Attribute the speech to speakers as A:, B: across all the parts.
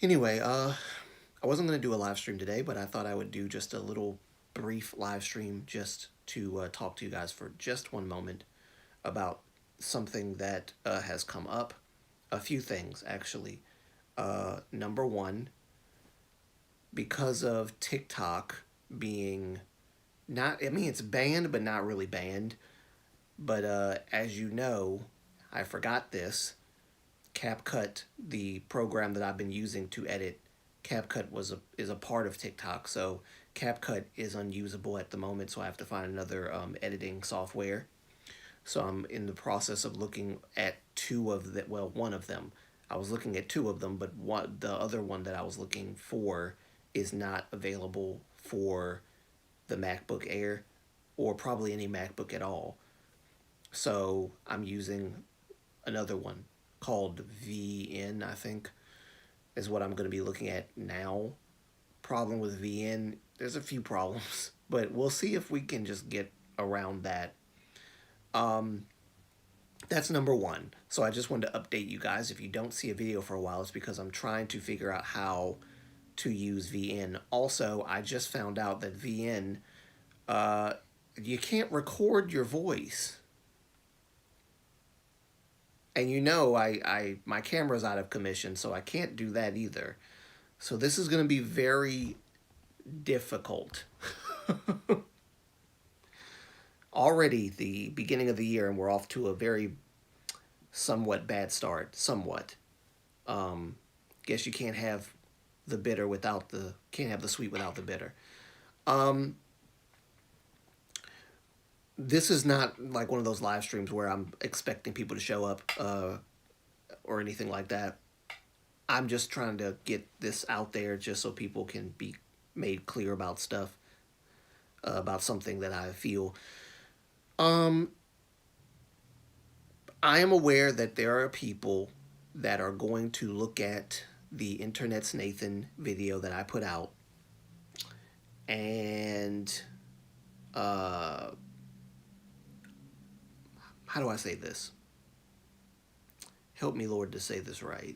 A: Anyway, I wasn't going to do a live stream today, but I thought I would do just a little brief live stream just to talk to you guys for just one moment about something that has come up. A few things, actually. Number one, because of TikTok being not, I mean, it's banned, but not really banned. But as you know, I forgot this. CapCut, the program that I've been using to edit, CapCut is a part of TikTok, so CapCut is unusable at the moment. So I have to find another editing software. So I'm in the process of looking at two of the well, one of them. I was looking at two of them, but the other one that I was looking for is not available for the MacBook Air or probably any MacBook at all. So I'm using another one called VN, I think, is what I'm going to be looking at now. Problem with VN, there's a few problems, but we'll see if we can just get around that. Um, that's number one. So I just wanted to update you guys. If you don't see a video for a while, it's because I'm trying to figure out how to use VN. Also, I just found out that VN, uh, you can't record your voice. And you know, my camera's out of commission, so I can't do that either. So this is going to be very difficult. Already the beginning of the year, and we're off to a very somewhat bad start. Somewhat. Um, guess you can't have the sweet without the bitter. Um, this is not like one of those live streams where I'm expecting people to show up or anything like that. I'm just trying to get this out there just so people can be made clear about stuff, about something that I feel. Um, I am aware that there are people that are going to look at the Internet's Nathan video that I put out and uh, how do I say this? Help me, Lord, to say this right.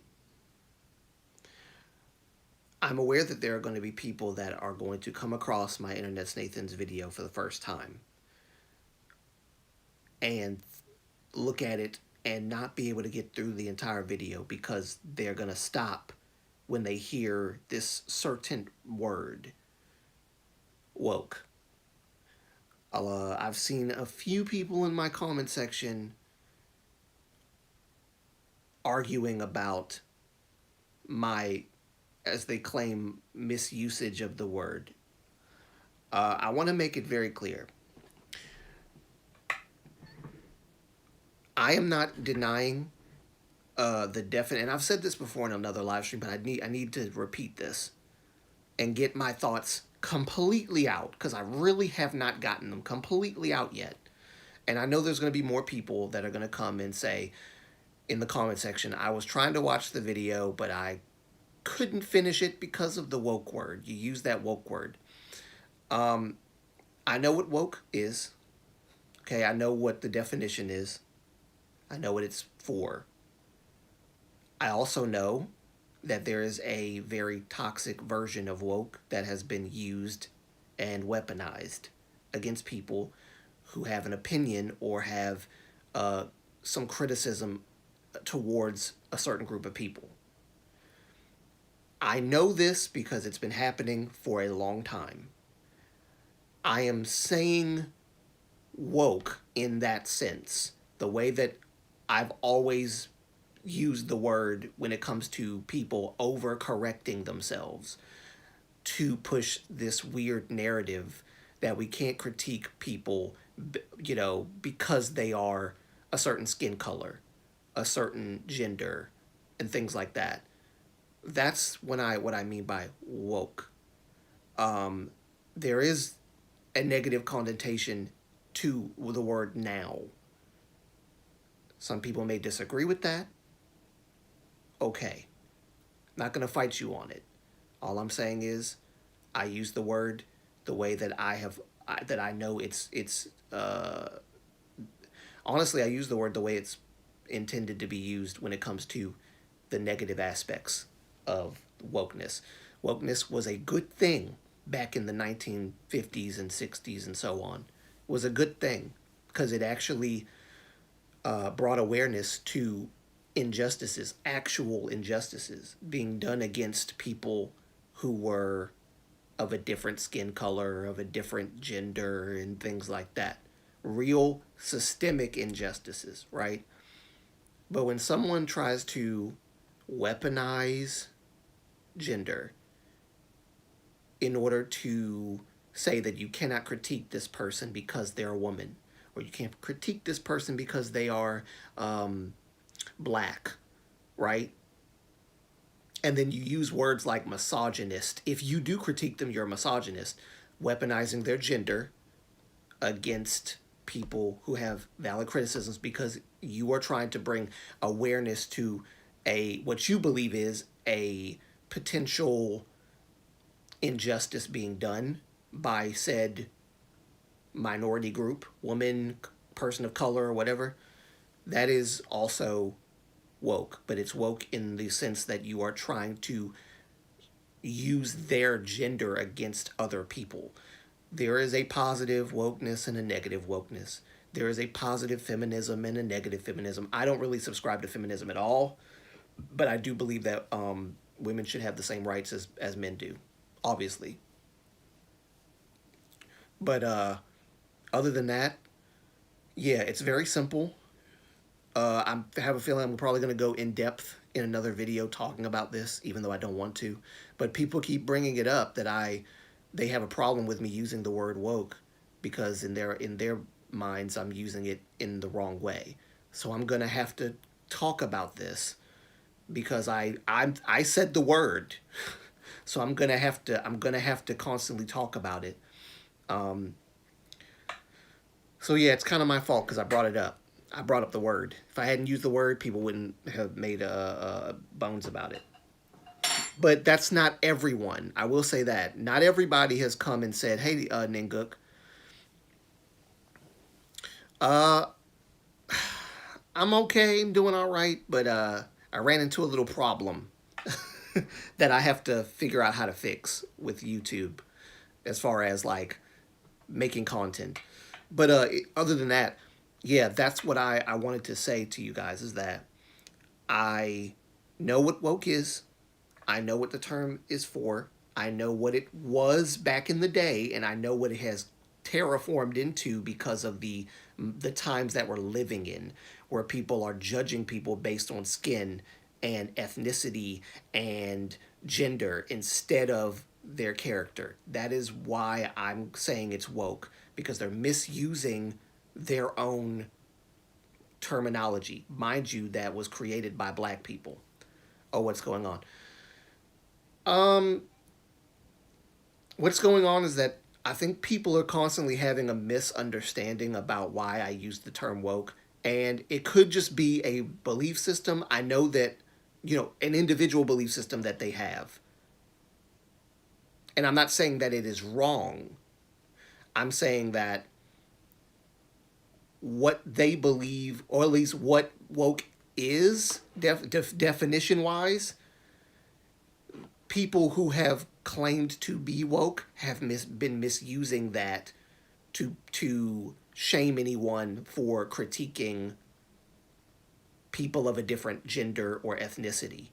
A: I'm aware that there are going to be people that are going to come across my Internet's Nathan's video for the first time and look at it and not be able to get through the entire video because they're going to stop when they hear this certain word, woke. I've seen a few people in my comment section arguing about my, as they claim, misusage of the word. I want to make it very clear. I am not denying the definite, and I've said this before in another live stream, but I need to repeat this and get my thoughts completely out because I really have not gotten them completely out yet. And I know there's going to be more people that are going to come and say in the comment section, I was trying to watch the video, but I couldn't finish it because of the woke word. You use that woke word. Um, I know what woke is. Okay, I know what the definition is. I know what it's for. I also know that there is a very toxic version of woke that has been used and weaponized against people who have an opinion or have some criticism towards a certain group of people. I know this because it's been happening for a long time. I am saying woke in that sense, the way that I've always used the word when it comes to people overcorrecting themselves to push this weird narrative that we can't critique people, because they are a certain skin color, a certain gender, and things like that. That's what I mean by woke. Um, there is a negative connotation to the word now. Some people may disagree with that. Okay, not gonna fight you on it. All I'm saying is, I use the word the way that that I know it's. Honestly, I use the word the way it's intended to be used when it comes to the negative aspects of wokeness. Wokeness was a good thing back in the 1950s and 60s and so on. It was a good thing because it actually brought awareness to injustices, actual injustices being done against people who were of a different skin color, of a different gender, and things like that. Real systemic injustices, right? But when someone tries to weaponize gender in order to say that you cannot critique this person because they're a woman, or you can't critique this person because they are black, right? And then you use words like misogynist. If you do critique them, you're a misogynist, weaponizing their gender against people who have valid criticisms because you are trying to bring awareness to a what you believe is a potential injustice being done by said minority group, woman, person of color, or whatever. That is also woke, but it's woke in the sense that you are trying to use their gender against other people. There is a positive wokeness and a negative wokeness. There is a positive feminism and a negative feminism. I don't really subscribe to feminism at all, but I do believe that women should have the same rights as men do, obviously. But other than that, yeah, it's very simple. I have a feeling I'm probably going to go in depth in another video talking about this, even though I don't want to. But people keep bringing it up that they have a problem with me using the word woke because in their minds I'm using it in the wrong way. So I'm going to have to talk about this because I said the word. So I'm going to have to constantly talk about it. So yeah, it's kind of my fault because I brought it up. I brought up the word. If I hadn't used the word, people wouldn't have made bones about it. But that's not everyone. I will say that. Not everybody has come and said, hey, Ninguk, uh, I'm okay, I'm doing all right, but I ran into a little problem that I have to figure out how to fix with YouTube as far as like making content. But other than that, yeah, that's what I wanted to say to you guys is that I know what woke is. I know what the term is for. I know what it was back in the day, and I know what it has terraformed into because of the times that we're living in, where people are judging people based on skin and ethnicity and gender instead of their character. That is why I'm saying it's woke, because they're misusing their own terminology. Mind you, that was created by black people. Oh, what's going on? Um, what's going on is that I think people are constantly having a misunderstanding about why I use the term woke. And it could just be a belief system. I know that, an individual belief system that they have. And I'm not saying that it is wrong. I'm saying that what they believe, or at least what woke is, definition wise, people who have claimed to be woke have been misusing that to shame anyone for critiquing people of a different gender or ethnicity.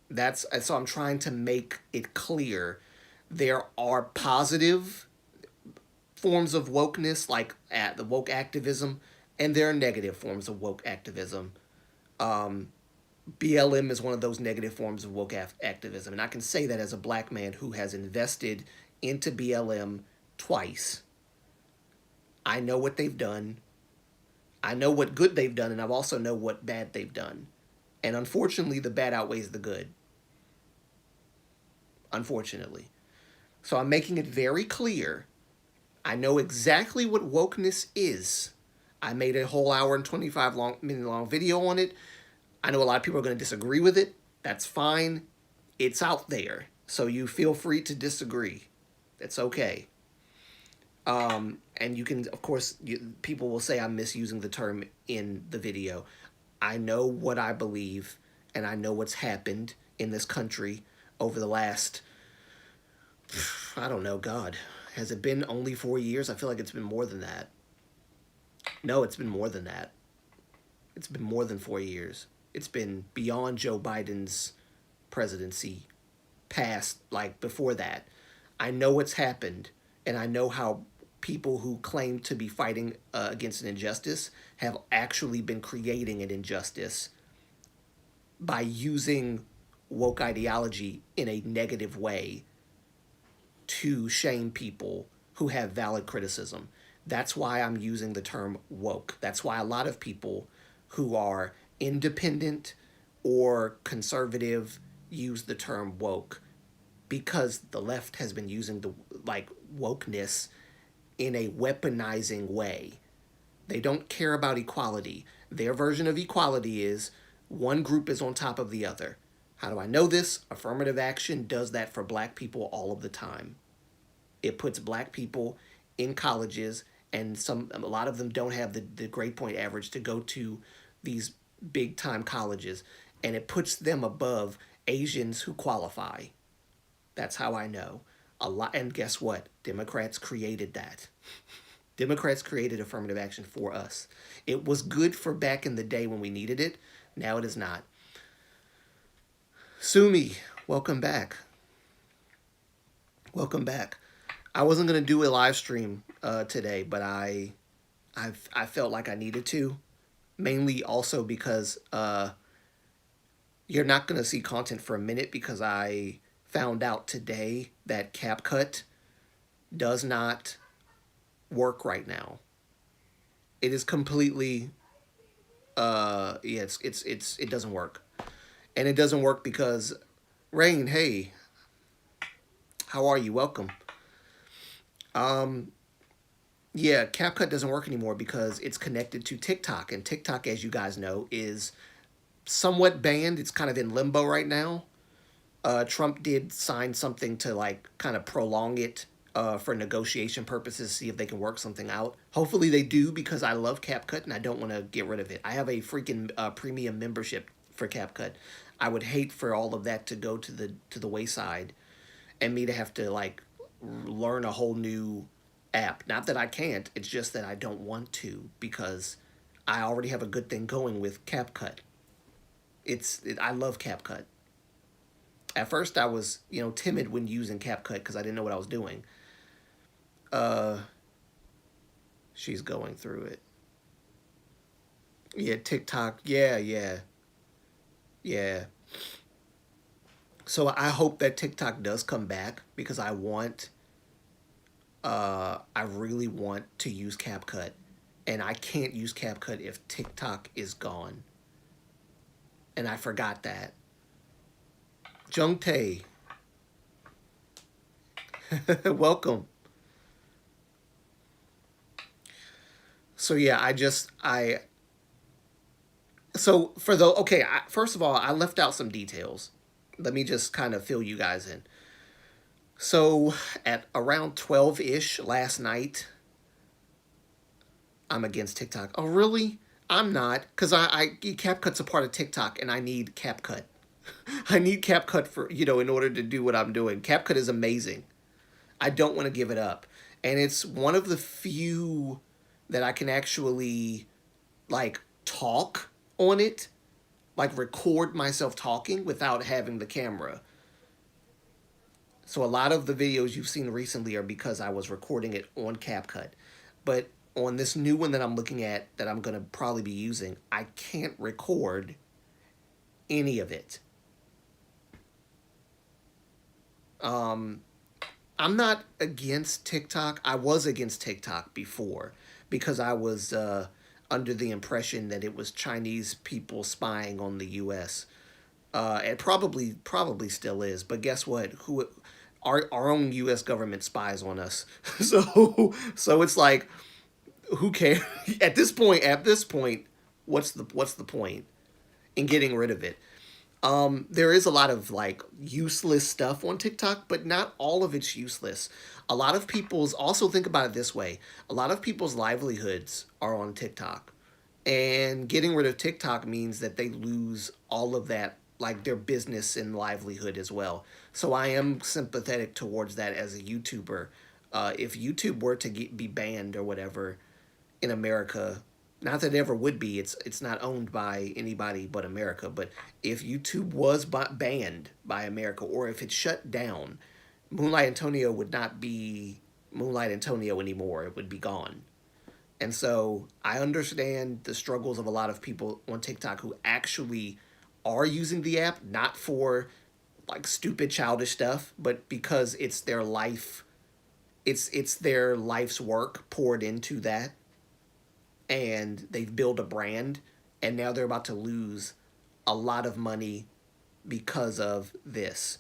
A: That's so I'm trying to make it clear there are positive forms of wokeness like at the woke activism, and there are negative forms of woke activism. BLM is one of those negative forms of woke activism, and I can say that as a black man who has invested into BLM twice. I know what they've done. I know what good they've done, and I also know what bad they've done. And unfortunately, the bad outweighs the good. Unfortunately. So I'm making it very clear. I know exactly what wokeness is. I made a whole hour and 25 minute long video on it. I know a lot of people are going to disagree with it. That's fine. It's out there. So you feel free to disagree. It's okay. And you can, of course, people will say I'm misusing the term in the video. I know what I believe. and I know what's happened in this country over the last, I don't know, God, has it been only 4 years? I feel like it's been more than that. No, it's been more than that. It's been more than 4 years. It's been beyond Joe Biden's presidency, past, like before that. I know what's happened, and I know how people who claim to be fighting against an injustice have actually been creating an injustice by using woke ideology in a negative way to shame people who have valid criticism. That's why I'm using the term woke. That's why a lot of people who are independent or conservative use the term woke, because the left has been using the like wokeness in a weaponizing way. They don't care about equality. Their version of equality is one group is on top of the other. How do I know this? Affirmative action does that for black people all of the time. It puts black people in colleges, and a lot of them don't have the grade point average to go to these big time colleges, and it puts them above Asians who qualify. That's how I know. A lot, and guess what? Democrats created that. Democrats created affirmative action for us. It was good for back in the day when we needed it. Now it is not. Sumi, welcome back. Welcome back. I wasn't gonna do a live stream today, but I felt like I needed to, mainly also because you're not gonna see content for a minute, because I found out today that CapCut does not work right now. It is completely yeah, it doesn't work. And it doesn't work because Rain, hey, how are you? Welcome. Um yeah, CapCut doesn't work anymore because it's connected to TikTok, and TikTok, as you guys know, is somewhat banned. It's kind of in limbo right now. Trump did sign something to like kind of prolong it for negotiation purposes, see if they can work something out. Hopefully they do, because I love CapCut and I don't want to get rid of it. I have a freaking premium membership for CapCut. I would hate for all of that to go to the wayside, and me to have to like learn a whole new app. Not that I can't, it's just that I don't want to, because I already have a good thing going with CapCut. I love CapCut. At first I was, timid when using CapCut because I didn't know what I was doing. Uh, she's going through it. Yeah, TikTok. Yeah, yeah, yeah. So I hope that TikTok does come back, because I really want to use CapCut, and I can't use CapCut if TikTok is gone. And I forgot that. Jungtae, welcome. So yeah, so for the okay, first of all, I left out some details. Let me just kind of fill you guys in. So at around 12-ish last night, I'm against TikTok. Oh really? I'm not, because CapCut's a part of TikTok, and I need CapCut. I need CapCut for, in order to do what I'm doing. CapCut is amazing. I don't want to give it up. And it's one of the few that I can actually like talk on it, like record myself talking without having the camera. So a lot of the videos you've seen recently are because I was recording it on CapCut. But on this new one that I'm looking at, that I'm going to probably be using, I can't record any of it. I'm not against TikTok. I was against TikTok before, because I was under the impression that it was Chinese people spying on the U.S. It probably still is. But guess what? Our own U.S. government spies on us. So it's like, who cares at this point? At this point, what's the point in getting rid of it? There is a lot of like useless stuff on TikTok, but not all of it's useless. A lot of people's, also think about it this way, a lot of people's livelihoods are on TikTok. And getting rid of TikTok means that they lose all of that like their business and livelihood as well. So I am sympathetic towards that as a YouTuber. If YouTube were to be banned or whatever in America, not that it ever would be. It's not owned by anybody but America. But if YouTube was banned by America, or if it shut down, Moonlight Antonio would not be Moonlight Antonio anymore. It would be gone. And so I understand the struggles of a lot of people on TikTok who actually are using the app, not for like stupid childish stuff, but because it's their life, it's their life's work poured into that, and they've built a brand, and now they're about to lose a lot of money because of this.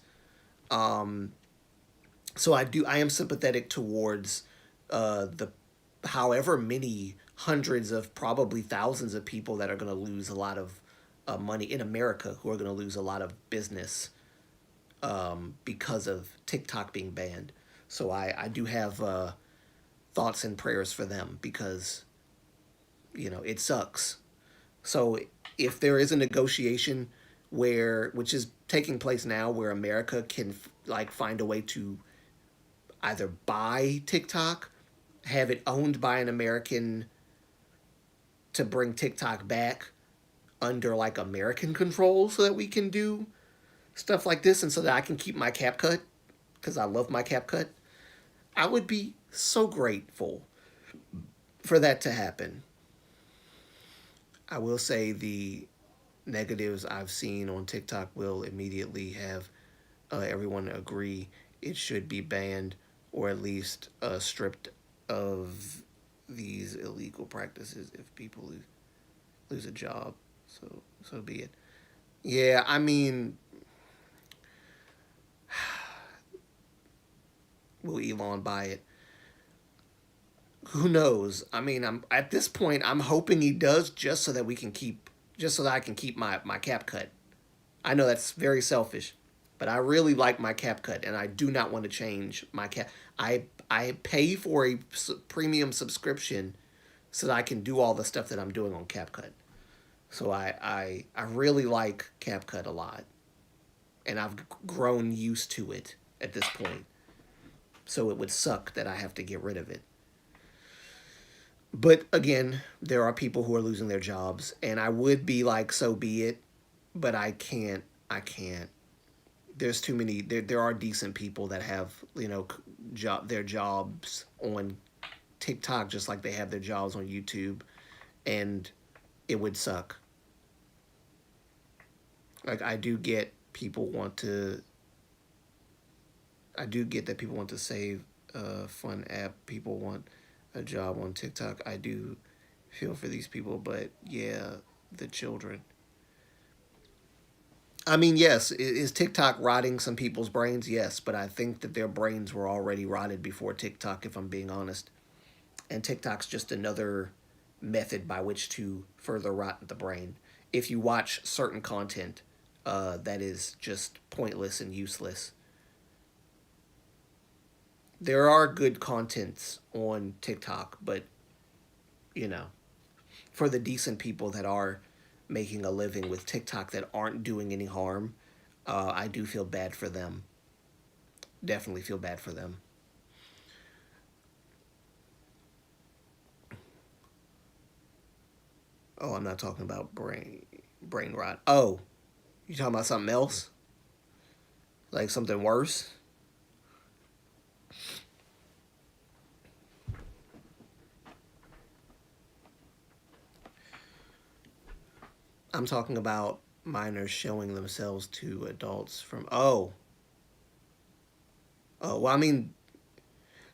A: Um, so I am sympathetic towards the however many hundreds of probably thousands of people that are going to lose a lot of money in America, who are going to lose a lot of business because of TikTok being banned. So I do have thoughts and prayers for them, because it sucks. So if there is a negotiation which is taking place now, where America can like find a way to either buy TikTok, have it owned by an American to bring TikTok back under like American control, so that we can do stuff like this, and so that I can keep my cap cut, because I love my cap cut. I would be so grateful for that to happen. I will say the negatives I've seen on TikTok will immediately have everyone agree it should be banned, or at least stripped of these illegal practices if people lose a job. So be it. Yeah, I mean, will Elon buy it? Who knows? I mean, I'm at this point, I'm hoping he does, just so that I can keep my cap cut. I know that's very selfish, but I really like my cap cut, and I do not want to change my cap. I pay for a premium subscription so that I can do all the stuff that I'm doing on CapCut. So I really like CapCut a lot, and I've grown used to it at this point. So it would suck that I have to get rid of it. But again, there are people who are losing their jobs, and I would be like, so be it, but I can't. I can't. There's too many. There are decent people that have their jobs on TikTok, just like they have their jobs on YouTube, and it would suck. Like I do get people want to. I do get that people want to save a fun app. People want a job on TikTok. I do feel for these people, but yeah, the children. I mean, yes, is TikTok rotting some people's brains? Yes, but I think that their brains were already rotted before TikTok, if I'm being honest. And TikTok's just another method by which to further rot the brain. If you watch certain content that is just pointless and useless, there are good contents on TikTok, but you know, for the decent people that are making a living with TikTok that aren't doing any harm, I do feel bad for them. Definitely feel bad for them. Oh, I'm not talking about brain rot. Oh, you talking about something else? Like something worse? I'm talking about minors showing themselves to adults from well, I mean,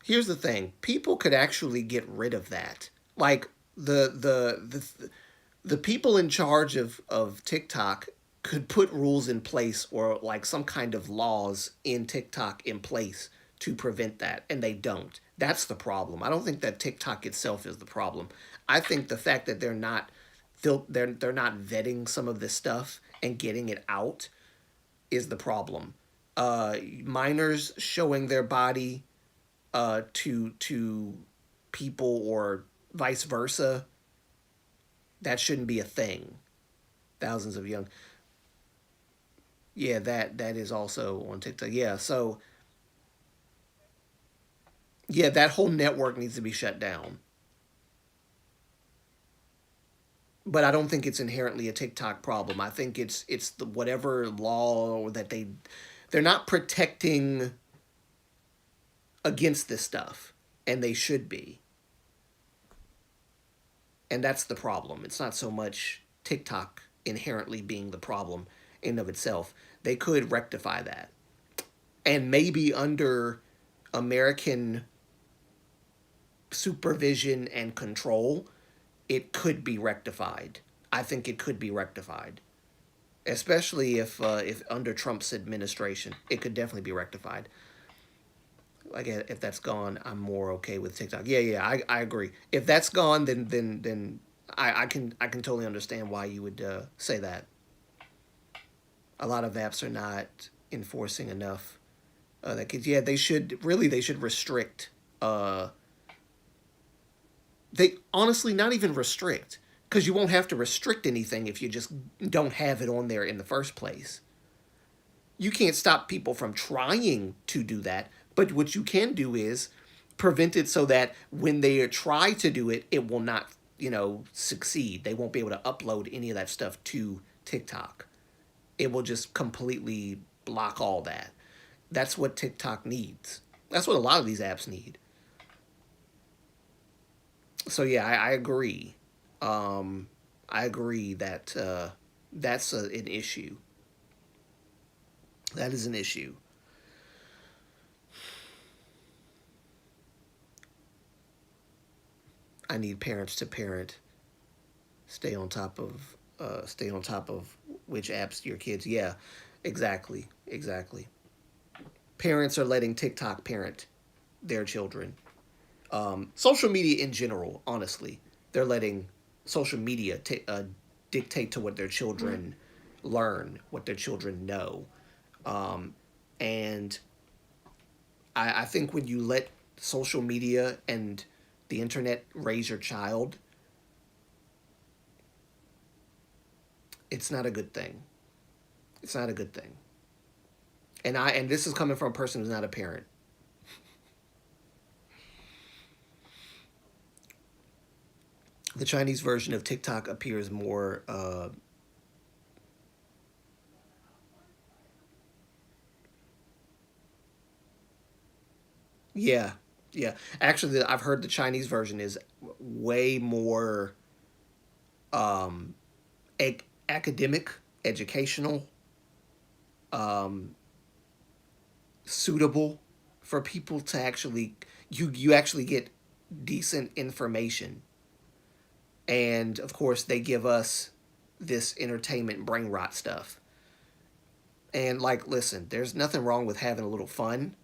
A: here's the thing. People could actually get rid of that. Like the people in charge of TikTok could put rules in place, or like some kind of laws in TikTok in place to prevent that, and they don't. That's the problem. I don't think that TikTok itself is the problem. I think the fact that they're not vetting some of this stuff and getting it out is the problem. Minors showing their body to people, or vice versa, that shouldn't be a thing. Thousands of young. Yeah, that is also on TikTok. Yeah, so yeah, that whole network needs to be shut down. But I don't think it's inherently a TikTok problem. I think it's the whatever law that they're not protecting against this stuff, and they should be. And that's the problem. It's not so much TikTok inherently being the problem in of itself. They could rectify that. And maybe under American supervision and control, it could be rectified. I think it could be rectified, especially if under Trump's administration, it could definitely be rectified. Like if that's gone, I'm more okay with TikTok. Yeah, yeah, I agree. If that's gone, then I can totally understand why you would say that. A lot of apps are not enforcing enough. That kids, yeah, they should restrict. They honestly not even restrict because you won't have to restrict anything if you just don't have it on there in the first place. You can't stop people from trying to do that, but what you can do is prevent it so that when they try to do it, it will not, succeed. They won't be able to upload any of that stuff to TikTok. It will just completely block all that. That's what TikTok needs. That's what a lot of these apps need. So yeah, I agree. I agree that that's an issue. That is an issue. I need parents to parent, stay on top of which apps your kids. Yeah, exactly, exactly. Parents are letting TikTok parent their children. Social media in general, honestly, they're letting social media dictate to what their children learn, what their children know. And I think when you let social media and the internet raise your child, it's not a good thing. It's not a good thing. And this is coming from a person who's not a parent. The Chinese version of TikTok appears more. Yeah, yeah. Actually, I've heard the Chinese version is way more um, academic, educational, um, suitable for people to actually you actually get decent information. And of course, they give us this entertainment brain rot stuff. And like, listen, there's nothing wrong with having a little fun,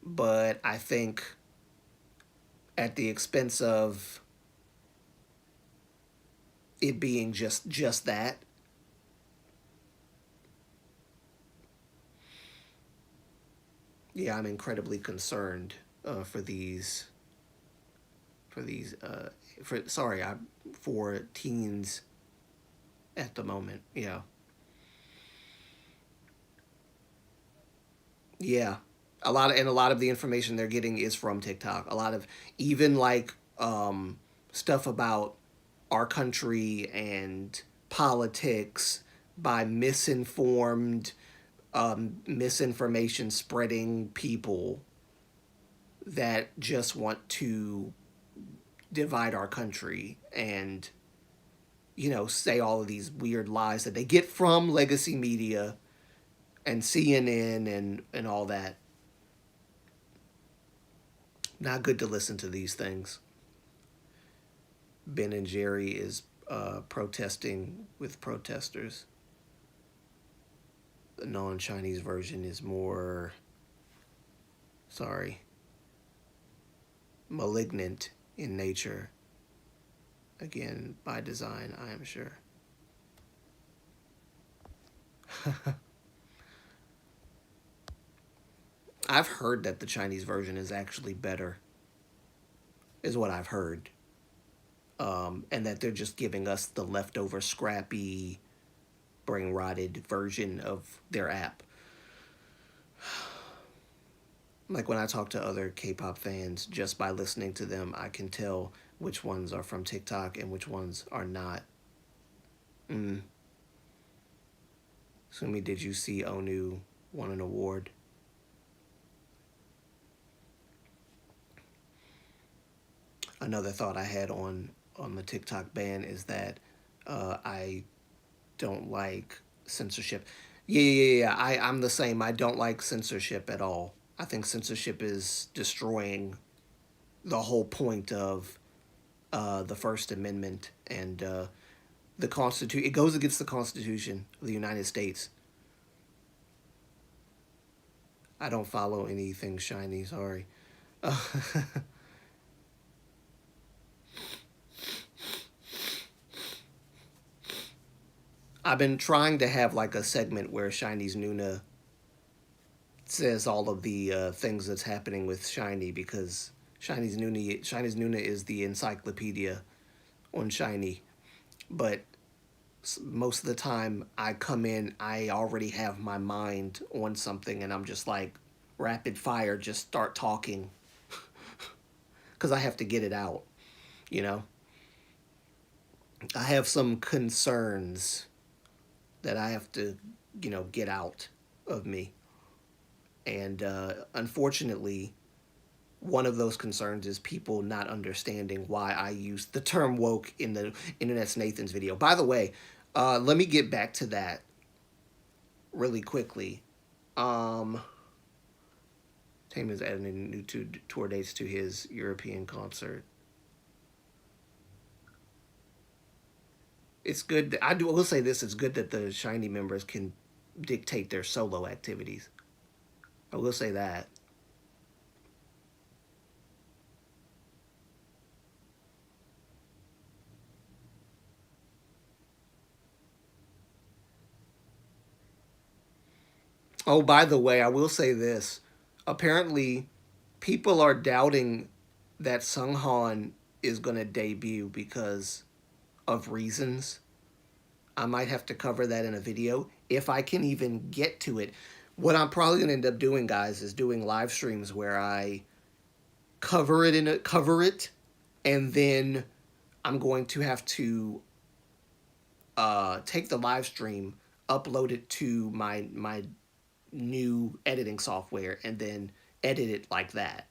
A: but I think at the expense of it being just that. Yeah, I'm incredibly concerned for these for sorry, I for teens at the moment. Yeah. Yeah. A lot of the information they're getting is from TikTok. A lot of even like stuff about our country and politics by misinformation spreading people that just want to divide our country and say all of these weird lies that they get from legacy media and CNN and all that. Not good to listen to these things. Ben and Jerry is protesting with protesters. The non-Chinese version is more, sorry, malignant in nature. Again, by design, I am sure. I've heard that the Chinese version is actually better, is what I've heard. And that they're just giving us the leftover scrappy, brain rotted version of their app. Like when I talk to other K-pop fans, just by listening to them, I can tell which ones are from TikTok and which ones are not. Mm. Sumi, did you see Onu won an award? Another thought I had on the TikTok ban is that I don't like censorship. Yeah. I'm the same. I don't like censorship at all. I think censorship is destroying the whole point of the First Amendment and the Constitution. It goes against the Constitution of the United States. I don't follow anything shiny. Sorry. I've been trying to have like a segment where Shiny's Nuna says all of the things that's happening with Shiny because Shiny's Nuna is the encyclopedia on Shiny. But most of the time I come in, I already have my mind on something, and I'm just like rapid fire, just start talking because I have to get it out. You know, I have some concerns that I have to, get out of me, and unfortunately, one of those concerns is people not understanding why I use the term woke in the Internet's Nathan's video. By the way, let me get back to that really quickly. Um, Tame is adding new tour dates to his European concert. It's good. I will say this: it's good that the Shiny members can dictate their solo activities. I will say that. Oh, by the way, I will say this. Apparently, people are doubting that Sunghan is going to debut because of reasons. I might have to cover that in a video if I can even get to it. What I'm probably going to end up doing, guys, is doing live streams where I cover it, and then I'm going to have to take the live stream, upload it to my new editing software, and then edit it like that,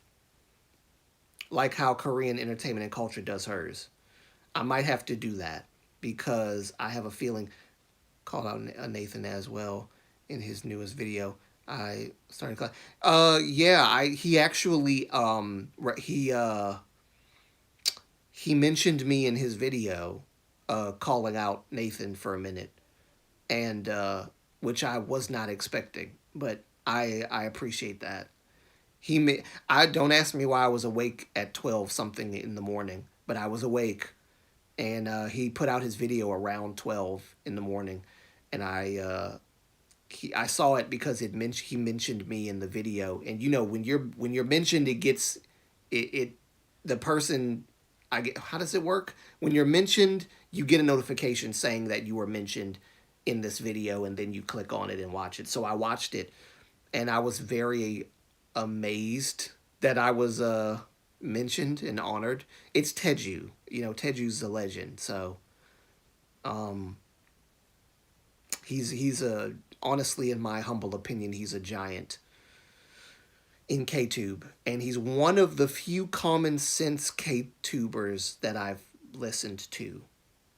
A: like how Korean Entertainment and Culture does hers. I might have to do that because I have a feeling. Called out Nathan as well in his newest video. I started. Yeah. He actually he mentioned me in his video, calling out Nathan for a minute, and which I was not expecting, but I appreciate that. I don't ask me why I was awake at 12 something in the morning, but I was awake, and he put out his video around 12 in the morning, and I saw it because he mentioned me in the video, and when you're mentioned, it the person. I get, how does it work? When you're mentioned, you get a notification saying that you were mentioned in this video, and then you click on it and watch it. So I watched it, and I was very amazed that I was mentioned and honored. It's Teju. Teju's a legend. So um, he's a honestly, in my humble opinion, he's a giant in KTube, and he's one of the few common sense KTubers that I've listened to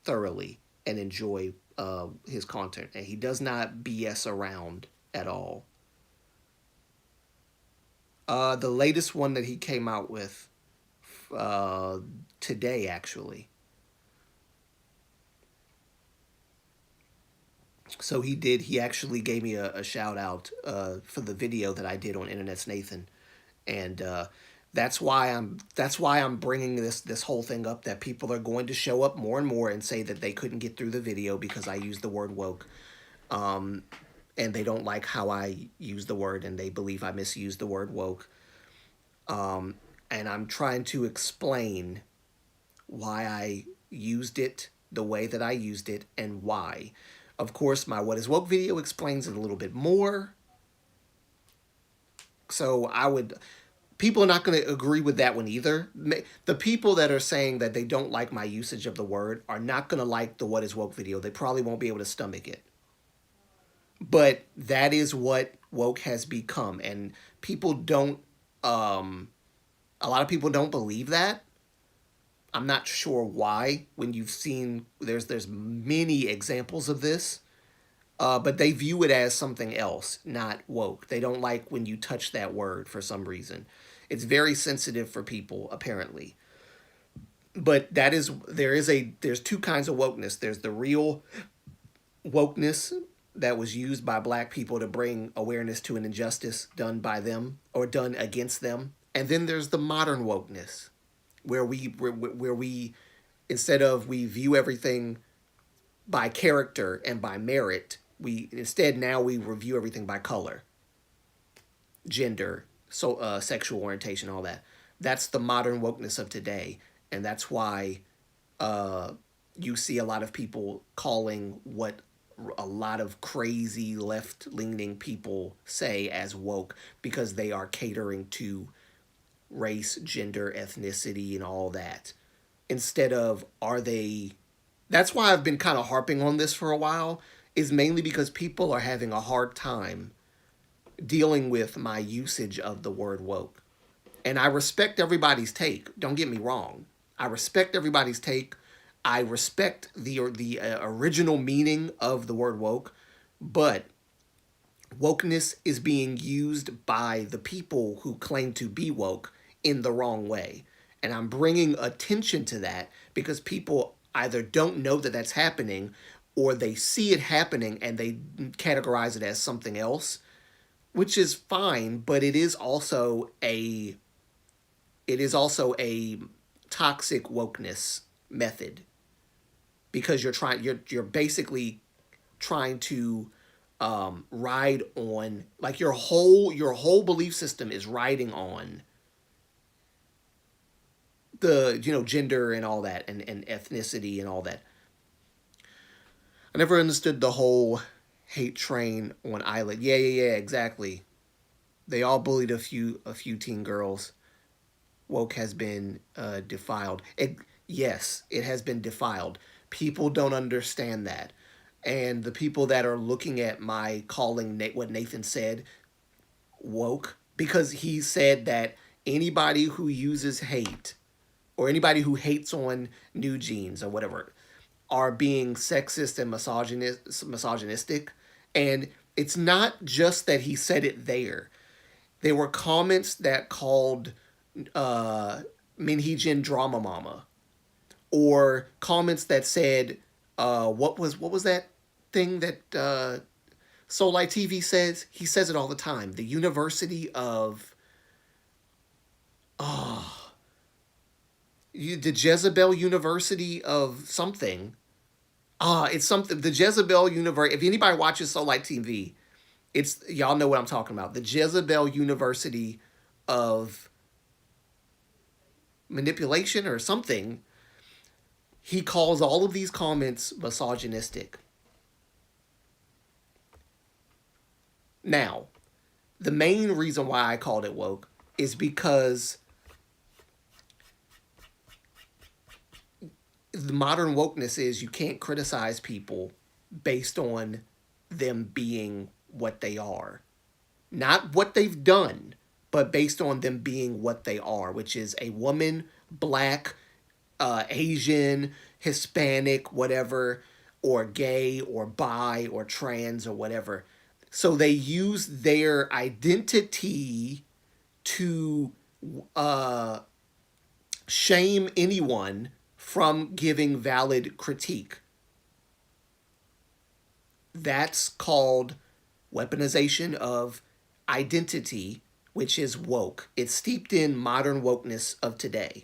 A: thoroughly and enjoy his content, and he does not BS around at all. The latest one that he came out with uh, today, actually. So he did. He actually gave me a shout out for the video that I did on Internet's Nathan, and that's why I'm bringing this whole thing up. That people are going to show up more and more and say that they couldn't get through the video because I used the word woke, um, and they don't like how I use the word, and they believe I misused the word woke. Um, and I'm trying to explain why I used it the way that I used it and why. Of course, my What is Woke video explains it a little bit more. So people are not going to agree with that one either. The people that are saying that they don't like my usage of the word are not going to like the What is Woke video. They probably won't be able to stomach it. But that is what woke has become. And people don't, a lot of people don't believe that. I'm not sure why. When you've seen, there's many examples of this, but they view it as something else, not woke. They don't like when you touch that word for some reason. It's very sensitive for people, apparently. But there's two kinds of wokeness. There's the real wokeness that was used by black people to bring awareness to an injustice done by them or done against them. And then there's the modern wokeness where we instead of we view everything by character and by merit, we instead now we review everything by color, gender, sexual orientation, all that. That's the modern wokeness of today, and that's why you see a lot of people calling what a lot of crazy left leaning people say as woke because they are catering to race, gender, ethnicity, and all that. Instead of are they. That's why I've been kind of harping on this for a while, is mainly because people are having a hard time dealing with my usage of the word woke. And I respect everybody's take. Don't get me wrong. I respect everybody's take. I respect the original meaning of the word woke, but wokeness is being used by the people who claim to be woke in the wrong way. And I'm bringing attention to that because people either don't know that that's happening or they see it happening and they categorize it as something else, which is fine, but it is also a toxic wokeness method because you're basically trying to ride on, like, your whole belief system is riding on the gender and all that, and ethnicity and all that. I never understood the whole hate train on Islet. Yeah, exactly. They all bullied a few teen girls. Woke has been defiled. Yes, it has been defiled. People don't understand that. And the people that are looking at my calling what Nathan said woke, because he said that anybody who uses hate or anybody who hates on New Jeans or whatever are being sexist and misogynistic. And it's not just that he said it there. There were comments that called Minhee drama mama, or comments that said, what was that thing that Soul Light TV says? He says it all the time. The University of the Jezebel University of something. It's something. The Jezebel University. If anybody watches Soul Light TV, it's y'all know what I'm talking about. The Jezebel University of manipulation or something. He calls all of these comments misogynistic. Now, the main reason why I called it woke is because the modern wokeness is you can't criticize people based on them being what they are. Not what they've done, but based on them being what they are, which is a woman, black, Asian, Hispanic, whatever, or gay, or bi, or trans, or whatever. So they use their identity to shame anyone from giving valid critique. That's called weaponization of identity, which is woke. It's steeped in modern wokeness of today.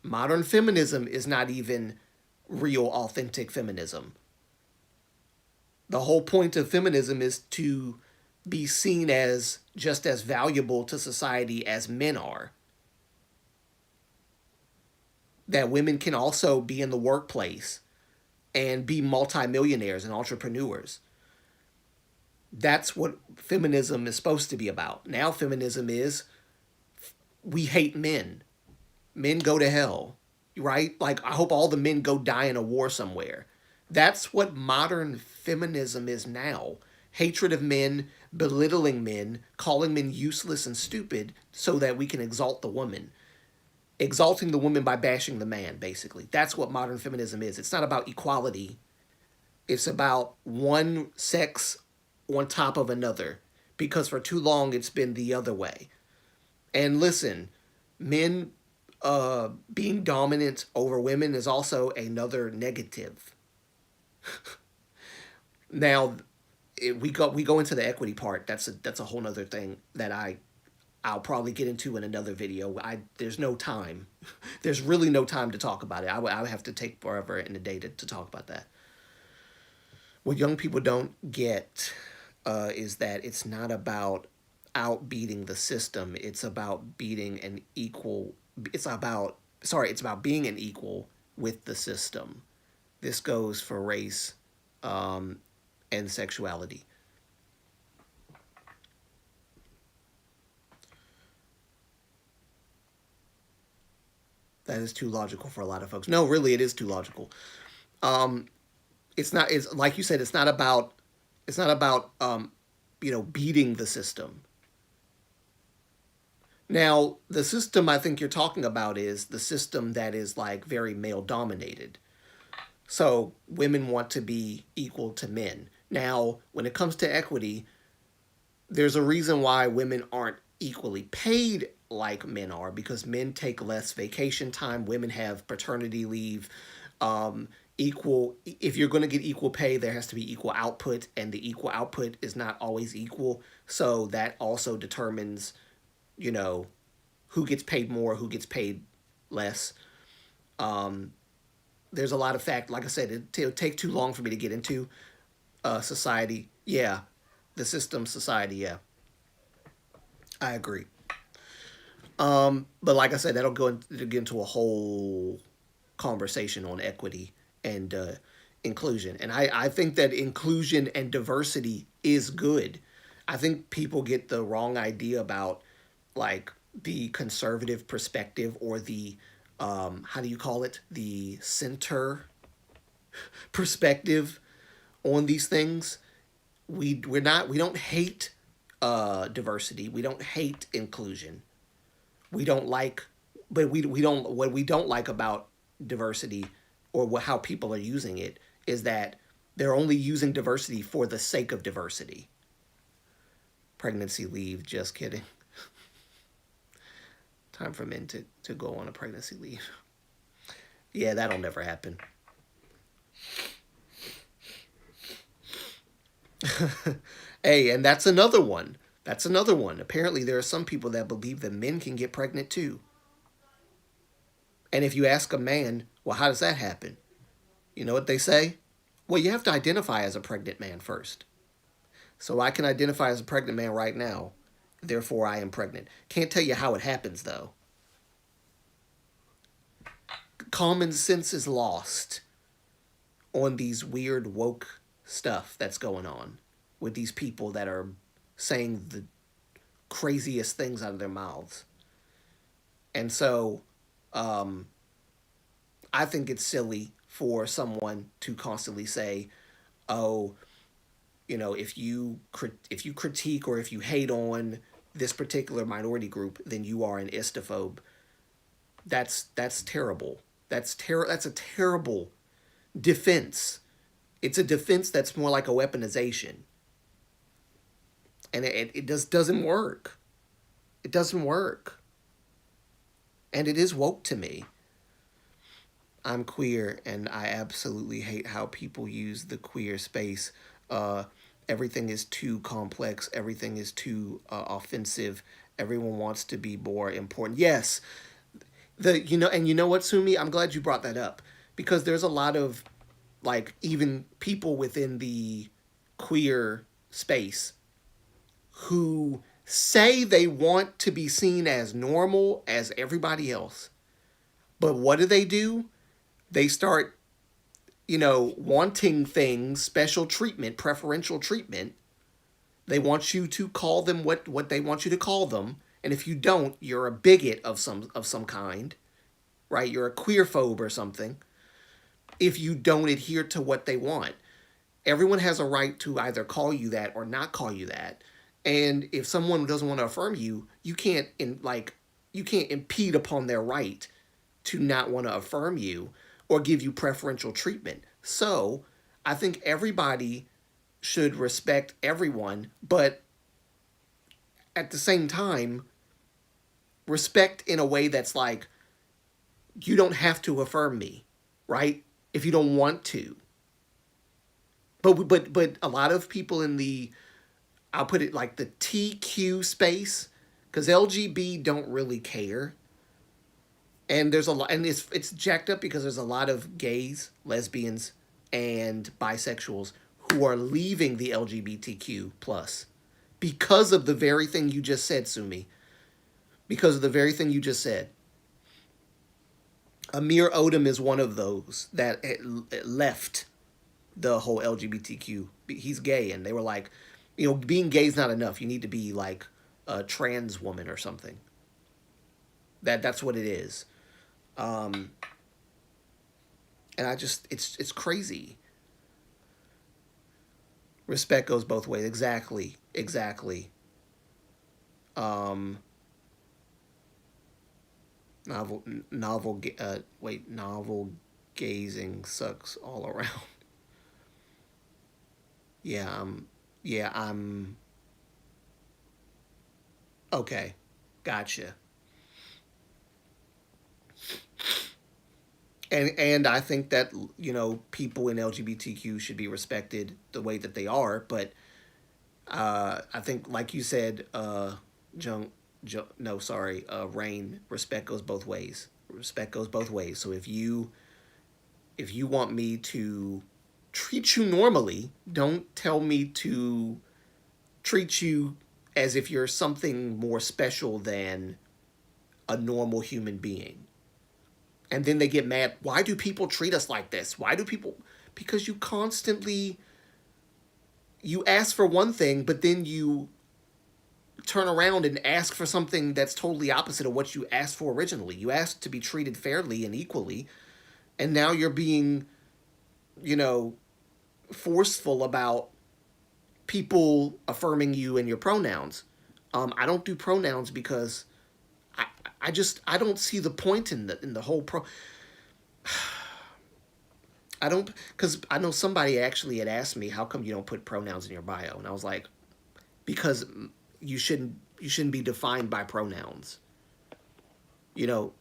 A: Modern feminism is not even real, authentic feminism. The whole point of feminism is to be seen as just as valuable to society as men are. That women can also be in the workplace, and be multimillionaires and entrepreneurs. That's what feminism is supposed to be about. Now feminism is we hate men. Men go to hell, right? Like, I hope all the men go die in a war somewhere. That's what modern feminism is now. Hatred of men, belittling men, calling men useless and stupid so that we can exalt the woman. Exalting the woman by bashing the man, basically. That's what modern feminism is. It's not about equality. It's about one sex on top of another. Because for too long it's been the other way. And listen, men being dominant over women is also another negative. Now, we go into the equity part. That's a whole nother thing that I'll probably get into in another video. There's no time. There's really no time to talk about it. I would have to take forever in the day to talk about that. What young people don't get is that it's not about outbeating the system. It's about beating an equal. It's about being an equal with the system. This goes for race and sexuality. That is too logical for a lot of folks. No, really, it is too logical. Um, it's not. It's like you said. It's not about. It's not about beating the system. Now, the system I think you're talking about is the system that is like very male dominated. So women want to be equal to men. Now, when it comes to equity, there's a reason why women aren't equally paid like men are, because men take less vacation time, women have paternity leave. Equal If you're going to get equal pay, there has to be equal output, and the equal output is not always equal. So that also determines, you know, who gets paid more, who gets paid less. Um, there's a lot of fact. Like I said, it'll take too long for me to get into society. Yeah, the system, society. Yeah, I agree. But like I said, it'll get into a whole conversation on equity and inclusion. And I think that inclusion and diversity is good. I think people get the wrong idea about like the conservative perspective or the how do you call it, the center perspective on these things. We don't hate diversity. We don't hate inclusion. We don't like, but we don't what we don't like about diversity or how people are using it is that they're only using diversity for the sake of diversity. Pregnancy leave, just kidding. Time for men to go on a pregnancy leave. Yeah, that'll never happen. Hey, and that's another one. That's another one. Apparently, there are some people that believe that men can get pregnant too. And if you ask a man, well, how does that happen? You know what they say? Well, you have to identify as a pregnant man first. So I can identify as a pregnant man right now. Therefore, I am pregnant. Can't tell you how it happens, though. Common sense is lost on these weird woke stuff that's going on with these people that are saying the craziest things out of their mouths. And so I think it's silly for someone to constantly say, "Oh, if you critique or if you hate on this particular minority group, then you are an istophobe." That's terrible. That's a terrible defense. It's a defense that's more like a weaponization, and it just doesn't work. It doesn't work, and it is woke to me. I'm queer, and I absolutely hate how people use the queer space. Uh, Everything is too complex. Everything is too offensive. Everyone wants to be more important. Yes, and you know what, Sumi? I'm glad you brought that up because there's a lot of like even people within the queer space who say they want to be seen as normal as everybody else. But what do? They start wanting things, special treatment, preferential treatment. They want you to call them what they want you to call them, and if you don't, you're a bigot of some kind, right? You're a queerphobe or something. If you don't adhere to what they want, everyone has a right to either call you that or not call you that. And if someone doesn't want to affirm you, you can't impede upon their right to not want to affirm you or give you preferential treatment. So, I think everybody should respect everyone, but at the same time, respect in a way that's like, you don't have to affirm me, right? If you don't want to. But a lot of people in the, I'll put it like the TQ space, because LGB don't really care, and there's a lot, and it's jacked up because there's a lot of gays, lesbians, and bisexuals who are leaving the LGBTQ plus because of the very thing you just said, Sumi. Because of the very thing you just said. Amir Odom is one of those that left the whole LGBTQ. He's gay, and they were like, being gay is not enough. You need to be like a trans woman or something. That's what it is. Um, and it's crazy. Respect goes both ways. Exactly, exactly. Um, novel gazing sucks all around. Yeah, I'm okay. Gotcha. And I think that people in LGBTQ should be respected the way that they are, but I think like you said, no, sorry, Rain, respect goes both ways. Respect goes both ways. So if you want me to treat you normally, don't tell me to treat you as if you're something more special than a normal human being. And then they get mad. Why do people treat us like this? Why do people? Because you ask for one thing, but then you turn around and ask for something that's totally opposite of what you asked for originally. You asked to be treated fairly and equally, and now you're being, you know, forceful about people affirming you and your pronouns. I don't do pronouns because I I don't see the point in the whole pro. I don't, because I know somebody actually had asked me, how come you don't put pronouns in your bio, and I was like, because you shouldn't be defined by pronouns. You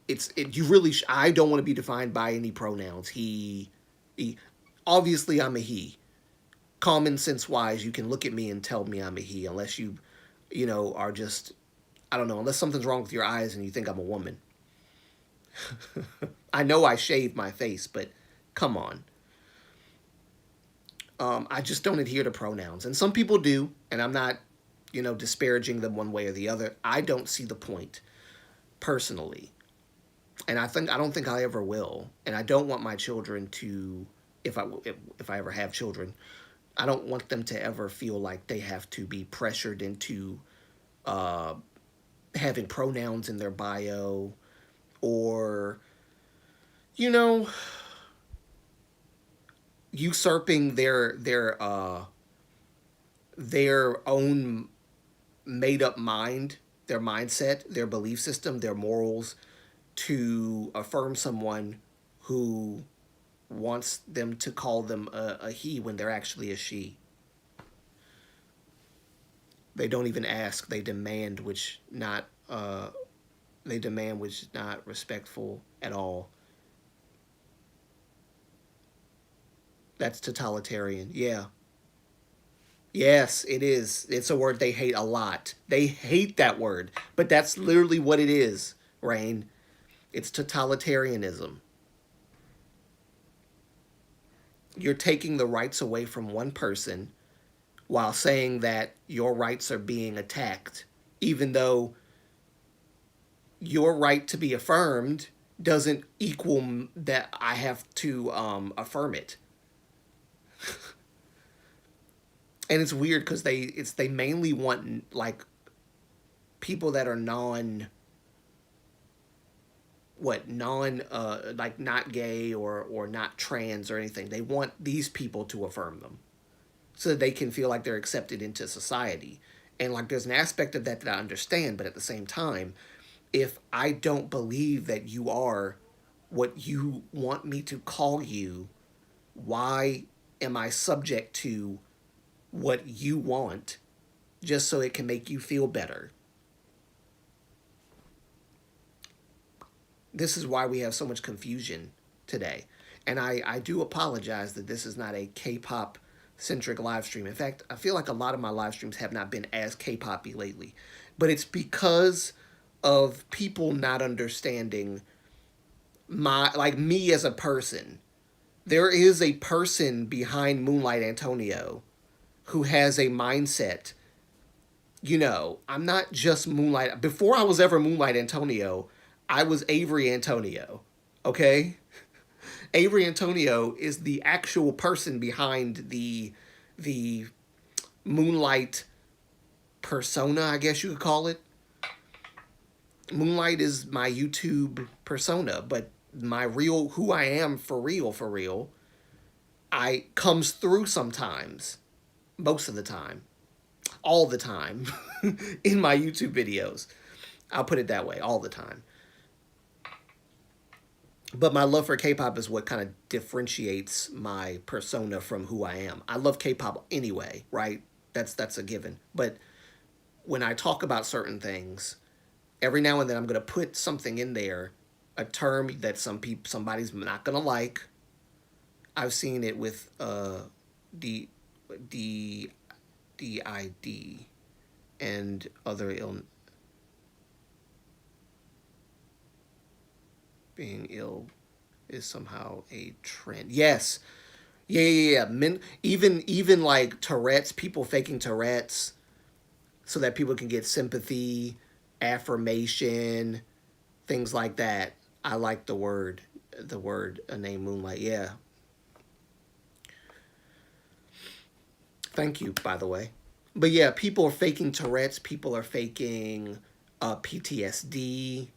A: really I don't want to be defined by any pronouns. He obviously I'm a he. Common sense wise, you can look at me and tell me I'm a he, unless are just, I don't know, unless something's wrong with your eyes and you think I'm a woman. I know I shave my face, but come on. I just don't adhere to pronouns, and some people do, and I'm not, disparaging them one way or the other. I don't see the point personally, and I don't think I ever will, and I don't want my children to, if I ever have children, I don't want them to ever feel like they have to be pressured into uh, having pronouns in their bio, or you know usurping their own made up mind, their mindset, their belief system, their morals, to affirm someone who wants them to call them a he when they're actually a she. They don't even ask; they demand, which is not respectful at all. That's totalitarian. Yeah. Yes, it is. It's a word they hate a lot. They hate that word, but that's literally what it is, Rain. It's totalitarianism. You're taking the rights away from one person while saying that your rights are being attacked, even though your right to be affirmed doesn't equal that I have to affirm it. And it's weird because they mainly want like people that are non like not gay or not trans or anything. They want these people to affirm them so that they can feel like they're accepted into society. And like there's an aspect of that that I understand, but at the same time, if I don't believe that you are what you want me to call you, why am I subject to what you want just so it can make you feel better? This is why we have so much confusion today. And I do apologize that this is not a K-pop centric live stream. In fact, I feel like a lot of my live streams have not been as K-poppy lately. But it's because of people not understanding my like me as a person. There is a person behind Moonlight Antonio who has a mindset. I'm not just Moonlight. Before I was ever Moonlight Antonio, I was Avery Antonio. Okay? Avery Antonio is the actual person behind the Moonlight persona, I guess you could call it. Moonlight is my YouTube persona, but my real who I am for real, I comes through sometimes, most of the time, all the time in my YouTube videos. I'll put it that way, all the time. But my love for K-pop is what kind of differentiates my persona from who I am. I love K-pop anyway, right? That's a given. But when I talk about certain things, every now and then I'm going to put something in there, a term that somebody's not going to like. I've seen it with D D DID and other being ill is somehow a trend. Yes. Yeah. Even like Tourette's, people faking Tourette's so that people can get sympathy, affirmation, things like that. I like the word name Moonlight. Yeah. Thank you, by the way. But yeah, people are faking Tourette's. People are faking PTSD.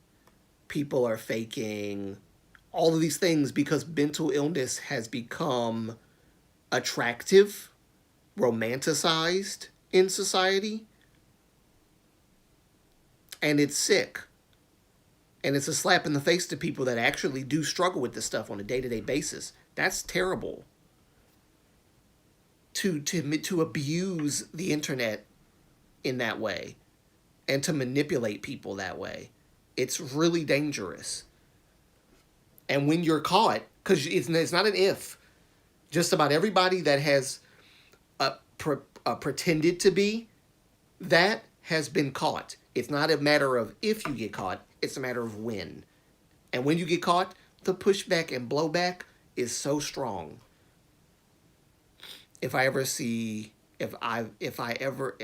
A: People are faking all of these things because mental illness has become attractive, romanticized in society, and it's sick. And it's a slap in the face to people that actually do struggle with this stuff on a day-to-day basis. That's terrible. To abuse the internet in that way and to manipulate people that way. It's really dangerous. And when you're caught, because it's not an if, just about everybody that has pretended to be that has been caught. It's not a matter of if you get caught, it's a matter of when. And when you get caught, the pushback and blowback is so strong. If I ever see, if I ever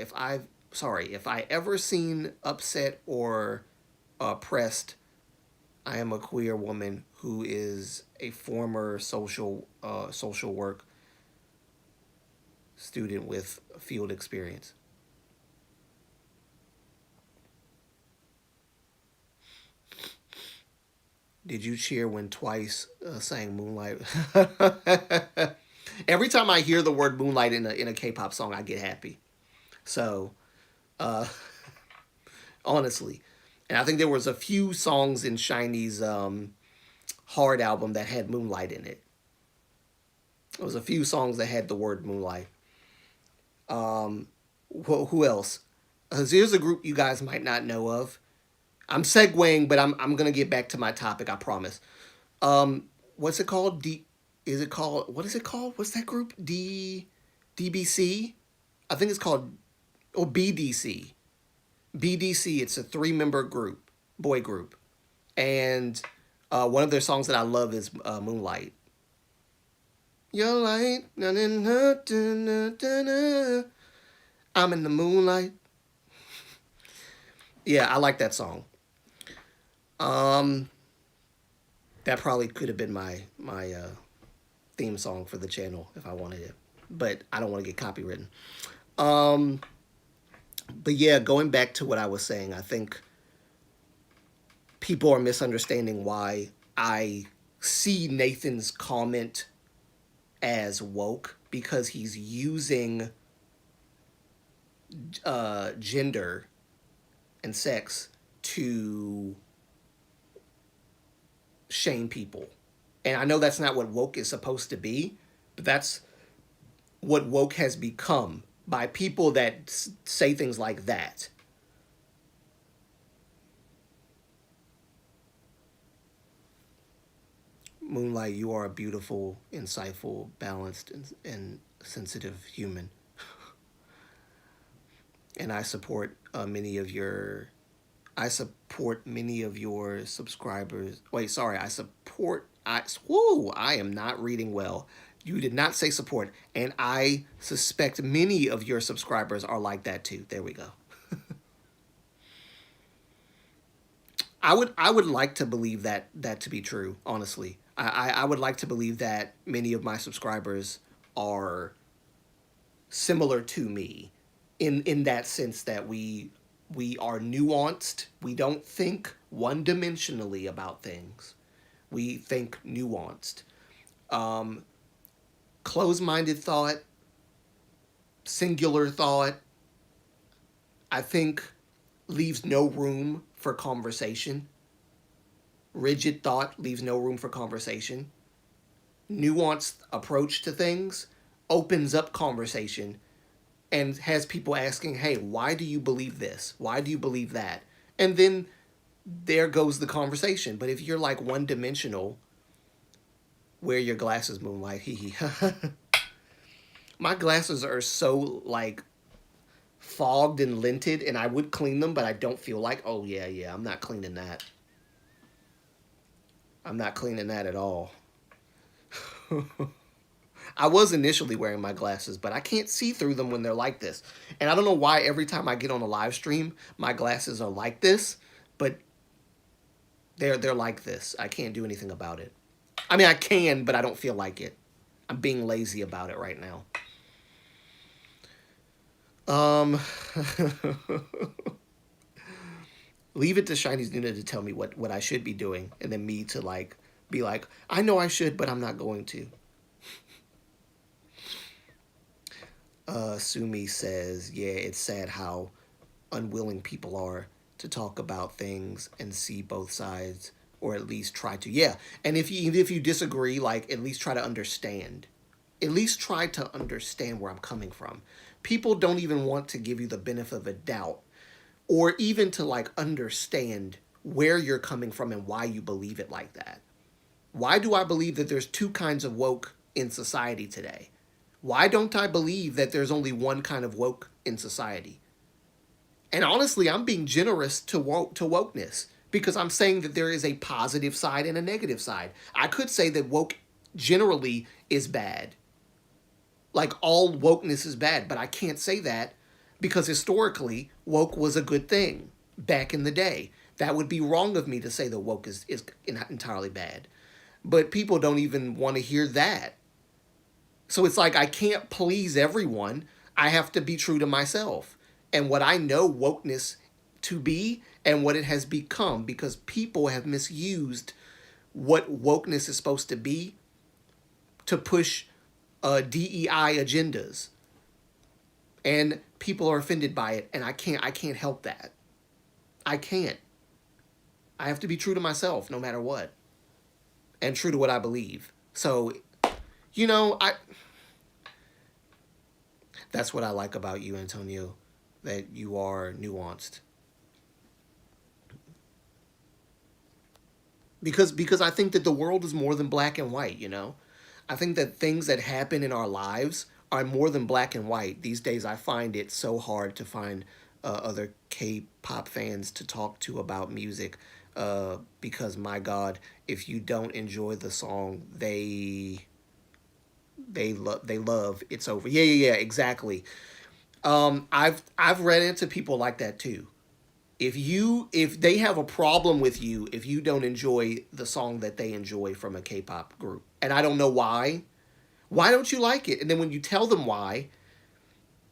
A: seen upset or oppressed, I am a queer woman who is a former social work student with field experience. Did you cheer when Twice sang Moonlight? Every time I hear the word Moonlight in a K-pop song, I get happy. So, uh, honestly, and I think there was a few songs in Shiny's Hard album that had Moonlight in it. There was a few songs that had the word Moonlight. Who else? Here's a group you guys might not know of. I'm segueing, but I'm gonna get back to my topic. I promise. What's it called? Is it called? What is it called? What's that group? DBC. I think it's called or BDC. BDC. It's a three-member group, boy group, and one of their songs that I love is Moonlight. Your light, na na na na na na. I'm in the moonlight. Yeah, I like that song. Um, that probably could have been my theme song for the channel if I wanted it. but I don't want to get copywritten. Um, but yeah, going back to what I was saying, I think people are misunderstanding why I see Nathan's comment as woke because he's using gender and sex to shame people. And I know that's not what woke is supposed to be, but that's what woke has become by people that say things like that. Moonlight, you are a beautiful, insightful, balanced, and sensitive human. And I support many of your subscribers. Wait, sorry. I am not reading well. You did not say support, and I suspect many of your subscribers are like that too. There we go. I would like to believe that to be true. Honestly, I would like to believe that many of my subscribers are similar to me, in that sense that we are nuanced. We don't think one dimensionally about things. We think nuanced. Um, Closed minded thought, singular thought, I think leaves no room for conversation. Rigid thought leaves no room for conversation. Nuanced approach to things opens up conversation and has people asking, hey, why do you believe this? Why do you believe that? And then there goes the conversation. But if you're like one dimensional, wear your glasses, Moonlight. Hee hee. My glasses are so like fogged and linted, and I would clean them, but I don't feel like, oh, yeah, yeah, I'm not cleaning that. I'm not cleaning that at all. I was initially wearing my glasses, but I can't see through them when they're like this. And I don't know why every time I get on a live stream, my glasses are like this, but they're like this. I can't do anything about it. I mean, I can, but I don't feel like it. I'm being lazy about it right now. Um, leave it to Shiny's Nuna to tell me what I should be doing, and then me to like be like, I know I should, but I'm not going to. Sumi says, yeah, it's sad how unwilling people are to talk about things and see both sides, or at least try to. Yeah, and if you disagree, like at least try to understand. At least try to understand where I'm coming from. People don't even want to give you the benefit of a doubt, or even to like understand where you're coming from and why you believe it like that. Why do I believe that there's two kinds of woke in society today? Why don't I believe that there's only one kind of woke in society? And honestly, I'm being generous to wokeness because I'm saying that there is a positive side and a negative side. I could say that woke generally is bad. Like all wokeness is bad, but I can't say that because historically woke was a good thing back in the day. That would be wrong of me to say that woke is entirely bad. But people don't even want to hear that. So it's like I can't please everyone. I have to be true to myself and what I know wokeness to be and what it has become because people have misused what wokeness is supposed to be to push DEI agendas, and people are offended by it, and I can't help that. I can't. I have to be true to myself no matter what, and true to what I believe. So, I that's what I like about you, Antonio, that you are nuanced. Because I think that the world is more than black and white. I think that things that happen in our lives are more than black and white. These days I find it so hard to find other K-pop fans to talk to about music because my god, if you don't enjoy the song they love, it's over. Yeah, yeah, yeah, exactly. I've read into people like that too. If they have a problem with you if you don't enjoy the song that they enjoy from a K-pop group, and I don't know why. Why don't you like it? And then when you tell them why,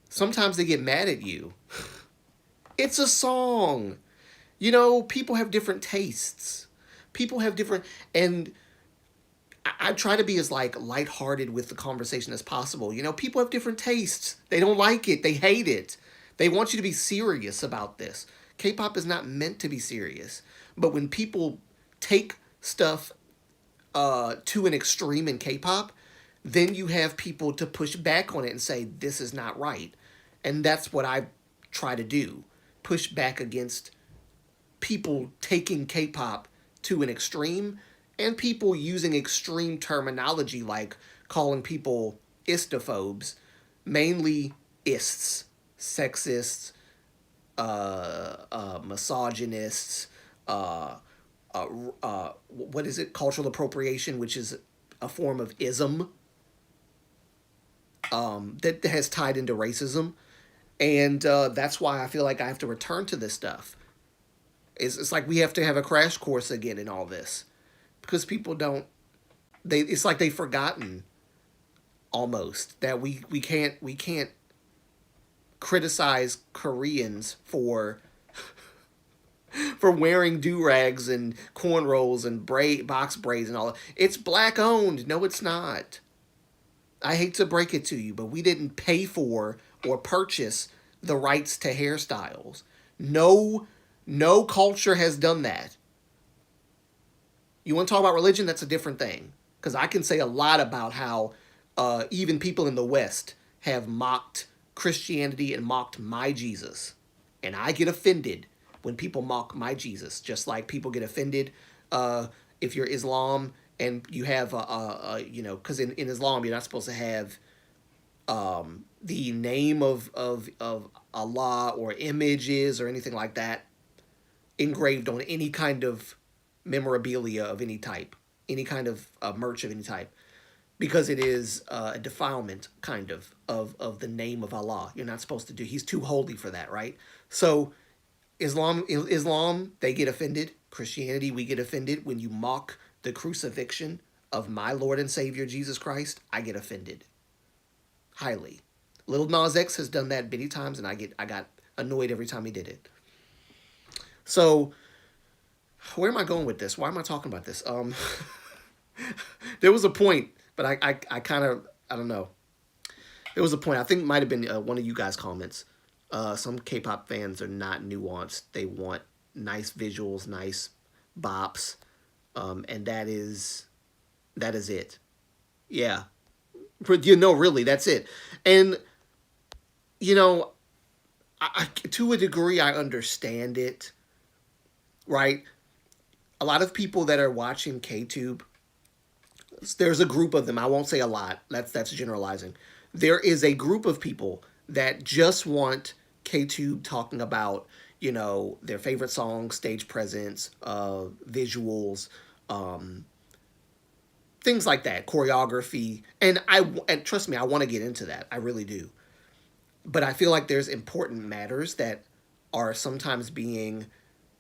A: sometimes they get mad at you. It's a song. You know, people have different tastes. People have different, and I try to be as like lighthearted with the conversation as possible. You know, people have different tastes. They don't like it. They hate it. They want you to be serious about this. K-pop is not meant to be serious. But when people take stuff to an extreme in K-pop, then you have people to push back on it and say this is not right, and that's what I try to do: push back against people taking K-pop to an extreme and people using extreme terminology like calling people istophobes, mainly ists, sexists, misogynists, what is it? Cultural appropriation, which is a form of ism that has tied into racism. And that's why I feel like I have to return to this stuff. It's like we have to have a crash course again in all this because people don't. It's like they've forgotten almost that we can't criticize Koreans for wearing do rags and cornrows and box braids and all that. It's black owned. No, it's not. I hate to break it to you, but we didn't pay for or purchase the rights to hairstyles. No, no culture has done that. You want to talk about religion? That's a different thing. Because I can say a lot about how even people in the West have mocked Christianity and mocked my Jesus. And I get offended when people mock my Jesus, just like people get offended if you're Islam and you have, because in Islam you're not supposed to have the name of Allah or images or anything like that engraved on any kind of memorabilia of any type, any kind of merch of any type, because it is a defilement kind of the name of Allah. You're not supposed to do. He's too holy for that, right? So Islam, they get offended. Christianity, we get offended when you mock the crucifixion of my Lord and Savior Jesus Christ. I get offended highly. Lil Nas X has done that many times, and I got annoyed every time he did it. So where am I going with this? Why am I talking about this? There was a point, but I kind of, I don't know. There was a point. I think it might have been one of you guys' comments. Some K-pop fans are not nuanced. They want nice visuals, nice bops, and that is it. Yeah, but really, that's it. And to a degree, I understand it. Right? A lot of people that are watching KTube, there's a group of them. I won't say a lot. That's generalizing. There is a group of people that just want KTube talking about, their favorite songs, stage presence, visuals, things like that, choreography. And trust me, I want to get into that. I really do. But I feel like there's important matters that are sometimes being.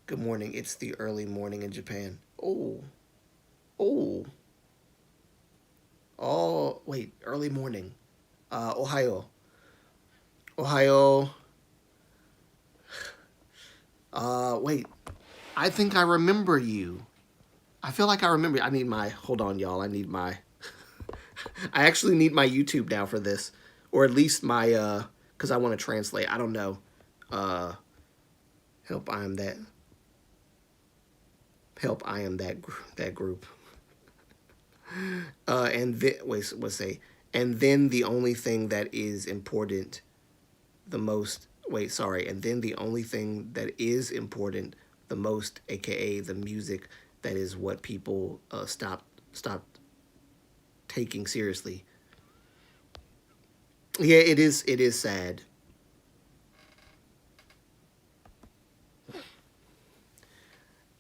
A: Good morning. It's the early morning in Japan. Oh. Oh. Oh, wait. Early morning. Ohio. Ohio. Wait. I think I remember you. I feel like I remember. Hold on, y'all. I actually need my YouTube now for this. Or at least my, because I want to translate. I don't know. Help, I am that. Help, I am that group. And then, wait, let's say, and then the only thing that is important, the most, wait, sorry, and then the only thing that is important the most, aka the music, that is what people stop taking seriously. Yeah, it is sad.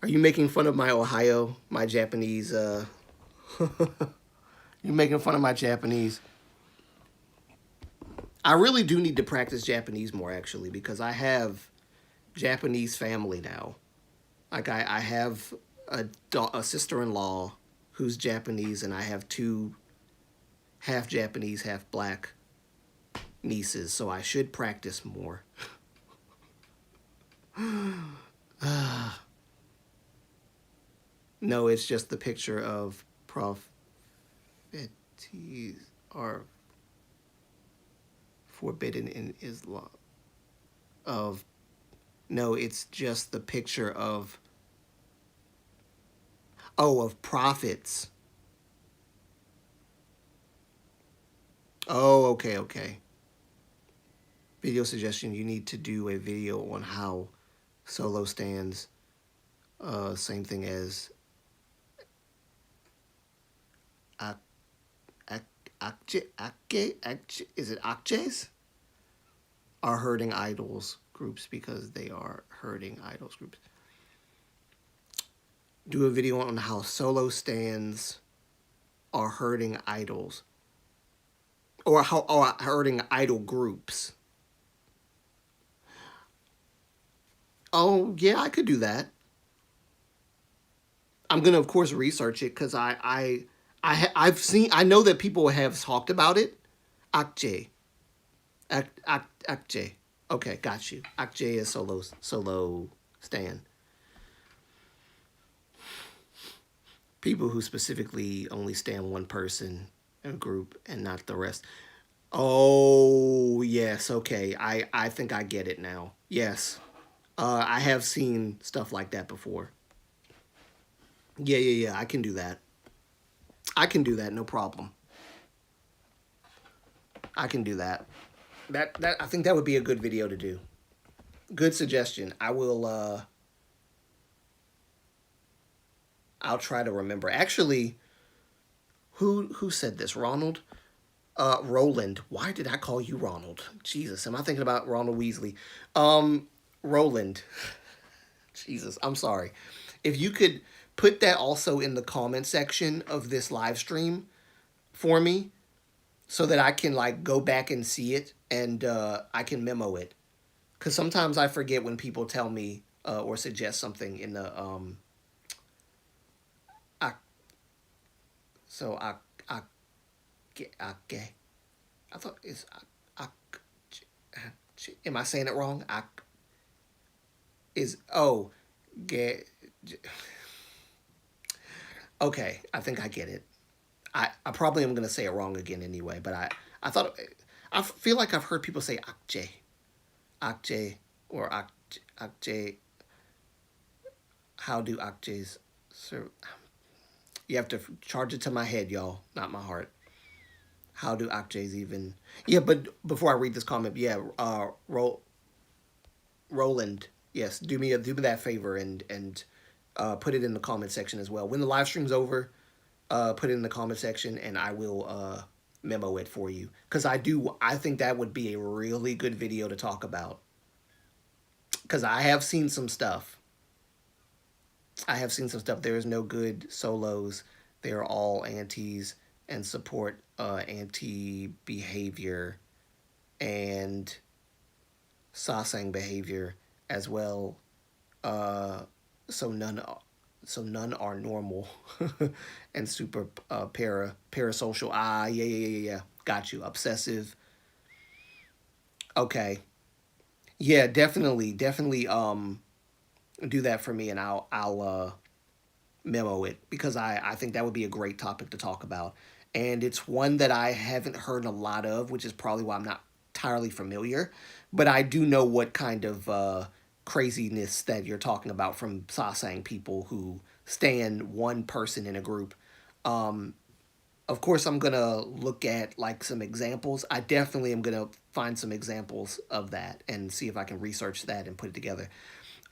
A: Are you making fun of my Ohio, my Japanese? You making fun of my Japanese? I really do need to practice Japanese more, actually, because I have Japanese family now. Like I have a sister-in-law who's Japanese, and I have two half Japanese, half black nieces, so I should practice more. No, it's just the picture of prophecies are forbidden in Islam. Of No, it's just the picture of of prophets. Oh, okay, okay. Video suggestion: you need to do a video on how solo stands. Same thing as ak ak akje is it akjes? Are hurting idols groups because they are hurting idols groups. Do a video on how solo stands are hurting idols, or how are hurting idol groups. Oh yeah, I could do that. I'm gonna of course research it because I've seen, I know that people have talked about it. Akje, Akje. Okay, got you. Akje is solo stand. People who specifically only stand one person in a group and not the rest. Oh yes, okay. I think I get it now. Yes, I have seen stuff like that before. Yeah, yeah, yeah. I can do that. I can do that. No problem. I can do that. That I think that would be a good video to do. Good suggestion. I will. I'll try to remember. Actually, who said this? Ronald. Roland. Why did I call you Ronald? Jesus, am I thinking about Ronald Weasley? Roland. Jesus, I'm sorry. If you could put that also in the comment section of this live stream for me, so that I can like go back and see it and I can memo it. Because sometimes I forget when people tell me or suggest something in the I, so I okay. I thought it's I, am I saying it wrong? I is oh get okay. I think I get it. I probably am gonna say it wrong again anyway. But I thought I feel like I've heard people say akje, akje or akje. How do akjes? So you have to charge it to my head, y'all, not my heart. How do akjes even? Yeah, but before I read this comment, yeah, Roland, yes, do me that favor and put it in the comment section as well. When the live stream's over, put it in the comment section and I will memo it for you because I think that would be a really good video to talk about because I have seen some stuff. I have seen some stuff. There is no good solos. They are all antis and support anti behavior and sasang behavior as well. Uh, so none are normal and super parasocial. Ah, yeah, yeah, yeah, yeah. Got you. Obsessive. Okay. Yeah, definitely, definitely. Do that for me, and I'll memo it because I think that would be a great topic to talk about. And it's one that I haven't heard a lot of, which is probably why I'm not entirely familiar. But I do know what kind of craziness that you're talking about from Sasang people who stand one person in a group. Um, of course, I'm going to look at like some examples. I definitely am going to find some examples of that and see if I can research that and put it together.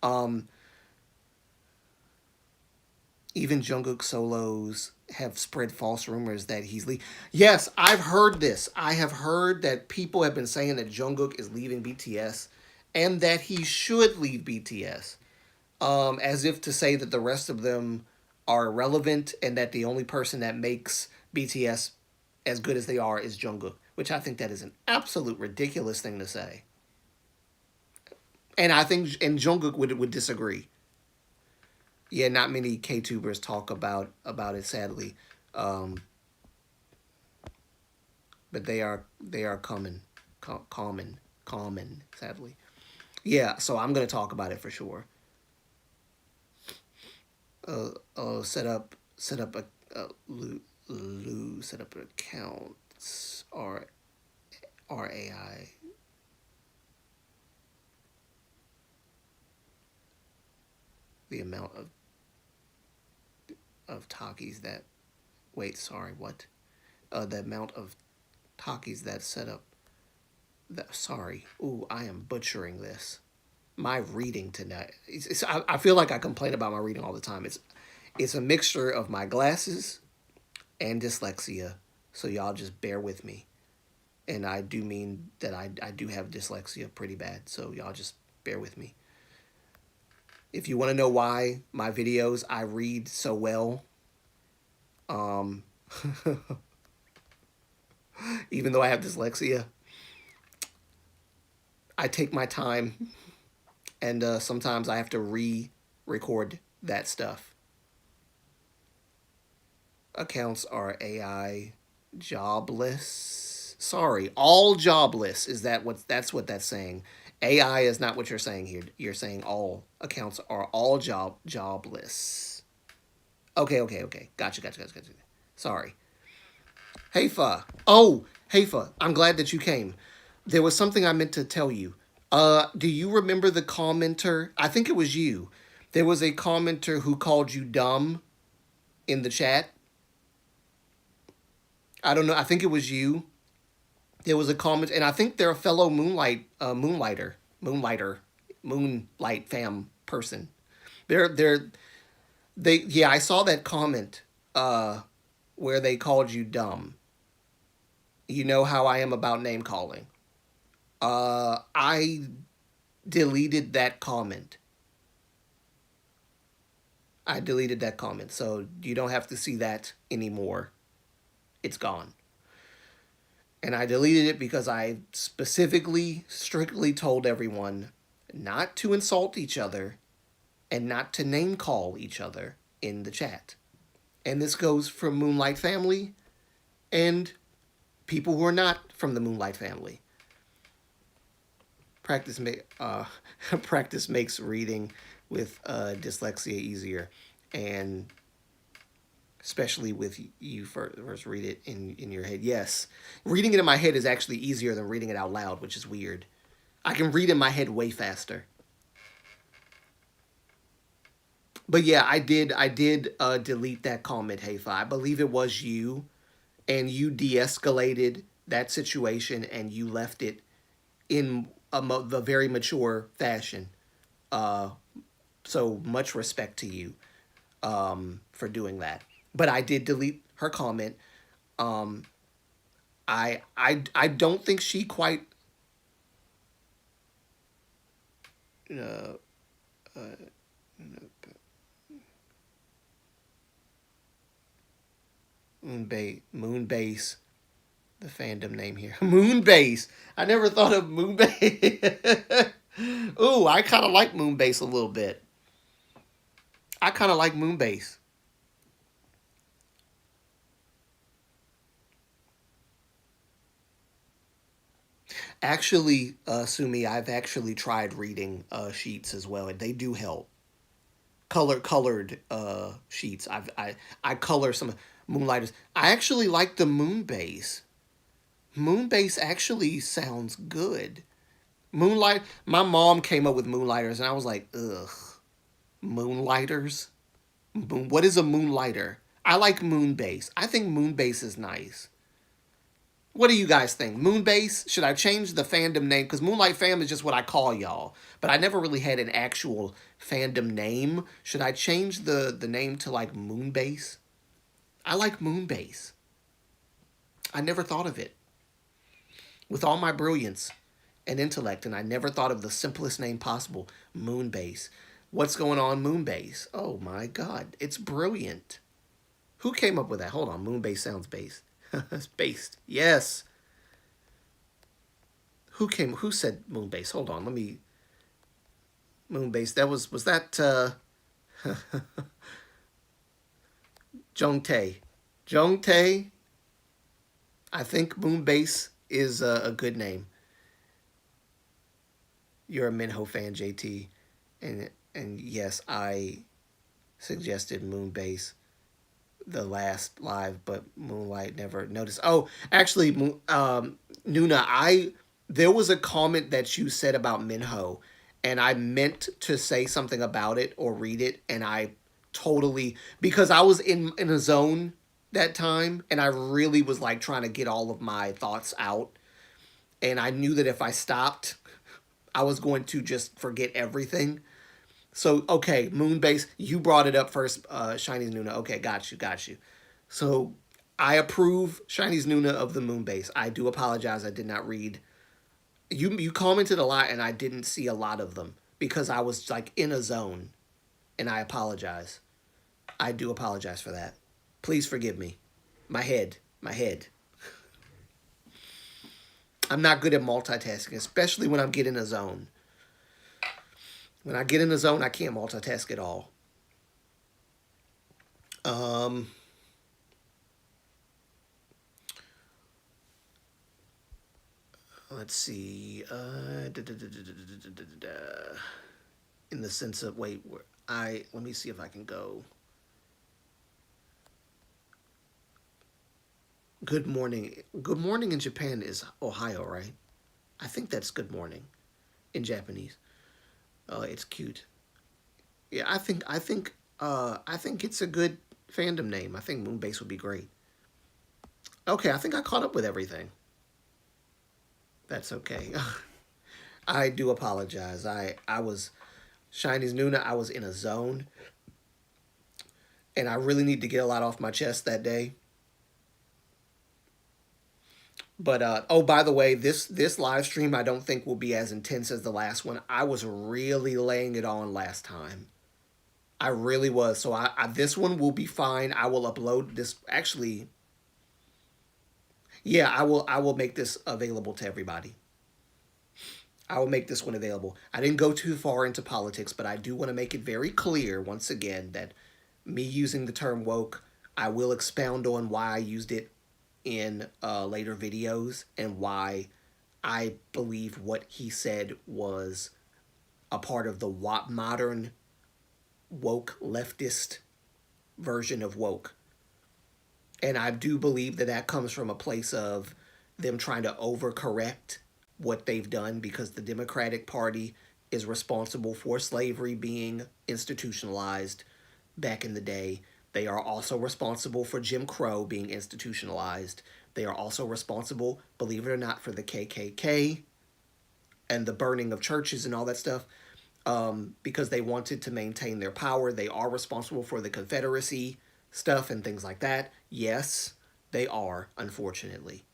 A: Um, Even Jungkook solos have spread false rumors that he's leaving. Yes, I've heard this. I have heard that people have been saying that Jungkook is leaving BTS and that he should leave BTS, as if to say that the rest of them are irrelevant and that the only person that makes BTS as good as they are is Jungkook, which I think that is an absolute ridiculous thing to say. And I think and Jungkook would disagree. Yeah, not many K tubers talk about it. Sadly, um, but they are common, sadly. Yeah, so I'm gonna talk about it for sure. Set up a set up accounts RAI. The amount of Takis that wait, sorry, what? The amount of Takis that set up that sorry. Ooh, I am butchering this. My reading tonight. I feel like I complain about my reading all the time. It's a mixture of my glasses and dyslexia. So y'all just bear with me. And I do mean that I do have dyslexia pretty bad. So y'all just bear with me. If you want to know why my videos I read so well, um, even though I have dyslexia, I take my time, and sometimes I have to re-record that stuff. Accounts are AI jobless. Sorry, all jobless. Is that what that's saying? AI is not what you're saying here. You're saying all accounts are all jobless. Okay. Gotcha. Sorry. Heifa. Oh, Heifa. I'm glad that you came. There was something I meant to tell you. Do you remember the commenter? I think it was you. There was a commenter who called you dumb in the chat. I don't know. I think it was you. There was a comment, and I think they're a fellow Moonlight fam person. They're they yeah. I saw that comment where they called you dumb. You know how I am about name calling. I deleted that comment. I deleted that comment, so you don't have to see that anymore. It's gone. And I deleted it because I specifically, strictly told everyone not to insult each other and not to name call each other in the chat. And this goes for Moonlight family and people who are not from the Moonlight family. Practice practice makes reading with dyslexia easier, and especially with you first read it in your head. Yes, reading it in my head is actually easier than reading it out loud, which is weird. I can read in my head way faster. But yeah, I did delete that comment, Hey Fi. I believe it was you, and you de-escalated that situation and you left it in the very mature fashion. Uh, so much respect to you for doing that. But I did delete her comment. Um, I don't think she quite uh, Moonbase, the fandom name here. Moonbase. I never thought of Moonbase. Ooh, I kind of like Moonbase a little bit. I kind of like Moonbase. Actually, Sumi, I've actually tried reading sheets as well, and they do help. Colored sheets. I color some Moonlighters. I actually like the Moonbase. Moonbase actually sounds good. Moonlight. My mom came up with Moonlighters, and I was like, ugh, Moonlighters. What is a Moonlighter? I like Moonbase. I think Moonbase is nice. What do you guys think? Moonbase? Should I change the fandom name? Because Moonlight Fam is just what I call y'all. But I never really had an actual fandom name. Should I change the name to like Moonbase? I like Moonbase. I never thought of it. With all my brilliance and intellect, and I never thought of the simplest name possible, Moonbase. What's going on, Moonbase? Oh my god, it's brilliant. Who came up with that? Hold on, Moonbase sounds based. It's based. Yes. Who said Moonbase? Hold on, let me Moonbase. Was that Jung Tae. Jung Tae. I think Moonbase is a good name. You're a Minho fan, JT, and yes, I suggested Moonbase the last live, but Moonlight never noticed. Oh, actually, Nuna, I there was a comment that you said about Minho, and I meant to say something about it or read it, and I totally because I was in a zone that time, and I really was like trying to get all of my thoughts out, and I knew that if I stopped, I was going to just forget everything. So okay, Moonbase, you brought it up first, Shinies Nuna. Okay, got you, got you. So I approve Shinies Nuna of the Moonbase. I do apologize. I did not read. You commented a lot, and I didn't see a lot of them because I was like in a zone, and I apologize. I do apologize for that. Please forgive me. My head. I'm not good at multitasking, especially when I'm getting a zone. When I get in the zone, I can't multitask at all. Um, let's see. In the sense of wait, I let me see if I can go. Good morning. Good morning in Japan is Ohio, right? I think that's good morning in Japanese. It's cute. Yeah, I think it's a good fandom name. I think Moonbase would be great. Okay, I think I caught up with everything. That's okay. I do apologize. I was Shiny's Nuna. I was in a zone, and I really need to get a lot off my chest that day. But oh, by the way, this live stream I don't think will be as intense as the last one. I was really laying it on last time. I really was. So I this one will be fine. I will upload this. Actually, yeah, I will make this available to everybody. I will make this one available. I didn't go too far into politics, but I do want to make it very clear once again that me using the term woke, I will expound on why I used it in later videos and why I believe what he said was a part of the modern woke leftist version of woke. And I do believe that that comes from a place of them trying to overcorrect what they've done because the Democratic Party is responsible for slavery being institutionalized back in the day. They are also responsible for Jim Crow being institutionalized. They are also responsible, believe it or not, for the KKK and the burning of churches and all that stuff because they wanted to maintain their power. They are responsible for the Confederacy stuff and things like that. Yes, they are, unfortunately.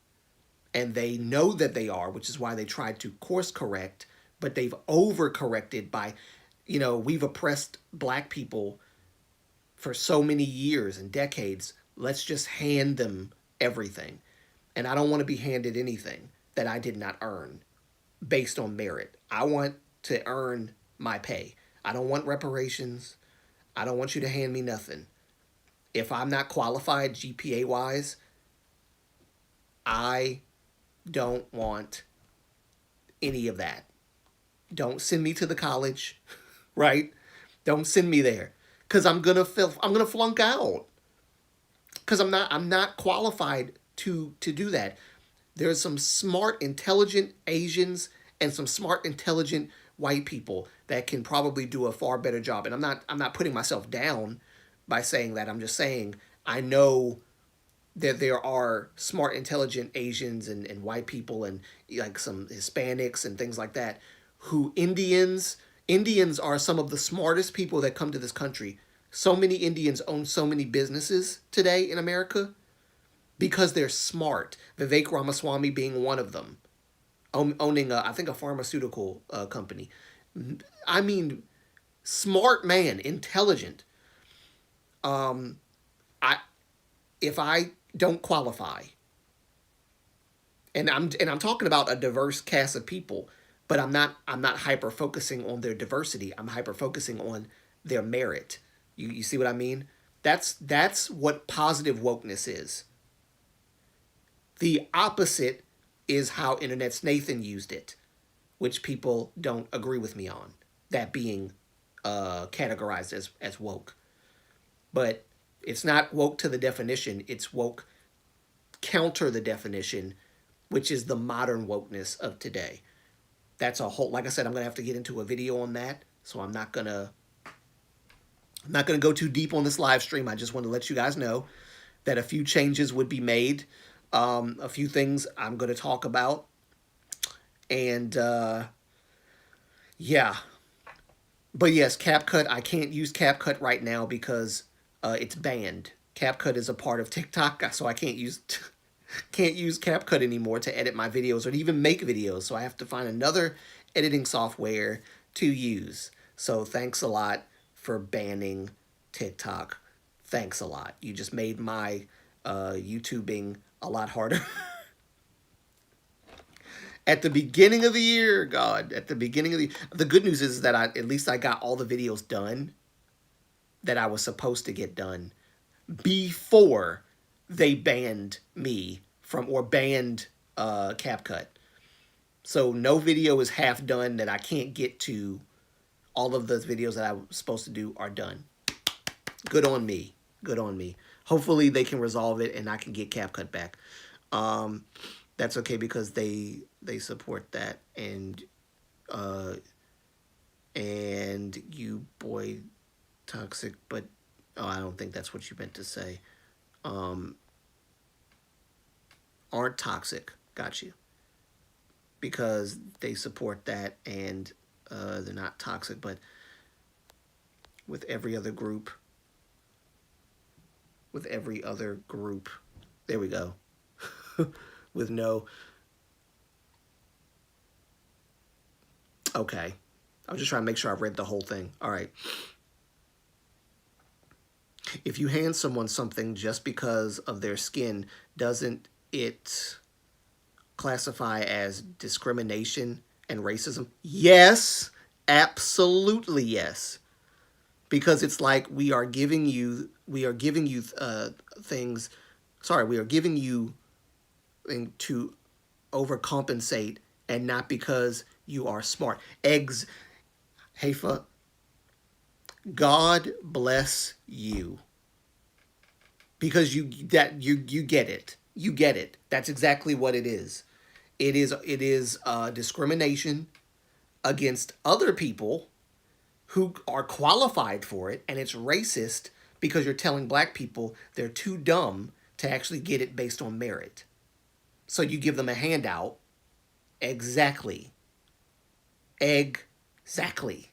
A: And they know that they are, which is why they tried to course correct, but they've overcorrected by, we've oppressed black people for so many years and decades. Let's just hand them everything. And I don't want to be handed anything that I did not earn based on merit. I want to earn my pay. I don't want reparations. I don't want you to hand me nothing. If I'm not qualified GPA wise, I don't want any of that. Don't send me to the college, right? Don't send me there cuz I'm going to flunk out cuz I'm not qualified to do that. There's some smart, intelligent Asians and some smart, intelligent white people that can probably do a far better job. And I'm not putting myself down by saying that. I'm just saying I know that there are smart, intelligent Asians and white people and like some Hispanics and things like that who Indians are some of the smartest people that come to this country. So many Indians own so many businesses today in America because they're smart. Vivek Ramaswamy being one of them, owning I think a pharmaceutical company. I mean, smart man, intelligent. I if I don't qualify, and I'm talking about a diverse cast of people, but I'm not hyper focusing on their diversity. I'm hyper focusing on their merit. You see what I mean? That's what positive wokeness is. The opposite is how Internet's Nathan used it, which people don't agree with me on. That being categorized as woke. But it's not woke to the definition, it's woke counter the definition, which is the modern wokeness of today. That's a whole, like I said, I'm gonna have to get into a video on that. So I'm not gonna go too deep on this live stream. I just want to let you guys know that a few changes would be made. A few things I'm gonna talk about. And yeah. But yes, CapCut, I can't use CapCut right now because it's banned. CapCut is a part of TikTok, so I can't use CapCut anymore to edit my videos or to even make videos. So I have to find another editing software to use. So thanks a lot for banning TikTok. Thanks a lot. You just made my YouTubing a lot harder. At the beginning of the year, God, at the beginning of the good news is that at least I got all the videos done that I was supposed to get done before they banned me from, or banned CapCut. So no video is half done that I can't get to. All of those videos that I was supposed to do are done. Good on me. Good on me. Hopefully they can resolve it and I can get CapCut back. That's okay because they support that, and you boy toxic, but oh, I don't think that's what you meant to say. Aren't toxic. Got you. Because they support that, and they're not toxic, but with every other group, there we go. With no, okay. I was just trying to make sure I read the whole thing. All right. If you hand someone something just because of their skin, doesn't it classify as discrimination and racism? Yes, absolutely yes. Because it's like we are giving you things. Sorry, we are giving you to overcompensate, and not because you are smart. Eggs, Haifa, God bless you. Because you get it. You get it. That's exactly what it is. It is discrimination against other people who are qualified for it, and it's racist because you're telling black people they're too dumb to actually get it based on merit. So you give them a handout. Exactly. Exactly.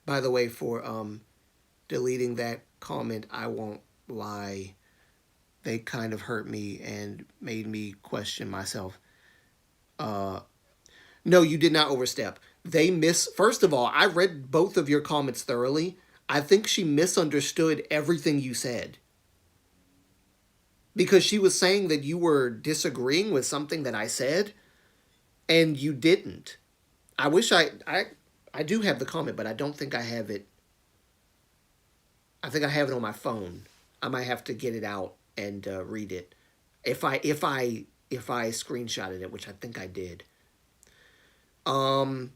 A: By the way, for deleting that comment, I won't lie. They kind of hurt me and made me question myself. No, you did not overstep. First of all, I read both of your comments thoroughly. I think she misunderstood everything you said. Because she was saying that you were disagreeing with something that I said, and you didn't. I wish I do have the comment, but I don't think I have it. I think I have it on my phone. I might have to get it out and read it. If I screenshotted it, which I think I did. I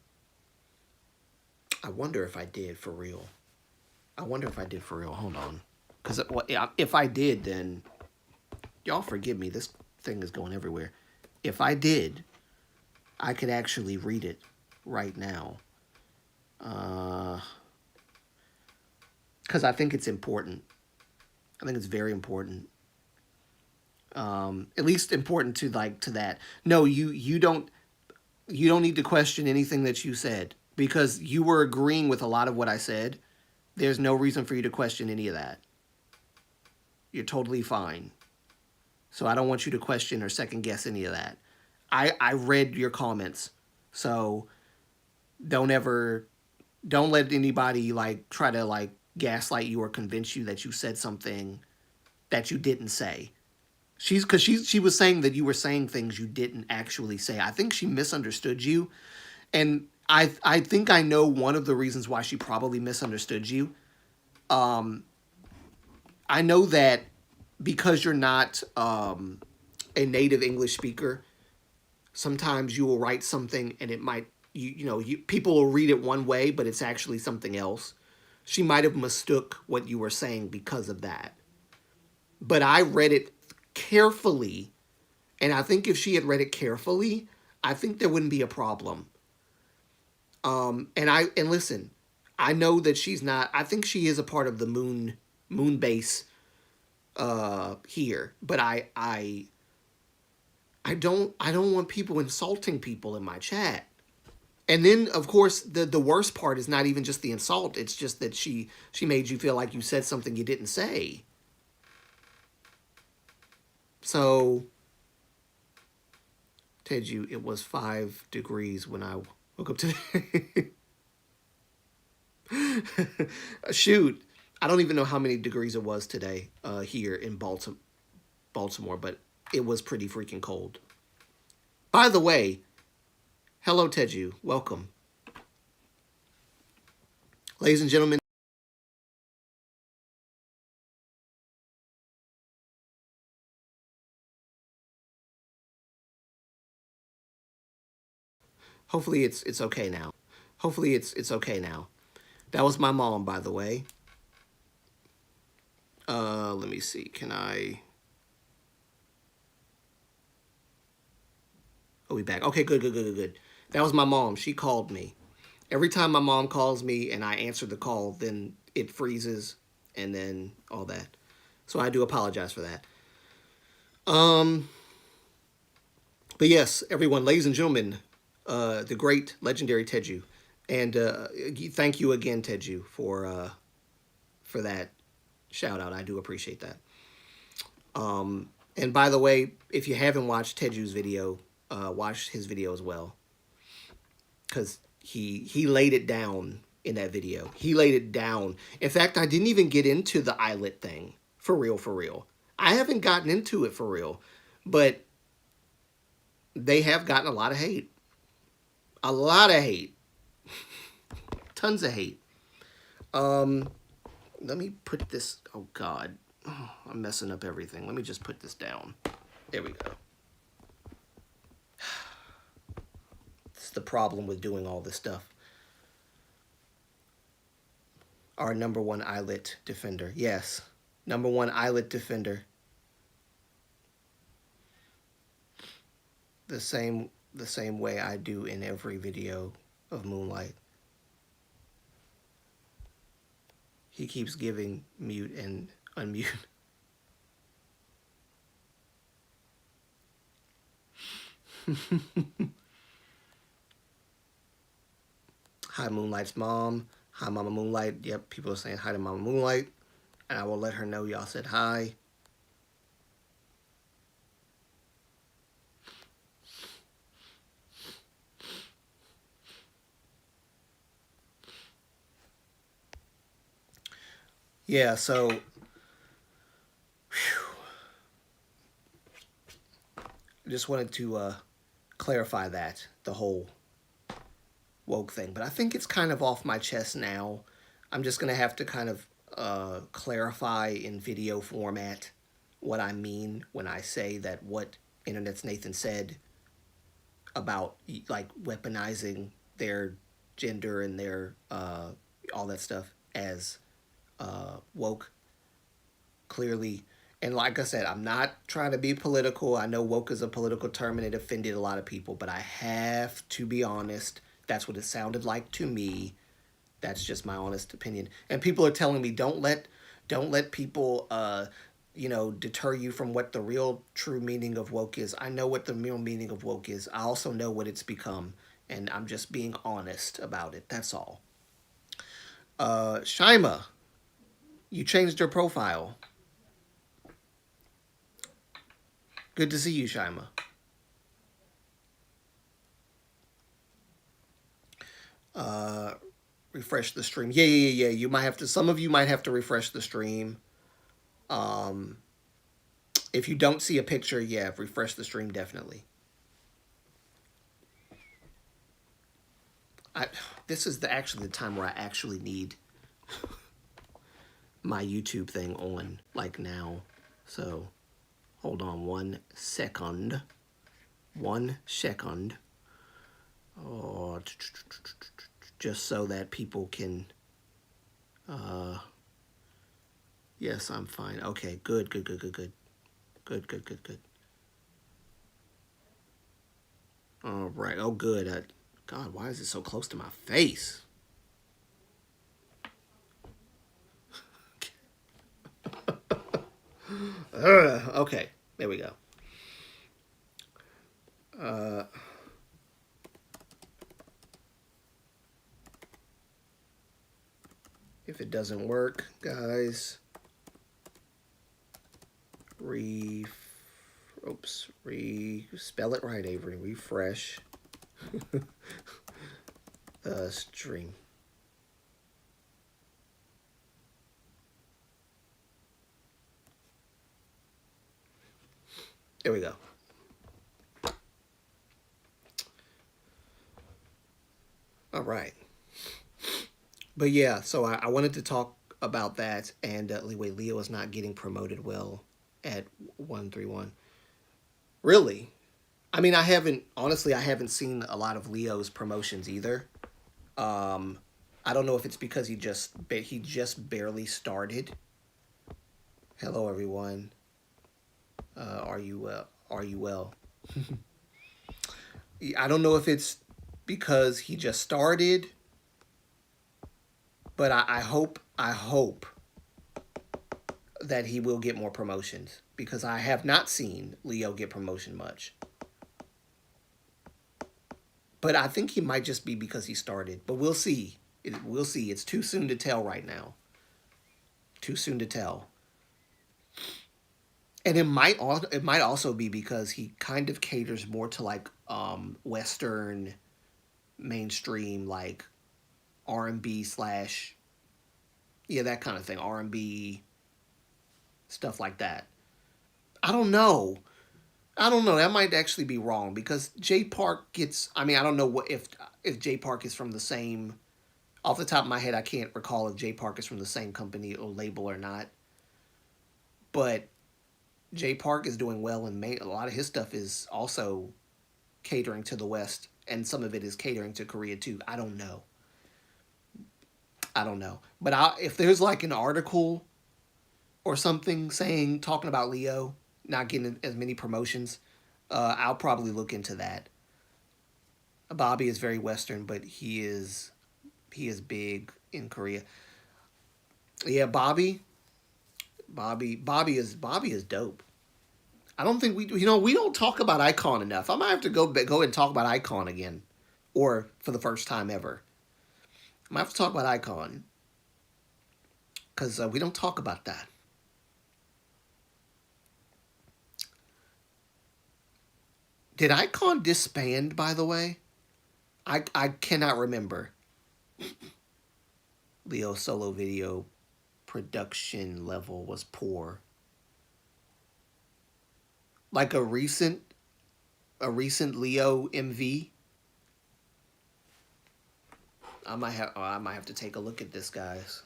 A: wonder if I did for real. Hold on. Because if I did, then y'all forgive me. This thing is going everywhere. If I did, I could actually read it right now. Because I think it's important. I think it's very important. At least important to that. No, you don't need to question anything that you said, because you were agreeing with a lot of what I said. There's no reason for you to question any of that. You're totally fine. So I don't want you to question or second guess any of that. I read your comments. So don't let anybody try to gaslight you or convince you that you said something that you didn't say. She was saying that you were saying things you didn't actually say. I think she misunderstood you, and I think I know one of the reasons why she probably misunderstood you. I know that because you're not a native English speaker, sometimes you will write something and it might people will read it one way, but it's actually something else. She might have mistook what you were saying because of that. But I read it carefully, and I think if she had read it carefully, I think there wouldn't be a problem. And listen, I know that she's not. I think she is a part of the moon base here, but I don't want people insulting people in my chat. And then of course the worst part is not even just the insult, it's just that she made you feel like you said something you didn't say. So Teju, it was 5 degrees when I woke up today. Shoot, I don't even know how many degrees it was today here in Baltimore, but it was pretty freaking cold. By the way, hello Teju, welcome. Ladies and gentlemen, hopefully it's okay now. Hopefully it's okay now. That was my mom, by the way. Let me see. Can I? Oh, we back. Okay, good. That was my mom. She called me. Every time my mom calls me and I answer the call, then it freezes and then all that. So I do apologize for that. Um, but yes, everyone, ladies and gentlemen, the great legendary Teju, and thank you again, Teju, for that shout out. I do appreciate that. And by the way, if you haven't watched Teju's video, watch his video as well, because he laid it down in that video. He laid it down. In fact, I didn't even get into the eyelet thing for real, for real. I haven't gotten into it for real, but they have gotten a lot of hate. A lot of hate. Tons of hate. Um, Let me put this. Oh God, oh, I'm messing up everything. Let me just put this down. There we go. It's the problem with doing all this stuff. Our number one eyelet defender. Yes, number one eyelet defender. The same way I do in every video of Moonlight. He keeps giving mute and unmute. Hi, Moonlight's mom. Hi, Mama Moonlight. Yep, people are saying hi to Mama Moonlight. And I will let her know y'all said hi. Yeah, so I just wanted to clarify that, the whole woke thing. But I think it's kind of off my chest now. I'm just going to have to kind of clarify in video format what I mean when I say that what Internet's Nathan said about like weaponizing their gender and their all that stuff as woke, clearly. And like I said, I'm not trying to be political. I know woke is a political term and it offended a lot of people, but I have to be honest. That's what it sounded like to me. That's just my honest opinion. And people are telling me don't let people deter you from what the real true meaning of woke is. I know what the real meaning of woke is. I also know what it's become, and I'm just being honest about it. That's all. Shima, you changed your profile. Good to see you, Shima. Refresh the stream. Yeah. You might have to. Some of you might have to refresh the stream. Um, if you don't see a picture, yeah, refresh the stream definitely. I. This is actually the time where I actually need my YouTube thing on, like now. So hold on 1 second. 1 second. Oh, just so that people can. Yes, I'm fine. Okay, good, good, good, good, good, good, good, good, good. All right. Oh, good. God, why is it so close to my face? Okay, there we go. Uh, if it doesn't work, guys, spell it right, Avery. Refresh stream. There we go. All right. But yeah, so I wanted to talk about that. And wait, Leo is not getting promoted well at 131. Really? I mean, I haven't seen a lot of Leo's promotions either. Um, I don't know if it's because he just barely started. Hello, everyone. Are you well? Are you well? I don't know if it's because he just started, but I hope that he will get more promotions because I have not seen Leo get promotion much. But I think he might just be because he started. But we'll see. We'll see. It's too soon to tell right now. Too soon to tell. And it might also be because he kind of caters more to like Western mainstream like R&B slash yeah, that kind of thing, R&B stuff like that. I don't know. I don't know. That might actually be wrong because Jay Park gets. I mean, I don't know what if Jay Park is from the same. Off the top of my head, I can't recall if Jay Park is from the same company or label or not. But Jay Park is doing well, and a lot of his stuff is also catering to the West, and some of it is catering to Korea too. I don't know. I don't know. But if there's like an article or something saying talking about Leo not getting as many promotions, I'll probably look into that. Bobby is very Western, but he is big in Korea. Yeah, Bobby is dope. I don't think we don't talk about Icon enough. I might have to go and talk about Icon again, or for the first time ever. I might have to talk about Icon because we don't talk about that. Did Icon disband, by the way? I cannot remember. Leo solo video production level was poor. Like a recent Leo MV. I might have to take a look at this, guys.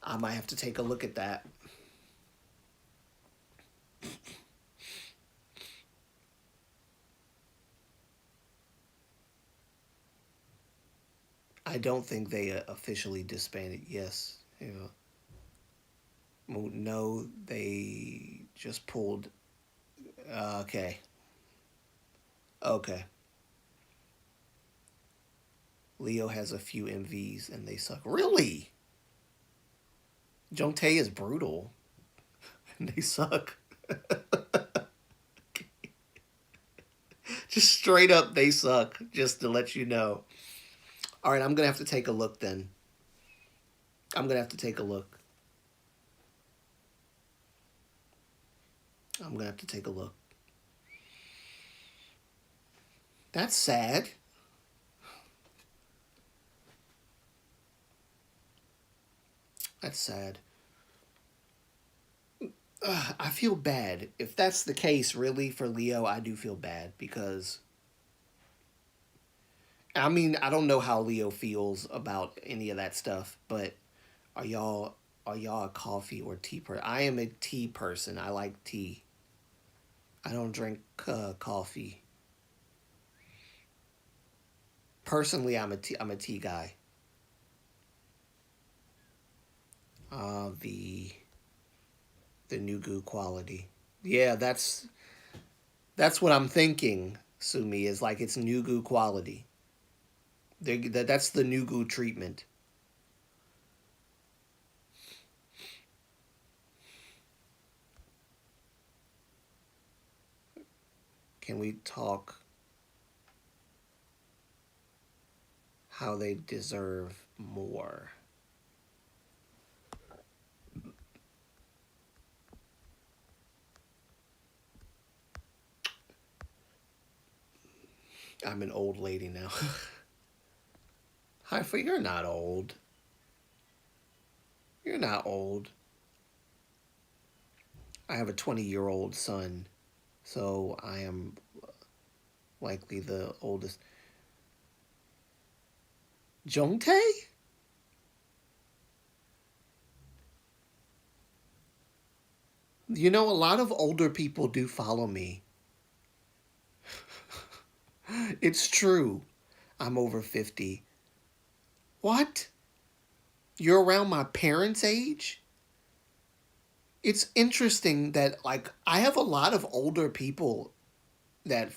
A: I might have to take a look at that. I don't think they officially disbanded. Yes, yeah. No, they just pulled. Okay, okay. Leo has a few MVs and they suck. Really? Jonte is brutal and they suck. Just straight up, they suck. Just to let you know. All right, I'm gonna have to take a look then. I'm gonna have to take a look. I'm gonna have to take a look. That's sad. That's sad. I feel bad. If that's the case, really, for Leo, I do feel bad because, I mean, I don't know how Leo feels about any of that stuff, but are y'all. are y'all a coffee or tea person? I am a tea person. I like tea. I don't drink coffee. Personally, I'm a tea guy. The Nugu quality. Yeah, that's what I'm thinking. Sumi is like it's Nugu quality. That's the Nugu treatment. Can we talk how they deserve more? I'm an old lady now. Hi, for you're not old. You're not old. I have a 20-year-old son, so I am likely the oldest. Jongtae? You know, a lot of older people do follow me. It's true. I'm over 50. What? You're around my parents' age? It's interesting that like I have a lot of older people that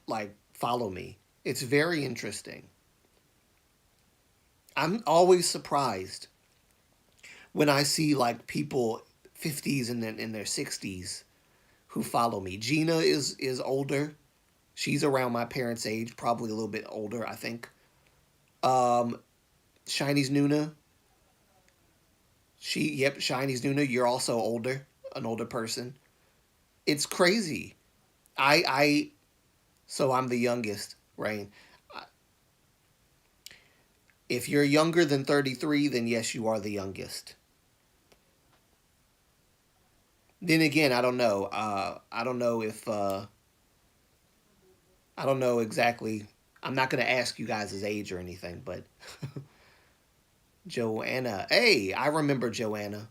A: like follow me. It's very interesting. I'm always surprised when I see like people 50s and then in their 60s who follow me. Gina is older. She's around my parents' age, probably a little bit older, I think. Um, Shiny's Nuna. Shiny's Nuna. You're also older, an older person. It's crazy. I so I'm the youngest, right? If you're younger than 33, then yes, you are the youngest. Then again, I don't know. I don't know if I don't know exactly. I'm not gonna ask you guys' age or anything, but Joanna. Hey, I remember Joanna.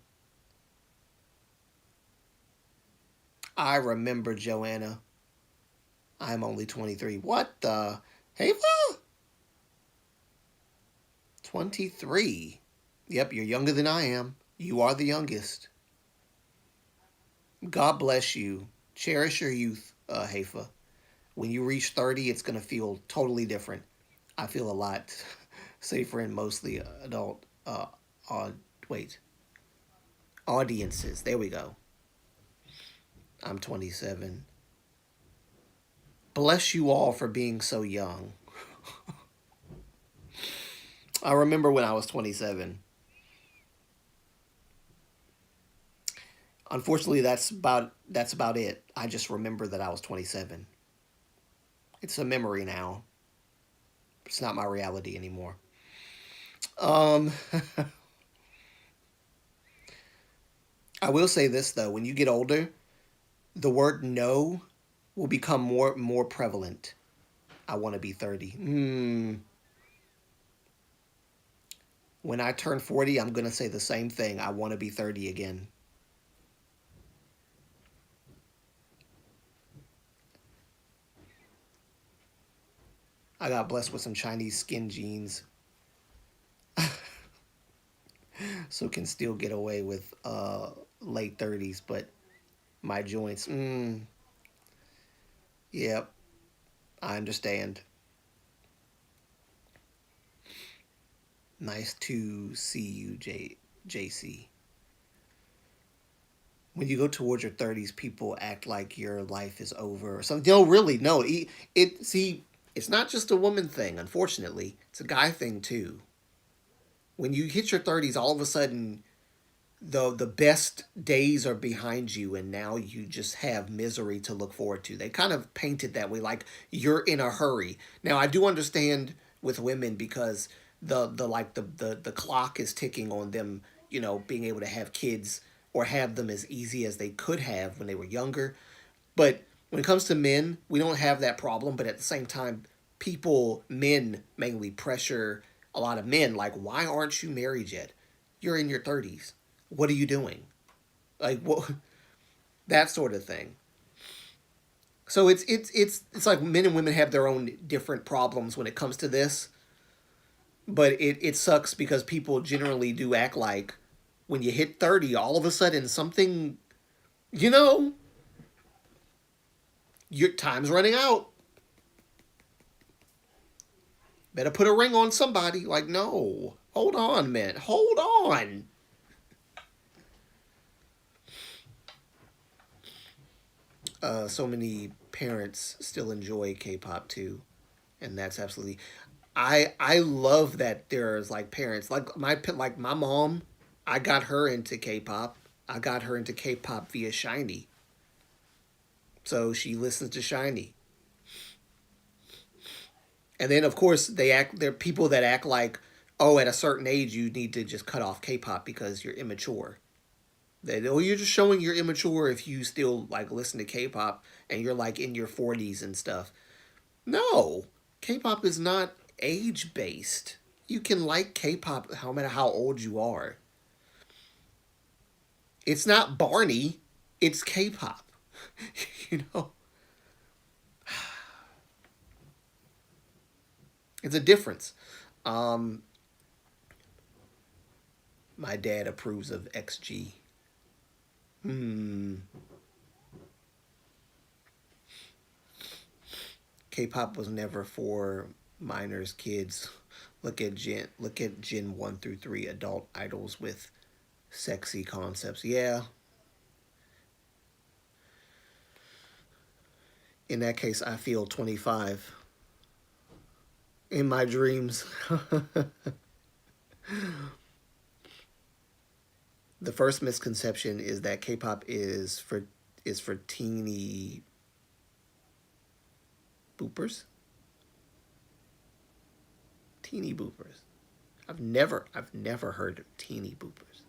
A: I remember Joanna. I'm only 23. What the? Heva? 23. Yep, you're younger than I am. You are the youngest. God bless you. Cherish your youth, Haifa. When you reach 30, it's going to feel totally different. I feel a lot safer in mostly adult, wait, audiences. There we go. I'm 27. Bless you all for being so young. I remember when I was 27. Unfortunately, that's about it. I just remember that I was 27. It's a memory now. It's not my reality anymore. Um, I will say this though: when you get older, the word "no" will become more prevalent. I want to be 30. When I turn 40, I'm gonna say the same thing. I want to be 30 again. I got blessed with some Chinese skin jeans, so can still get away with late 30s. But my joints, yep, I understand. Nice to see you, JC. When you go towards your 30s, people act like your life is over or something. No, really, no. See, it's not just a woman thing, unfortunately. It's a guy thing too. When you hit your 30s, all of a sudden the best days are behind you and now you just have misery to look forward to. They kind of paint it that way like you're in a hurry. Now, I do understand with women because the clock is ticking on them, being able to have kids or have them as easy as they could have when they were younger. But when it comes to men, we don't have that problem, but at the same time, men mainly pressure a lot of men like, why aren't you married yet? You're in your 30s. What are you doing? Like what that sort of thing. So it's like men and women have their own different problems when it comes to this, but it sucks because people generally do act like when you hit 30, all of a sudden something, you know, your time's running out. Better put a ring on somebody. Like, no. Hold on, man. Hold on. So many parents still enjoy K-pop too, and that's absolutely. I love that there's like parents like my mom. I got her into K-pop. I got her into K-pop via Shiny, so she listens to Shiny. And then of course there are people that act like, oh, at a certain age you need to just cut off K-pop because you're immature. That, oh, you're just showing you're immature if you still like listen to K-pop and you're like in your 40s and stuff. No, K-pop is not age based. You can like K-pop no matter how old you are. It's not Barney. It's K-pop. you know, it's a difference. Um, my dad approves of XG. Hmm. K-pop was never for minors, kids. Look at Gen 1 through 3 adult idols with sexy concepts. Yeah, in that case, I feel 25 in my dreams. The first misconception is that K-pop is for teeny boopers. Teeny boopers. I've never heard of teeny boopers.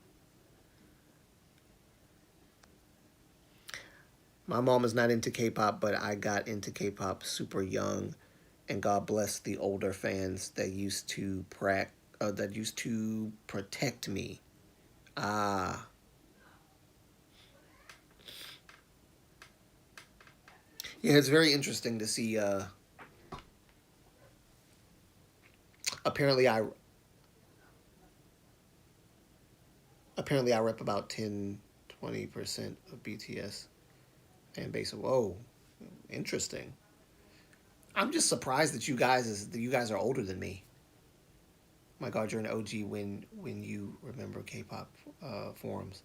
A: My mom is not into K-pop, but I got into K-pop super young, and God bless the older fans that used to protect me. Ah, yeah, it's very interesting to see. Apparently, I rep about 10-20% of BTS fan base. Whoa, interesting. I'm just surprised that you guys are older than me. My God, you're an OG when you remember K-pop forums.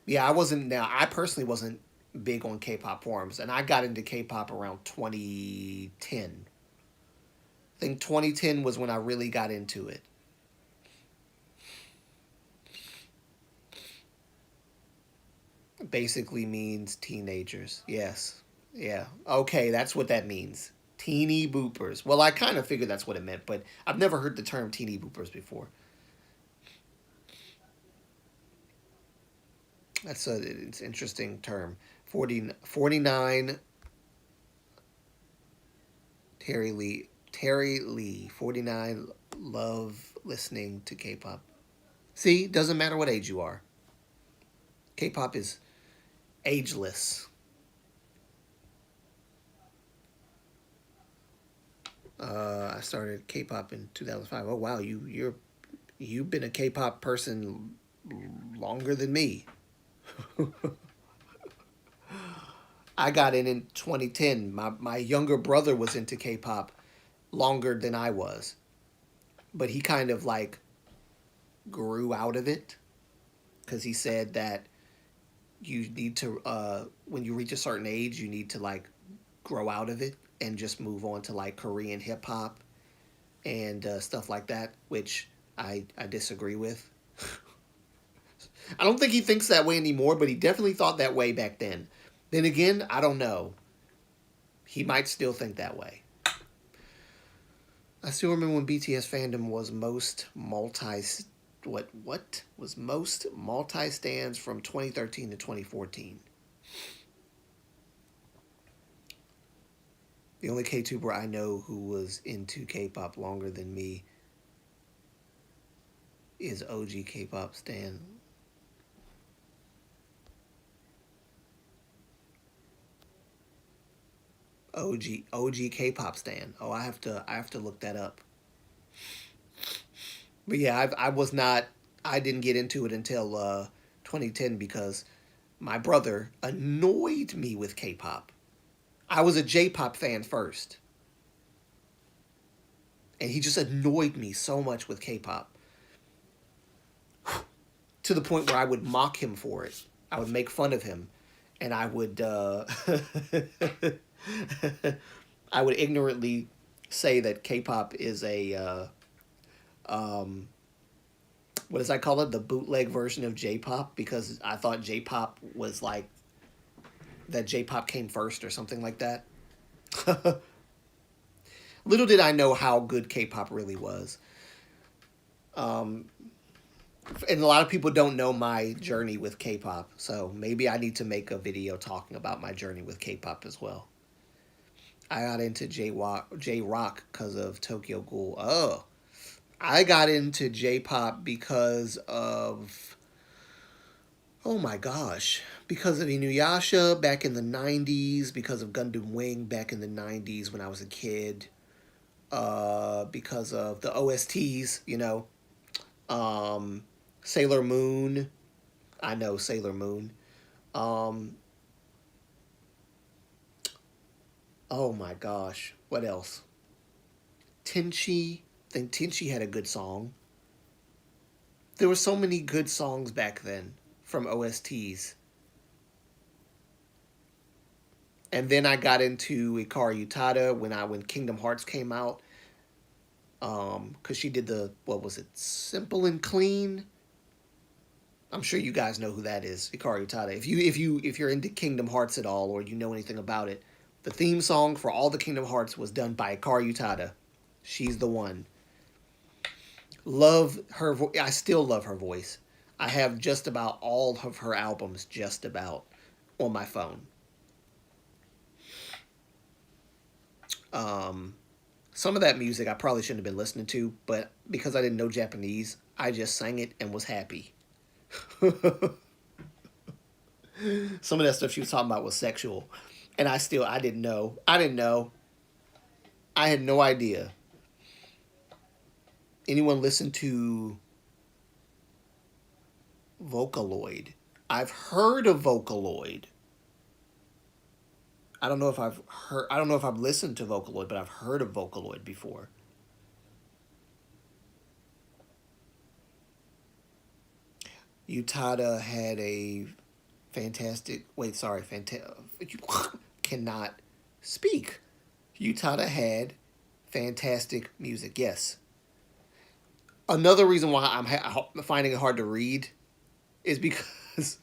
A: Yeah, I wasn't. Now, I personally wasn't big on K-pop forums, and I got into K-pop around 2010. I think 2010 was when I really got into it. Basically means teenagers. Yes. Yeah. Okay, that's what that means. Teeny boopers. Well, I kind of figured that's what it meant, but I've never heard the term teeny boopers before. It's an interesting term. 49 Terry Lee 49 love listening to K-pop. See, doesn't matter what age you are. K-pop is ageless. I started K-pop in 2005. Oh wow, you've been a K-pop person longer than me. I got in 2010. My younger brother was into K-pop longer than I was, but he kind of like grew out of it because he said that you need to when you reach a certain age, you need to like grow out of it and just move on to like Korean hip hop and stuff like that, which I disagree with. I don't think he thinks that way anymore, but he definitely thought that way back then. Then again, I don't know. He might still think that way. I still remember when BTS fandom was most multi what was most multi stands from 2013 to 2014. The only K-tuber I know who was into K-pop longer than me is OG K-pop stan. OG K-pop stan. Oh, I have to look that up. But yeah, I was not. I didn't get into it until 2010 because my brother annoyed me with K-pop. I was a J-pop fan first, and he just annoyed me so much with K-pop to the point where I would mock him for it. I would make fun of him, and I would I would ignorantly say that K-pop is a what does I call it? The bootleg version of J-pop, because I thought J-pop was like that J-pop came first or something like that. Little did I know how good K-pop really was. Um, and a lot of people don't know my journey with K-pop, so maybe I need to make a video talking about my journey with K-pop as well. I got into J-rock because of Tokyo Ghoul. Oh, I got into J-pop because of, oh my gosh, because of Inuyasha back in the 90s, because of Gundam Wing back in the 90s when I was a kid, because of the OSTs, Sailor Moon. I know Sailor Moon. Um, oh my gosh, what else? Tenchi. I think Tenchi had a good song. There were so many good songs back then from OSTs. And then I got into Ikari Utada when Kingdom Hearts came out. Because she did the, what was it, Simple and Clean. I'm sure you guys know who that is, Ikari Utada. If you're into Kingdom Hearts at all, or you know anything about it, the theme song for all the Kingdom Hearts was done by Ikari Utada. She's the one. Love her I still love her voice. I have just about all of her albums just about on my phone. Um, some of that music I probably shouldn't have been listening to, but because I didn't know Japanese, I just sang it and was happy. Some of that stuff she was talking about was sexual, and I didn't know. I didn't know. I had no idea. Anyone listen to Vocaloid? I've heard of Vocaloid. I don't know if I've listened to Vocaloid, but I've heard of Vocaloid before. Utada had a fantastic. Wait, sorry, You cannot speak. Utada had fantastic music. Yes. Another reason why I'm finding it hard to read is because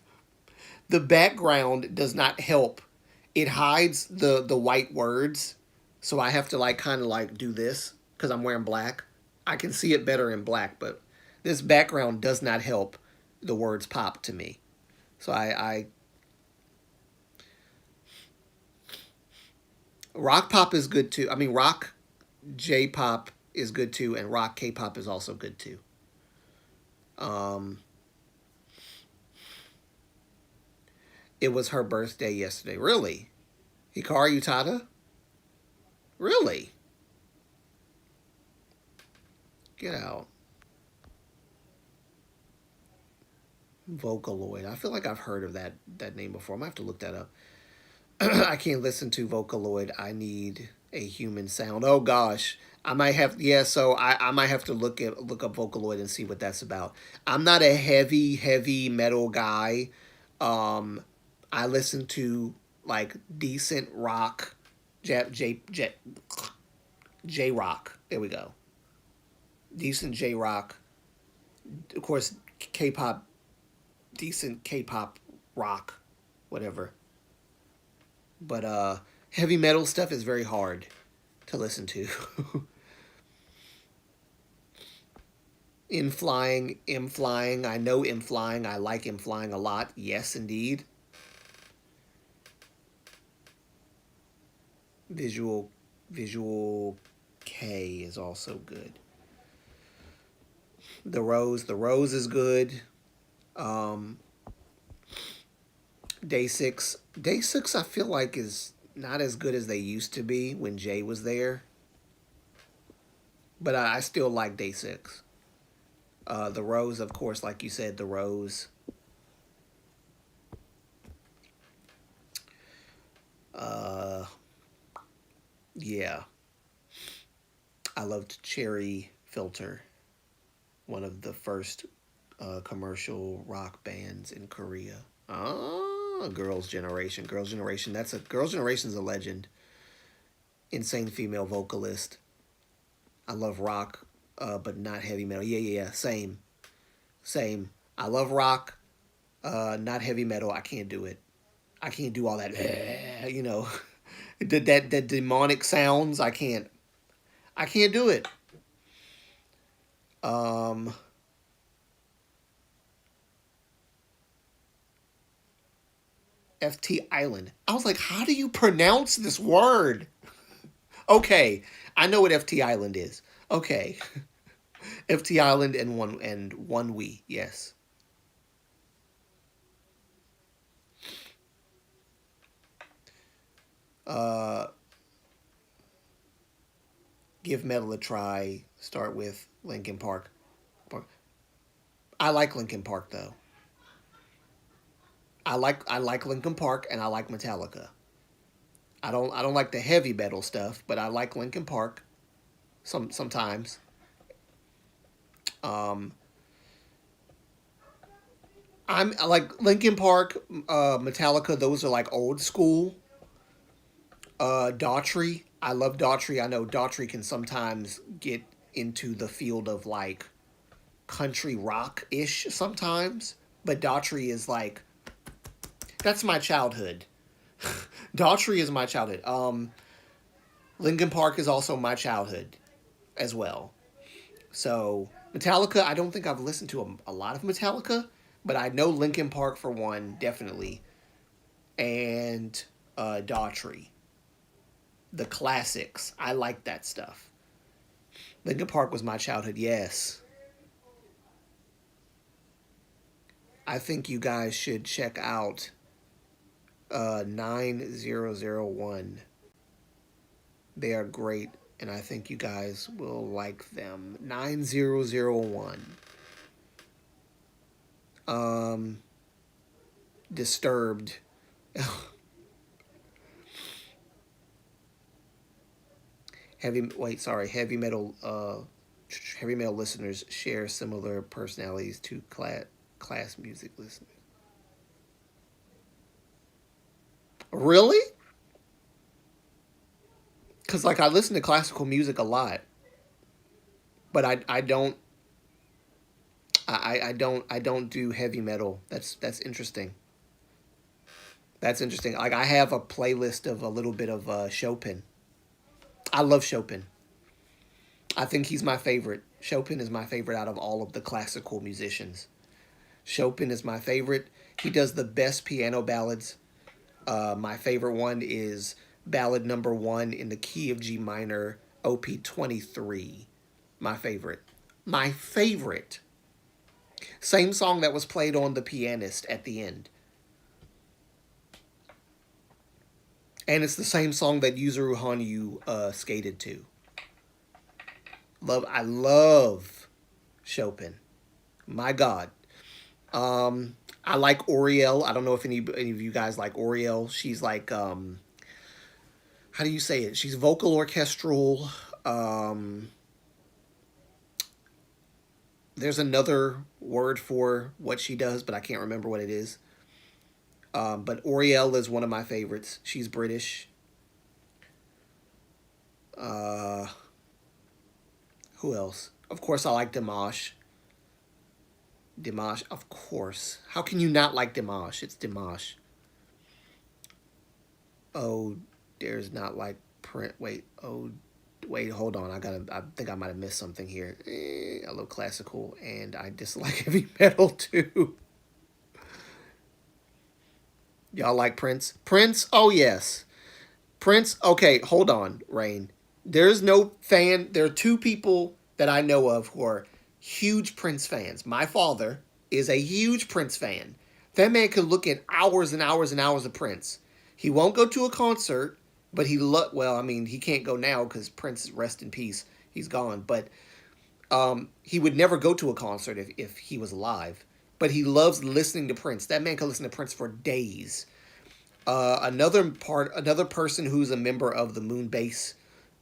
A: the background does not help. It hides the white words, so I have to like kind of like do this because I'm wearing black. I can see it better in black, but this background does not help the words pop to me. So I rock pop is good too. I mean rock J pop is good too, and rock K pop is also good too. Um, it was her birthday yesterday. Really, Hikaru Utada? Really? Get out. Vocaloid. I feel like I've heard of that name before. I'm gonna have to look that up. I can't listen to Vocaloid. I need a human sound. Oh gosh. I might have, yeah, so I might have to look up Vocaloid and see what that's about. I'm not a heavy metal guy. Um I listen to like decent rock, J rock. There we go. Decent J rock. Of course, K-pop, decent K-pop rock, whatever. But heavy metal stuff is very hard to listen to. In flying. I know in flying. I like in flying a lot. Yes, indeed. Visual, visual K is also good. The rose is good. Um, day six. I feel like is not as good as they used to be when Jay was there, but I still like Day Six. The Rose, of course, like you said, the Rose. Uh, yeah, I loved Cherry Filter, one of the first commercial rock bands in Korea. Ah, Girls' Generation. Girls' Generation. That's a Girls' Generation's a legend. Insane female vocalist. I love rock, but not heavy metal. Yeah, yeah, yeah. Same, same. I love rock, not heavy metal. I can't do it. I can't do all that. You know, that demonic sounds. I can't. I can't do it. Um, FT Island. I was like, how do you pronounce this word? Okay, I know what FT Island is. Okay, FT Island and one we. Yes. Uh, give metal a try. Start with Linkin Park. I like Linkin Park though. I like Linkin Park and I like Metallica. I don't like the heavy metal stuff, but I like Linkin Park sometimes. Um, I like Linkin Park, Metallica. Those are like old school. Daughtry. I love Daughtry. I know Daughtry can sometimes get into the field of like country rock ish sometimes, but Daughtry is like that's my childhood. Daughtry is my childhood. Linkin Park is also my childhood as well. So Metallica, I don't think I've listened to a lot of Metallica, but I know Linkin Park for one, definitely, and Daughtry, the classics. I like that stuff. Linkin Park was my childhood. Yes, I think you guys should check out 9001. They are great, and I think you guys will like them. 9001. Um, Disturbed. Heavy metal. Heavy metal listeners share similar personalities to class music listeners. Really? Because like I listen to classical music a lot, but I don't do heavy metal. That's interesting. That's interesting. Like I have a playlist of a little bit of Chopin. I love Chopin. I think he's my favorite. Chopin is my favorite out of all of the classical musicians. Chopin is my favorite. He does the best piano ballads. My favorite one is ballad number one in the key of G minor, OP 23. My favorite. My favorite. Same song that was played on The Pianist at the end. And it's the same song that Yuzuru Hanyu skated to. I love Chopin. My God. I like Oriel. I don't know if any of you guys like Oriel. She's like how do you say it? She's vocal orchestral. Um, there's another word for what she does, but I can't remember what it is. But Oriel is one of my favorites. She's British. Uh, who else? Of course, I like Dimash. Dimash, of course. How can you not like Dimash? It's Dimash. Oh, there's not like print. Wait. Oh, wait. Hold on. I think I might have missed something here. I love classical and I dislike heavy metal too. Y'all like Prince? Prince? Oh yes. Prince. Okay, hold on, Rain. There's no fan. There are two people that I know of who are huge Prince fans. My father is a huge Prince fan. That man could look at hours and hours and hours of Prince. He won't go to a concert, But well, I mean, he can't go now because Prince, rest in peace, he's gone. But he would never go to a concert if he was alive. But he loves listening to Prince. That man can listen to Prince for days. Another person who's a member of the Moon Base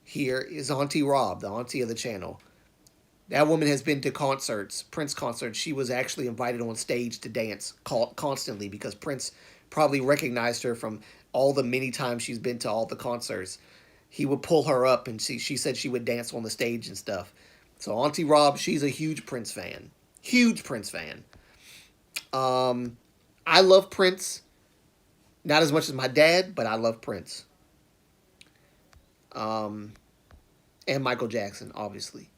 A: here is Auntie Rob, the auntie of the channel. That woman has been to concerts, Prince concerts. She was actually invited on stage to dance constantly because Prince probably recognized her from all the many times she's been to all the concerts. He would pull her up and she said she would dance on the stage and stuff. So Auntie Rob, she's a huge Prince fan. Huge Prince fan. I love Prince. Not as much as my dad, but I love Prince. Um, and Michael Jackson, obviously.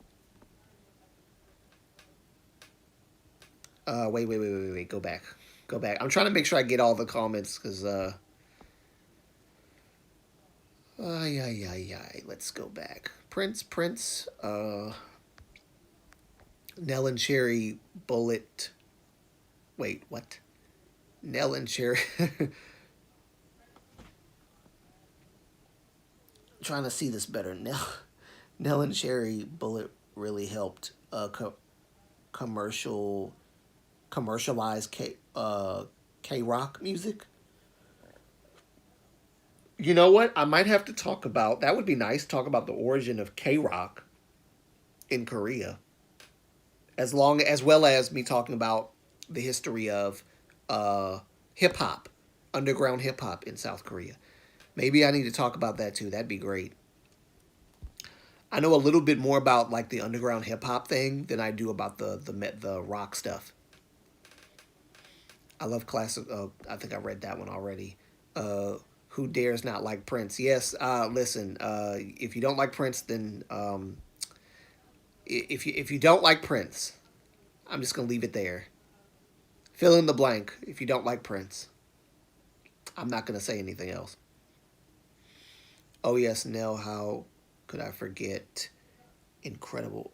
A: Wait. Go back. Go back. I'm trying to make sure I get all the comments because, ay. Let's go back. Prince, Nell and Cherry, Bullet. Wait, what? Nell and Cherry. Trying to see this better. Nell and Cherry, Bullet really helped commercial commercialize K rock music. You know what? I might have to talk about that. Would be nice. Talk about the origin of K rock in Korea, as well as me talking about the history of hip hop, underground hip hop in South Korea. Maybe I need to talk about that too. That'd be great. I know a little bit more about like the underground hip hop thing than I do about the rock stuff. I love classic. I think I read that one already. Who dares not like Prince? Yes. Listen. If you don't like Prince, then if you don't like Prince, I'm just gonna leave it there. Fill in the blank. If you don't like Prince, I'm not gonna say anything else. Oh yes, Nell. How could I forget? Incredible.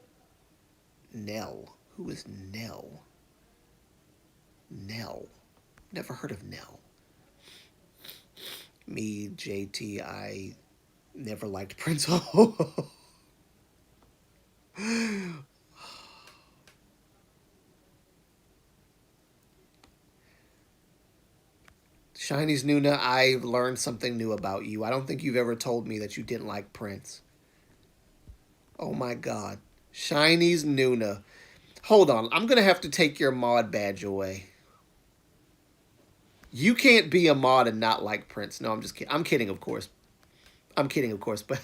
A: Nell. Who is Nell? Nell. Never heard of Nell. Me, JT, I never liked Prince. Shiny's Nuna, I've learned something new about you. I don't think you've ever told me that you didn't like Prince. Oh my god. Shiny's Nuna. Hold on, I'm gonna have to take your mod badge away. You can't be a mod and not like Prince. No, I'm just kidding. I'm kidding, of course. I'm kidding, of course, but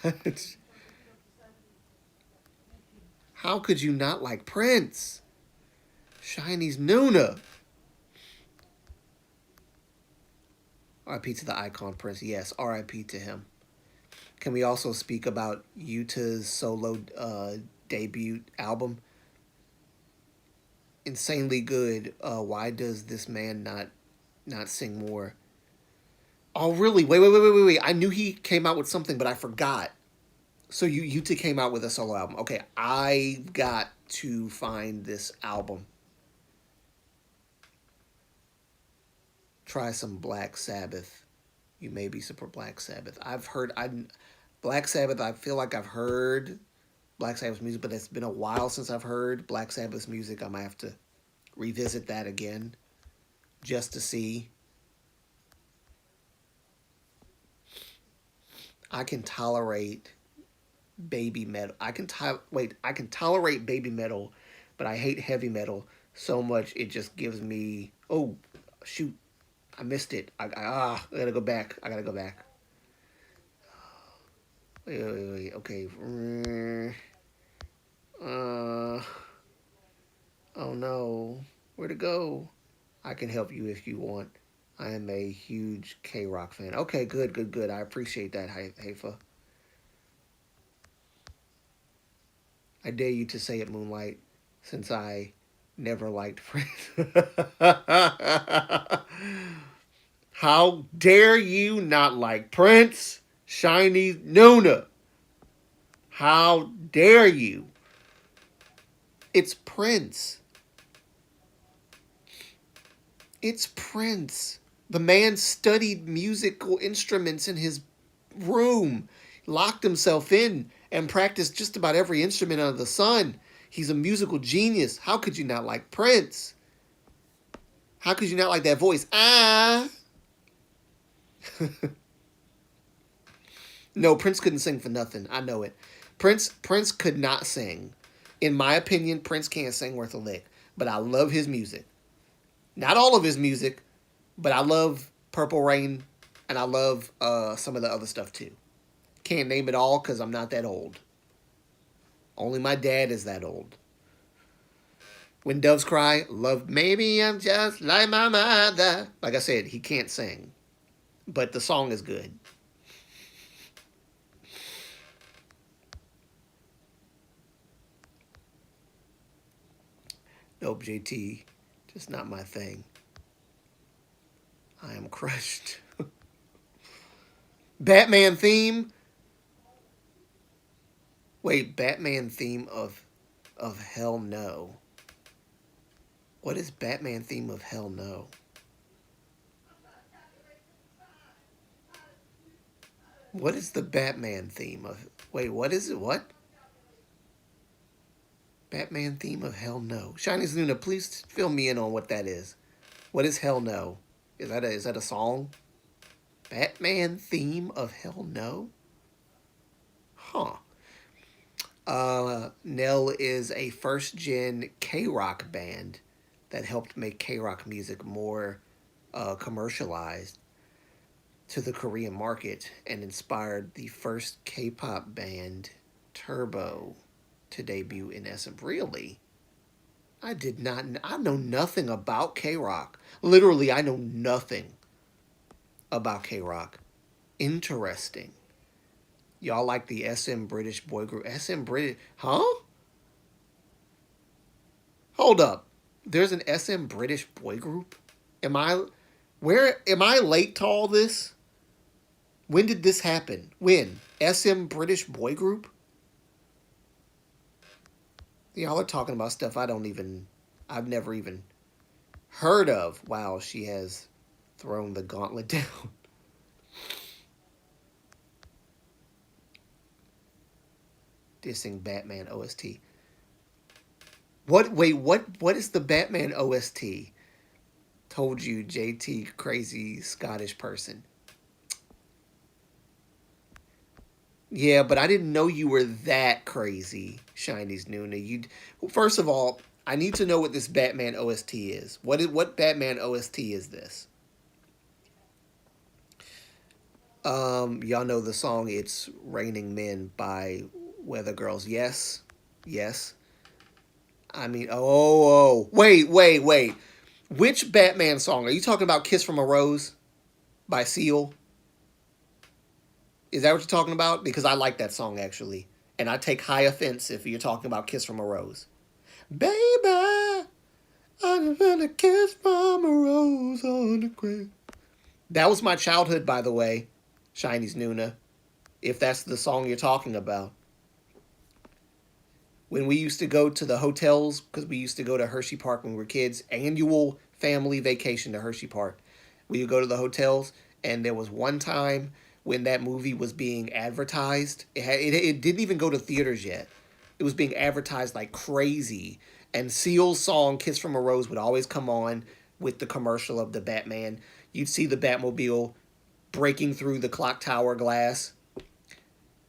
A: how could you not like Prince? Shiny's Nuna. RIP to the icon Prince. Yes, RIP to him. Can we also speak about Yuta's solo debut album? Insanely good. Why does this man not sing more? Oh, really? Wait. I knew he came out with something, but I forgot. So Yuta came out with a solo album. Okay, I've got to find this album. Try some Black Sabbath. You may be super Black Sabbath. Black Sabbath. I feel like I've heard Black Sabbath's music, but it's been a while since I've heard Black Sabbath's music. I might have to revisit that again just to see. I can tolerate baby metal. I can tolerate baby metal, but I hate heavy metal so much it just gives me. Oh, shoot! I missed it. I gotta go back. I gotta go back. Wait. Okay. Oh no. Where to go? I can help you if you want. I am a huge K Rock fan. Okay, good. I appreciate that, Haifa. I dare you to say it, Moonlight, since I never liked Prince. How dare you not like Prince? Shiny Nuna. How dare you? It's Prince. It's Prince. The man studied musical instruments in his room, locked himself in, and practiced just about every instrument under the sun. He's a musical genius. How could you not like Prince? How could you not like that voice? Ah. No, Prince couldn't sing for nothing. I know it. Prince could not sing. In my opinion, Prince can't sing worth a lick. But I love his music. Not all of his music, but I love Purple Rain, and I love some of the other stuff too. Can't name it all because I'm not that old. Only my dad is that old. When Doves Cry, love, maybe I'm just like my mother. Like I said, he can't sing, but the song is good. Nope, JT, just not my thing. I am crushed. Batman theme. Wait, Batman theme of Hell No. What is Batman theme of Hell No? What is the Batman theme of? Wait, what is it? What? Batman theme of Hell No. Shinies Luna, please fill me in on what that is. What is Hell No? Is that a song? Batman theme of Hell No? Huh. Nell is a first gen K rock band that helped make K rock music more commercialized to the Korean market and inspired the first K pop band, Turbo, to debut in SM. Really? I did not. I know nothing about K rock. Literally, I know nothing about K rock. Interesting. Y'all like the SM British boy group? SM British, huh? Hold up. There's an SM British boy group? Am I late to all this? When did this happen? When? SM British boy group? Y'all are talking about stuff I've never even heard of. Wow, she has thrown the gauntlet down. Dissing Batman OST. What is the Batman OST? Told you, JT, crazy Scottish person. Yeah, but I didn't know you were that crazy, Shinies Nuna. First of all, I need to know what this Batman OST is. What Batman OST is this? Y'all know the song "It's Raining Men" by Weather Girls. Yes, yes. I mean, wait. Which Batman song are you talking about? "Kiss from a Rose" by Seal. Is that what you're talking about? Because I like that song actually, and I take high offense if you're talking about "Kiss from a Rose." Baby, I'm gonna kiss from a rose on the grave. That was my childhood, by the way, Shinies Nuna, if that's the song you're talking about. When we used to go to the hotels, because we used to go to Hershey Park when we were kids, annual family vacation to Hershey Park. We would go to the hotels, and there was one time when that movie was being advertised. It didn't even go to theaters yet. It was being advertised like crazy. And Seal's song "Kiss from a Rose" would always come on with the commercial of the Batman. You'd see the Batmobile breaking through the clock tower glass,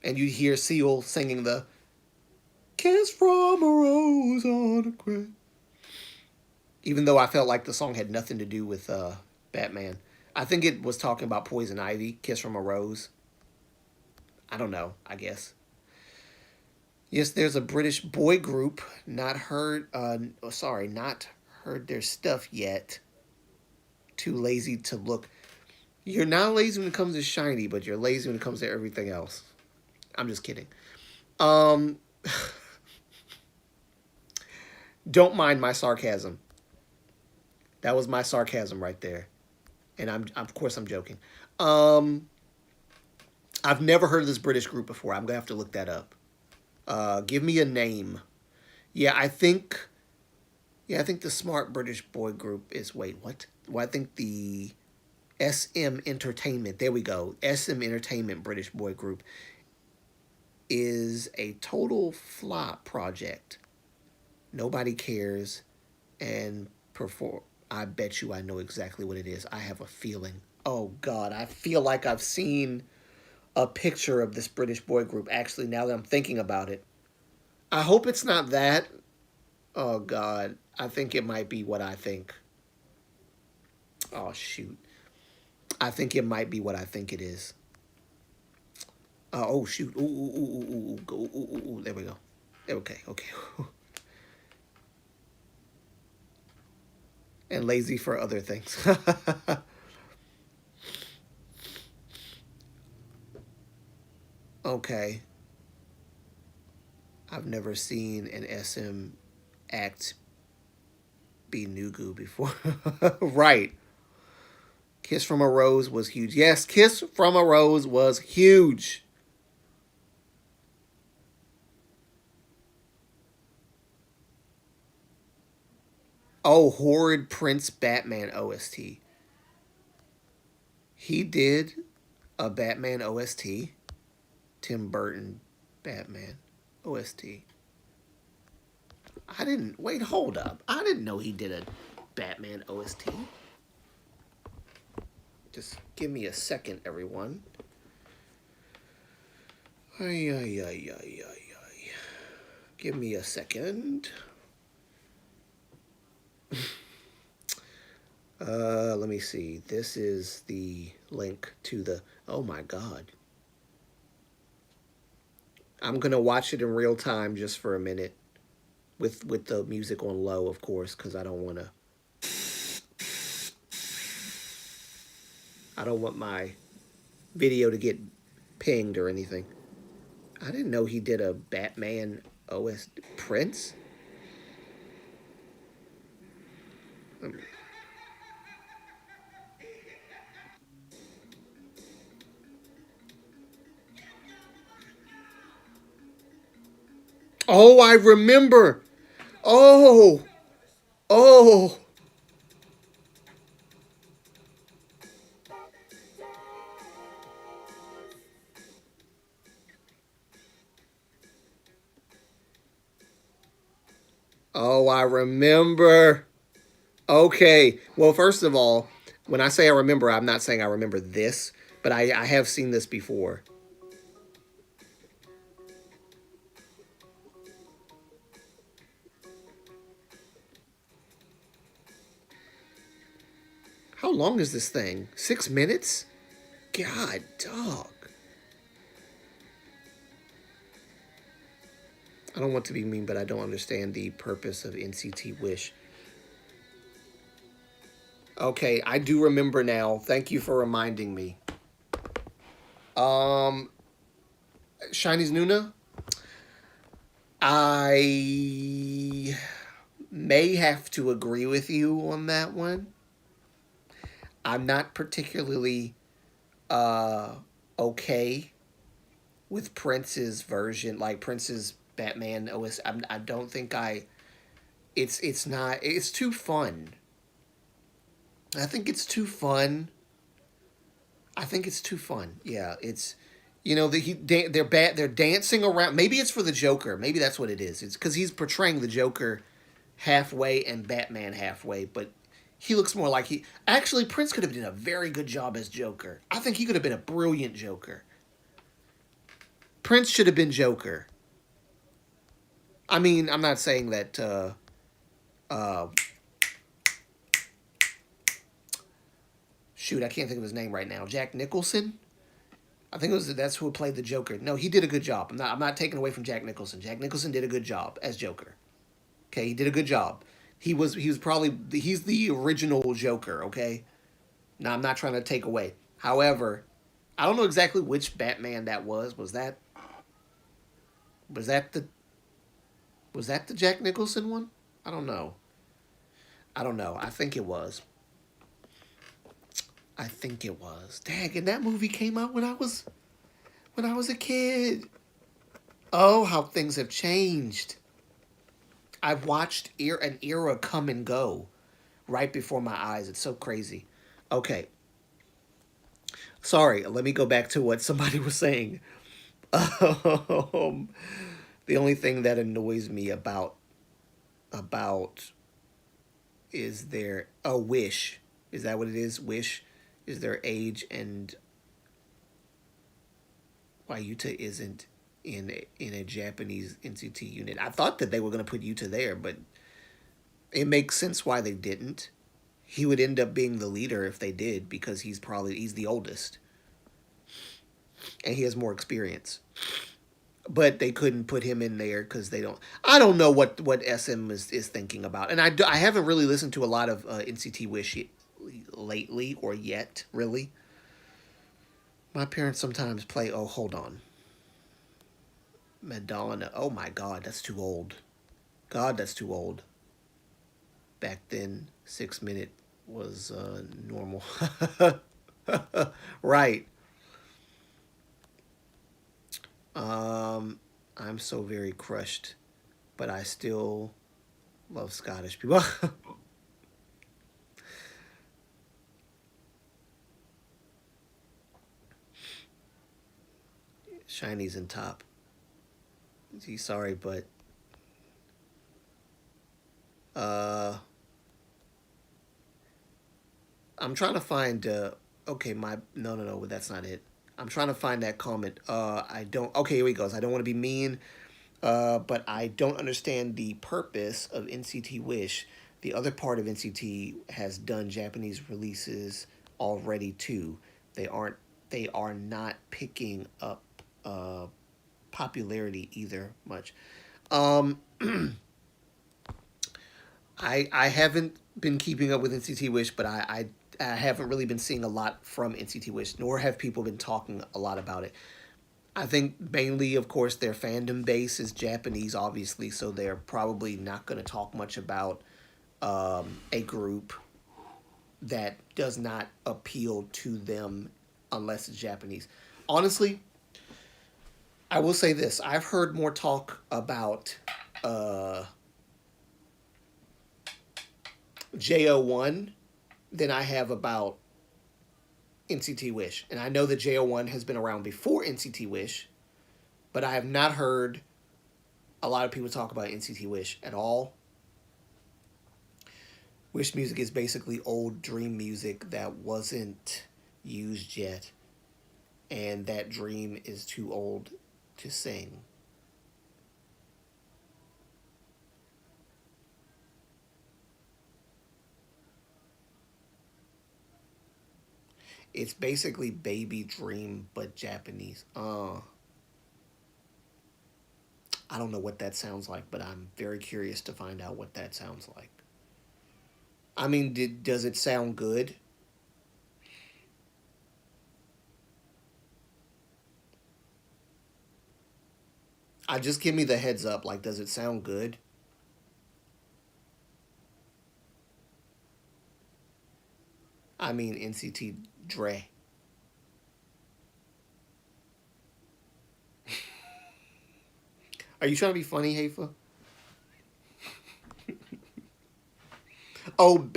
A: and you'd hear Seal singing the "Kiss from a Rose on a grave." Even though I felt like the song had nothing to do with Batman. I think it was talking about Poison Ivy, "Kiss from a Rose." I don't know, I guess. Yes, there's a British boy group. Not heard their stuff yet. Too lazy to look. You're not lazy when it comes to Shiny, but you're lazy when it comes to everything else. I'm just kidding. Um, don't mind my sarcasm. That was my sarcasm right there, and of course I'm joking. Um, I've never heard of this British group before. I'm gonna have to look that up. Give me a name. Yeah, I think. Yeah, I think the smart British boy group is. Wait, what? Well, I think the SM Entertainment. There we go. SM Entertainment, British boy group, is a total flop project. Nobody cares, and perform. I bet you I know exactly what it is. I have a feeling. Oh God, I feel like I've seen a picture of this British boy group. Actually, now that I'm thinking about it, I hope it's not that. Oh God, I think it might be what I think. Oh shoot, I think it might be what I think it is. Oh shoot, ooh ooh ooh ooh ooh, ooh, ooh, ooh, ooh. There we go. Okay, okay. And lazy for other things. Okay, I've never seen an SM act be Nugu before. Right. Kiss from a Rose was huge. Yes, Kiss from a Rose was huge. Oh, horrid Prince Batman OST. He did a Batman OST. Tim Burton Batman OST. I didn't. Wait, hold up. I didn't know he did a Batman OST. Just give me a second, everyone. Ay, ay, ay, ay, ay, ay. Give me a second. Let me see. This is the link to the. Oh my God. I'm gonna watch it in real time just for a minute, with the music on low, of course, because I don't want my video to get pinged or anything. I didn't know he did a Batman OS Prince. Oh, I remember. Oh, oh. Oh, I remember. Okay. Well, first of all, when I say I remember, I'm not saying I remember this, but I have seen this before. How long is this thing? 6 minutes? God, dog. I don't want to be mean, but I don't understand the purpose of NCT Wish. Okay, I do remember now. Thank you for reminding me. Um, Shiny's Nuna? I may have to agree with you on that one. I'm not particularly uh okay with Prince's version, like Prince's Batman OS. I don't think I. It's not. It's too fun. I think it's too fun. I think it's too fun. Yeah, it's they're dancing around. Maybe it's for the Joker. Maybe that's what it is. It's because he's portraying the Joker halfway and Batman halfway, but he looks more like he. Actually, Prince could have done a very good job as Joker. I think he could have been a brilliant Joker. Prince should have been Joker. I mean, I'm not saying that. Uh, Shoot, I can't think of his name right now. Jack Nicholson. I think that's who played the Joker. No, he did a good job. I'm not taking away from Jack Nicholson. Jack Nicholson did a good job as Joker. Okay, he did a good job. He was probably he's the original Joker. Okay, now I'm not trying to take away. However, I don't know exactly which Batman that was. Was that the was that the Jack Nicholson one? I don't know. I don't know. I think it was. I think it was. Dang, and that movie came out when I was a kid. Oh, how things have changed. I've watched an era come and go right before my eyes. It's so crazy. Okay. Sorry, let me go back to what somebody was saying. Um, the only thing that annoys me about is their a wish. Is that what it is? Wish is their age and why Utah isn't in a Japanese NCT unit. I thought that they were going to put Utah there, but it makes sense why they didn't. He would end up being the leader if they did because he's the oldest and he has more experience. But they couldn't put him in there because they don't. I don't know what SM is thinking about, and I haven't really listened to a lot of NCT Wish lately or yet really. My parents sometimes play. Oh, hold on, Madonna. Oh my God, that's too old. God, that's too old. Back then, 6 minute was normal. Right. Um, I'm so very crushed, but I still love Scottish people. Shiny's in top. Gee, sorry, but uh, I'm trying to find. Okay, my no, that's not it. I'm trying to find that comment. I don't. Okay, here he goes. I don't want to be mean. But I don't understand the purpose of NCT Wish. The other part of NCT has done Japanese releases already too. They aren't. They are not picking up popularity either much. Um, I haven't been keeping up with NCT Wish, but I haven't really been seeing a lot from NCT Wish, nor have people been talking a lot about it. I think mainly, of course, their fandom base is Japanese, obviously, so they're probably not going to talk much about a group that does not appeal to them unless it's Japanese. Honestly, I will say this: I've heard more talk about uh, JO1 than I have about NCT Wish, and I know that JO1 has been around before NCT Wish, but I have not heard a lot of people talk about NCT Wish at all. Wish music is basically old dream music that wasn't used yet, and that dream is too old to sing. It's basically Baby Dream but Japanese. I don't know what that sounds like, but I'm very curious to find out what that sounds like. I mean, does it sound good? I just give me the heads up. Like, does it sound good? I mean, NCT Dre. Are you trying to be funny, Hafa? Oh,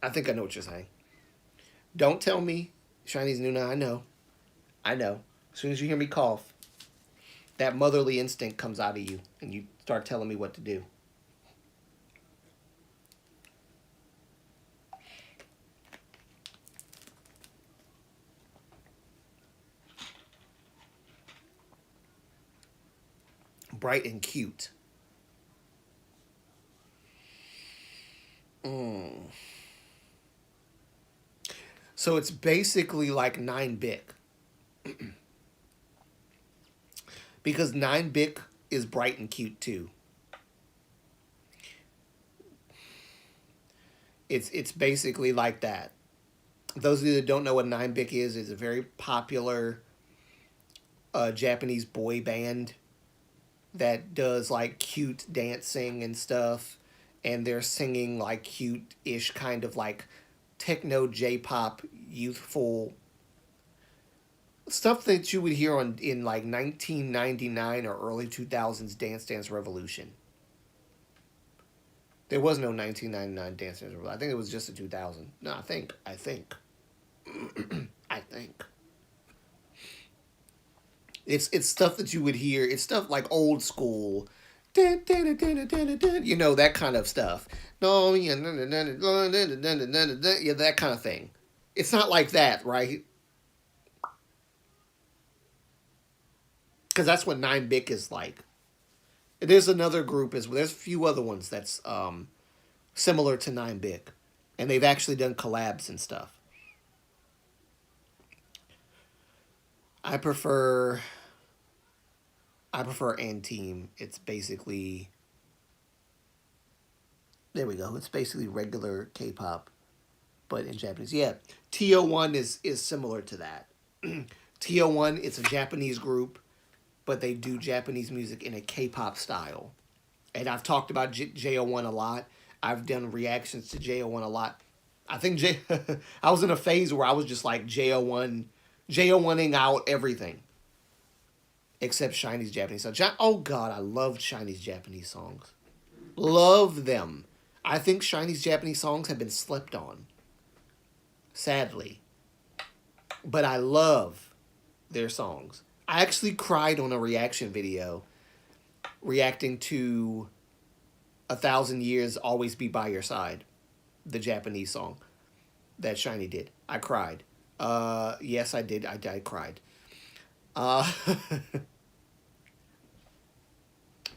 A: I think I know what you're saying. Don't tell me Chinese Nuna. I know. I know. As soon as you hear me cough, that motherly instinct comes out of you, and you start telling me what to do. Bright and cute. Mm. So it's basically like 9 bit because 9 bit is bright and cute too. It's basically like that. Those of you that don't know what 9 bit is a very popular Japanese boy band that does like cute dancing and stuff, and they're singing like cute-ish kind of like techno J-pop youthful stuff that you would hear on in like 1999 or early 2000s Dance Dance Revolution. There was no 1999 Dance Dance Revolution. I think it was just a 2000. No, I think it's stuff that you would hear. It's stuff like old school, you know, that kind of stuff. No, yeah, yeah, that kind of thing. It's not like that, right? Because that's what Nine Bick is like. There's another group as well. There's a few other ones that's similar to Nine Bick, and they've actually done collabs and stuff. I prefer I prefer Team. It's basically there we go. It's basically regular K-pop, but in Japanese. Yeah, TO1 is similar to that. TO1, it's a Japanese group, but they do Japanese music in a K-pop style. And I've talked about JO1 a lot. I've done reactions to JO1 a lot. I think I was in a phase where I was just like JO1ing out everything except Chinese Japanese songs. Oh God, I loved Chinese Japanese songs. Love them. I think Chinese Japanese songs have been slept on, sadly. But I love their songs. I actually cried on a reaction video reacting to A Thousand Years Always Be By Your Side, the Japanese song that Shiny did. I cried. Yes, I did. I cried. Uh,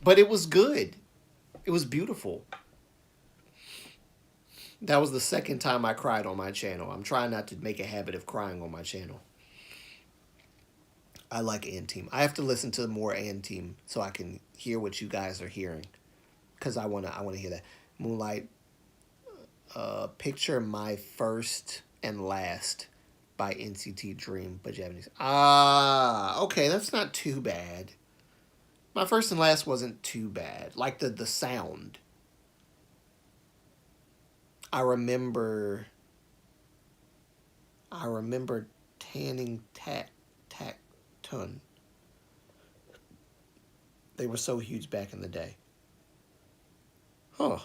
A: but it was good. It was beautiful. That was the second time I cried on my channel. I'm trying not to make a habit of crying on my channel. I like Team. I have to listen to more Team so I can hear what you guys are hearing, because I wanna hear that. Moonlight. Picture My First and Last by NCT Dream, but Japanese. Ah, okay, that's not too bad. My First and Last wasn't too bad. Like the sound. I remember. I remember tanning tack ton. They were so huge back in the day. Huh.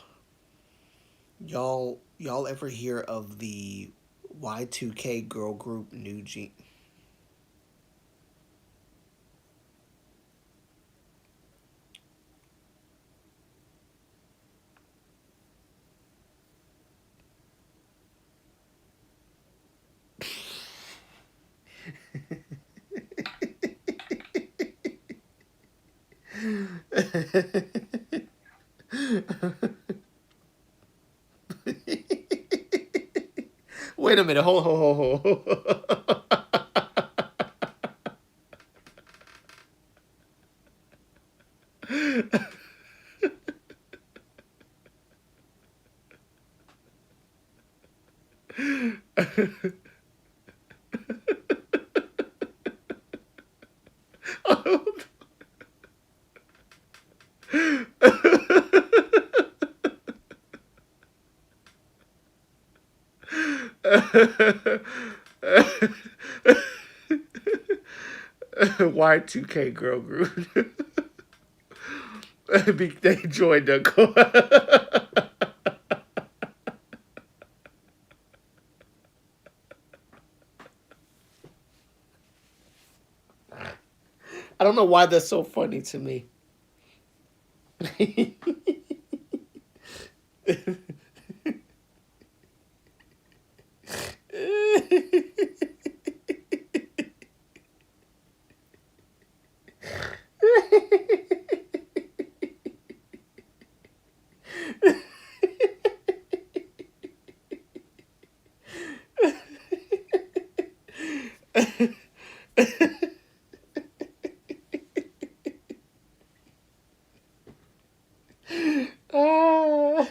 A: Y'all ever hear of the Y2K girl group New Jeans? Wait a minute. Hold. Y2K girl group. They joined the. I don't know why that's so funny to me. Ah.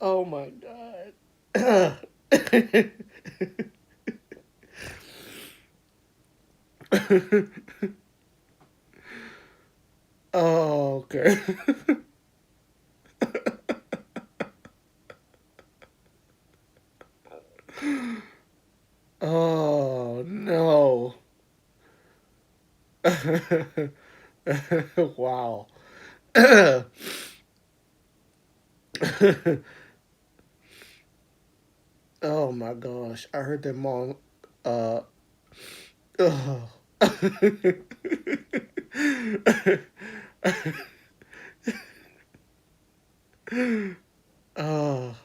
A: Oh my god. Oh, okay. Wow. Oh my gosh. I heard their mom uh oh. Oh,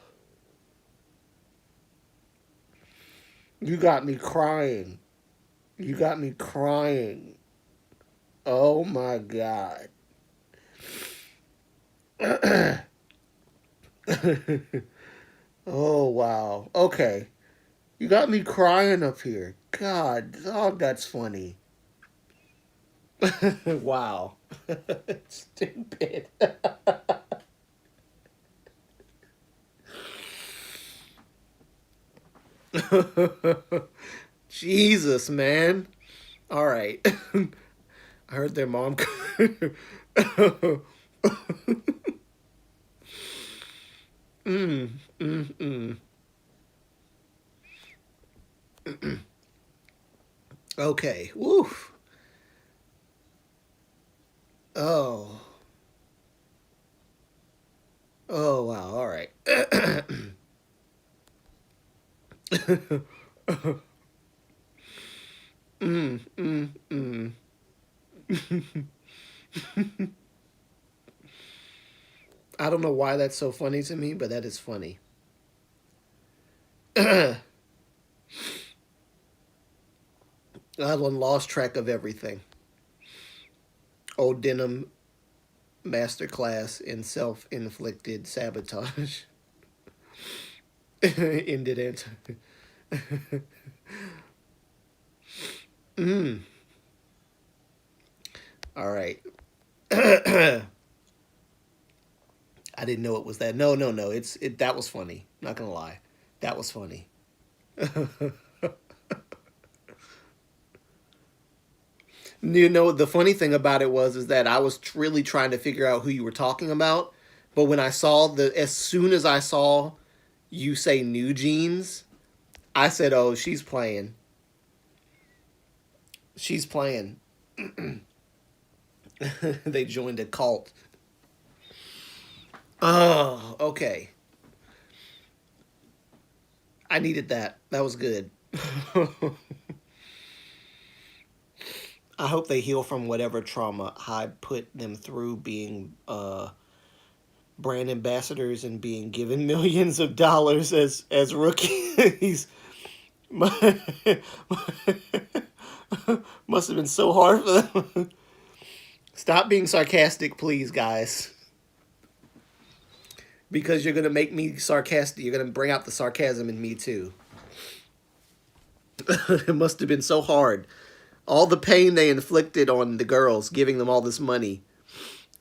A: you got me crying. You got me crying. Oh my god. Oh wow. Okay. You got me crying up here. God, oh, that's funny. Wow. Stupid. Jesus, man. All right. I heard their mom. mm, mm, mm. Okay. Woof. Oh. Oh, wow. All right. mm, mm, mm. I don't know why that's so funny to me, but that is funny. I've lost track of everything. Old denim masterclass in self-inflicted sabotage. Ended it. Mm. All right. I didn't know it was that. No, no, no. It. That was funny. Not gonna lie, that was funny. You know, the funny thing about it was is that I was really trying to figure out who you were talking about, but when I saw as soon as I saw you say New Jeans, I said, "Oh, she's playing. She's playing." They joined a cult. Oh, okay. I needed that. That was good. I hope they heal from whatever trauma Hyde put them through, being brand ambassadors and being given millions of dollars as rookies. Must have been so hard for them. Stop being sarcastic, please, guys. Because you're gonna make me sarcastic. You're gonna bring out the sarcasm in me too. It must have been so hard. All the pain they inflicted on the girls, giving them all this money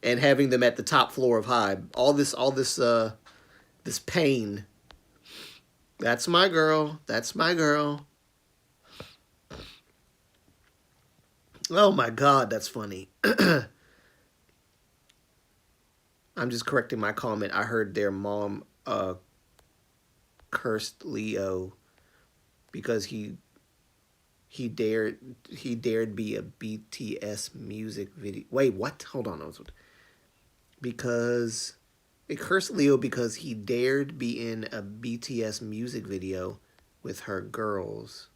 A: and having them at the top floor of High. This pain. That's my girl. That's my girl. Oh my God, that's funny. I'm just correcting my comment. I heard their mom cursed Leo because he dared be a BTS music video. Wait, what? Hold on. Because it cursed Leo because he dared be in a BTS music video with her girls.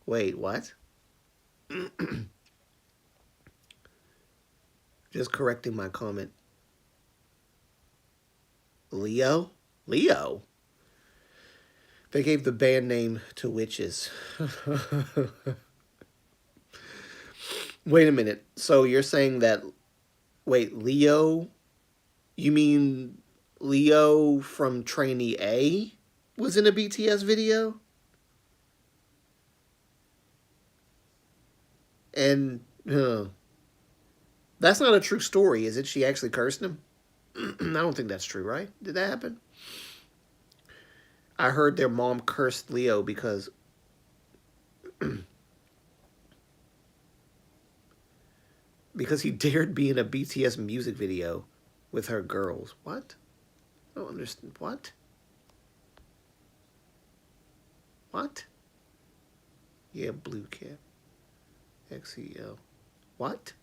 A: Wait, what? Just correcting my comment. Leo? Leo? They gave the band name to witches. Wait a minute. So you're saying that, wait, Leo? You mean Leo from Trainee A was in a BTS video? And that's not a true story, is it? She actually cursed him? I don't think that's true, right? Did that happen? I heard their mom cursed Leo because he dared be in a BTS music video with her girls. What? I don't understand. What? What? Yeah, blue cat. XEL. What?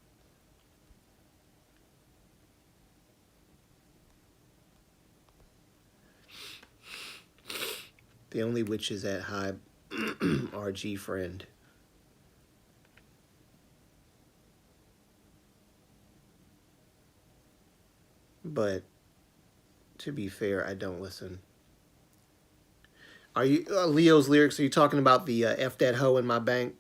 A: The only witches at high RG friend. But to be fair, I don't listen. Are you Leo's lyrics? Are you talking about the "F that hoe in my bank"?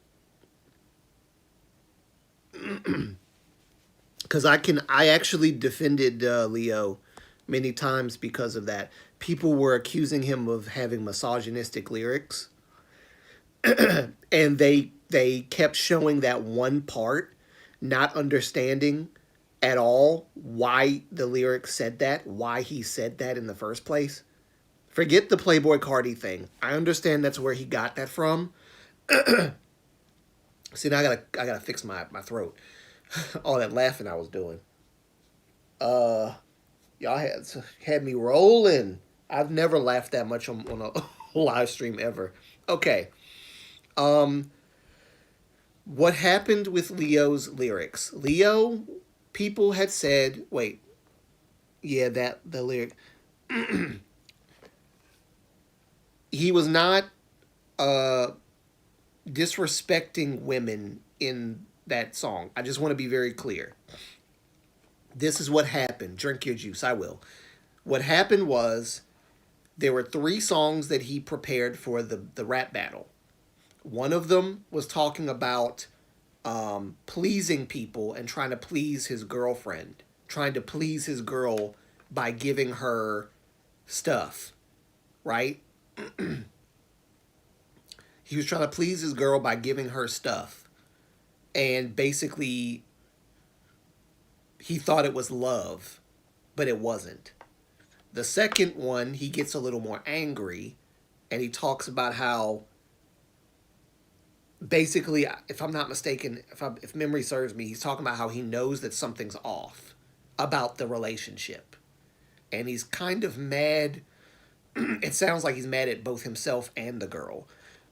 A: Because I actually defended Leo many times because of that. People were accusing him of having misogynistic lyrics, and they kept showing that one part, not understanding at all why the lyrics said that, why he said that in the first place. Forget the Playboy Cardi thing. I understand that's where he got that from. See, now I gotta fix my throat. All that laughing I was doing. Uh, y'all had me rolling. I've never laughed that much on a live stream ever. Okay. Um, what happened with Leo's lyrics? Leo, people had said, wait, yeah, that the lyric. He was not uh disrespecting women in that song. I just want to be very clear. This is what happened. Drink your juice. I will. What happened was there were three songs that he prepared for the rap battle. One of them was talking about pleasing people and trying to please his girlfriend, trying to please his girl by giving her stuff, right? He was trying to please his girl by giving her stuff. And basically, he thought it was love, but it wasn't. The second one, he gets a little more angry and he talks about how basically, if I'm not mistaken, if memory serves me, he's talking about how he knows that something's off about the relationship. And he's kind of mad. It sounds like he's mad at both himself and the girl.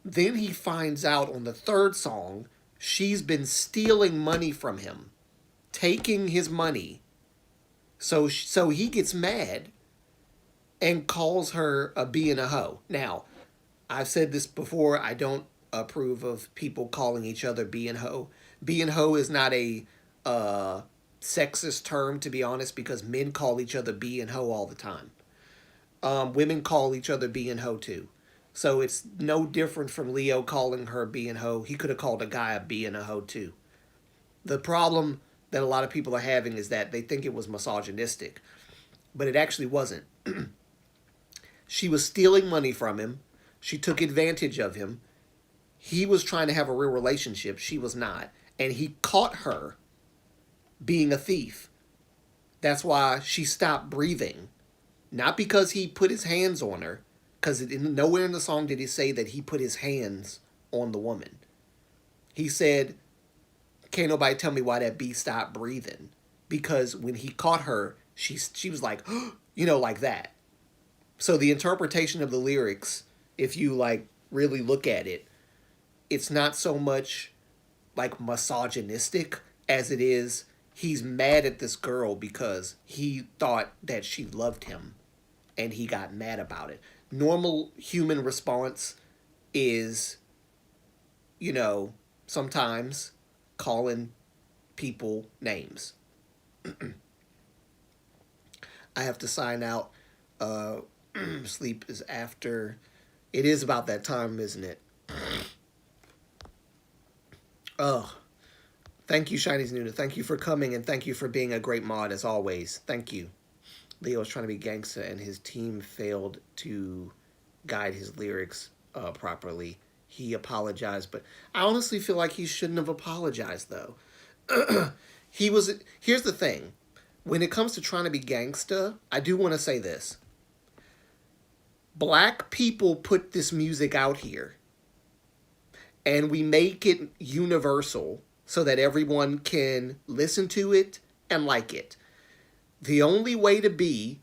A: Then he finds out on the third song, she's been stealing money from him, taking his money. So he gets mad and calls her a bee and a hoe. Now, I've said this before. I don't approve of people calling each other bee and hoe. Bee and hoe is not a sexist term, to be honest, because men call each other bee and hoe all the time. Women call each other bee and hoe too. So it's no different from Leo calling her bee and hoe. He could have called a guy a bee and a hoe too. The problem that a lot of people are having is that they think it was misogynistic, but it actually wasn't. She was stealing money from him. She took advantage of him. He was trying to have a real relationship. She was not. And he caught her being a thief. That's why she stopped breathing. Not because he put his hands on her, because nowhere in the song did he say that he put his hands on the woman. He said, can't nobody tell me why that bee stopped breathing. Because when he caught her, she was like, like that. So the interpretation of the lyrics, if you like really look at it, it's not so much like misogynistic as it is he's mad at this girl because he thought that she loved him and he got mad about it. Normal human response is, sometimes calling people names. I have to sign out. Sleep is after. It is about that time, isn't it? Oh, thank you, Shinies Nuna. Thank you for coming and thank you for being a great mod as always. Thank you. Leo was trying to be gangsta and his team failed to guide his lyrics properly. He apologized, but I honestly feel like he shouldn't have apologized though. Here's the thing. When it comes to trying to be gangsta, I do want to say this. Black people put this music out here and we make it universal so that everyone can listen to it and like it. The only way to be,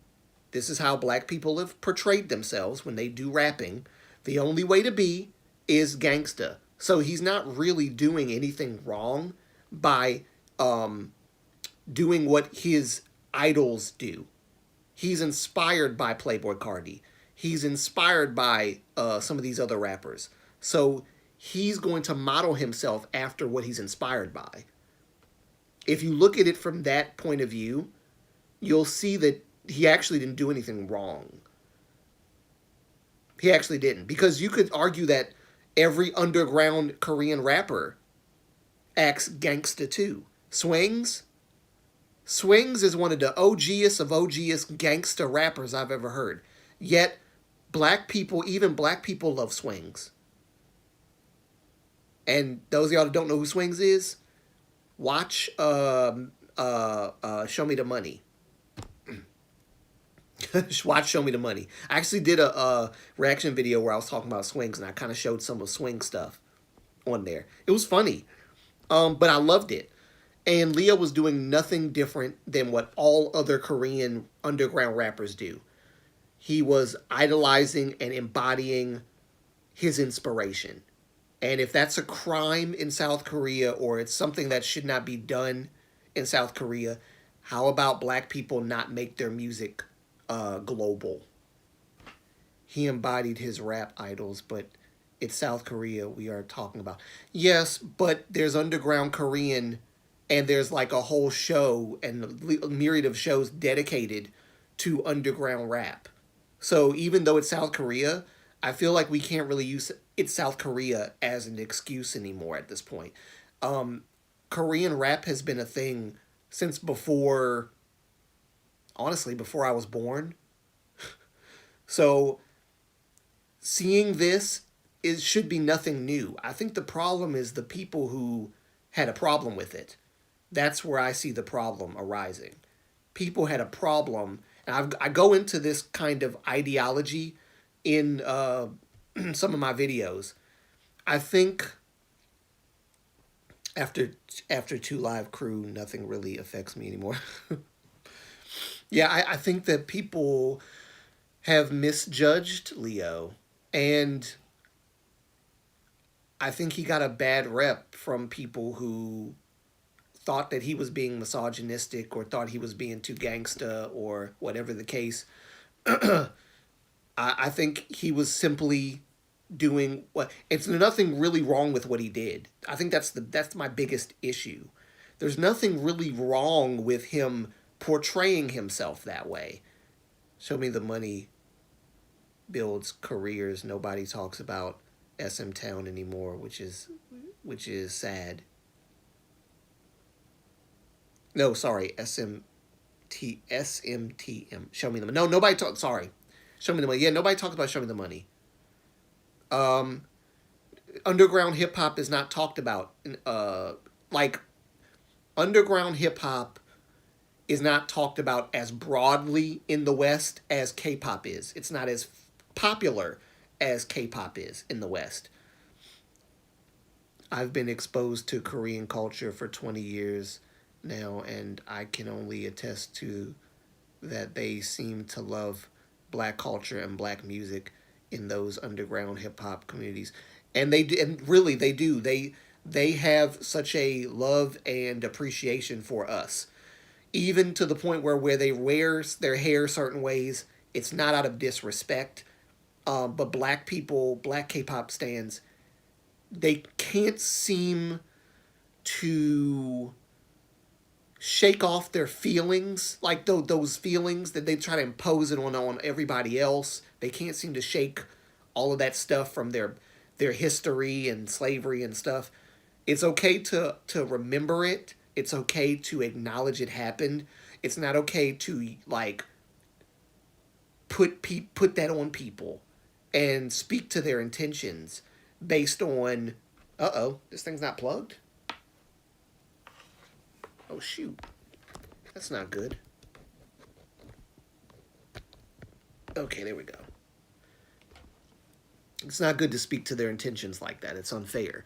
A: this is how black people have portrayed themselves when they do rapping, the only way to be is gangsta. So he's not really doing anything wrong by um, doing what his idols do. He's inspired by Playboy Cardi. He's inspired by some of these other rappers. So he's going to model himself after what he's inspired by. If you look at it from that point of view, you'll see that he actually didn't do anything wrong. He actually didn't. Because you could argue that every underground Korean rapper acts gangsta too. Swings is one of the OGest of OGest gangsta rappers I've ever heard. Yet, black people, even black people, love Swings. And those of y'all that don't know who Swings is, watch Show Me the Money. Watch Show Me the Money. I actually did a reaction video where I was talking about Swings, and I kind of showed some of Swing stuff on there. It was funny, but I loved it. And Leo was doing nothing different than what all other Korean underground rappers do. He was idolizing and embodying his inspiration. And if that's a crime in South Korea, or it's something that should not be done in South Korea, how about black people not make their music global? He embodied his rap idols, but it's South Korea we are talking about. Yes, but there's underground Korean, and there's like a whole show and a myriad of shows dedicated to underground rap. So even though it's South Korea, I feel like we can't really use it's South Korea as an excuse anymore at this point. Um, Korean rap has been a thing since before, honestly, before I was born. So seeing this, it should be nothing new. I think the problem is the people who had a problem with it. That's where I see the problem arising. People had a problem, and I go into this kind of ideology in some of my videos. I think after Two Live Crew, nothing really affects me anymore. Yeah, I think that people have misjudged Leo, and I think he got a bad rep from people who thought that he was being misogynistic or thought he was being too gangsta or whatever the case. I think he was simply doing what it's nothing really wrong with what he did. I think that's my biggest issue. There's nothing really wrong with him portraying himself that way. Show Me the Money builds careers. Nobody talks about SM Town anymore, which is sad. No, sorry, SMTM. Show Me the Money. No, nobody talk. Sorry, Show Me the Money. Yeah, nobody talks about Show Me the Money. Um, Underground hip hop is not talked about. Like underground hip hop is not talked about as broadly in the West as K-pop is. It's not as popular as K-pop is in the West. I've been exposed to Korean culture for 20 years now, and I can only attest to that they seem to love black culture and black music in those underground hip hop communities. And they do, and really they do. They have such a love and appreciation for us, even to the point where they wear their hair certain ways. It's not out of disrespect, but black people, black K-pop stands, they can't seem to shake off their feelings, like those feelings that they try to impose it on everybody else. They can't seem to shake all of that stuff from their history and slavery and stuff. It's okay to remember it. It's okay to acknowledge it happened. It's not okay to like put that on people and speak to their intentions based on this thing's not plugged. Oh shoot. That's not good. Okay, there we go. It's not good to speak to their intentions like that. It's unfair.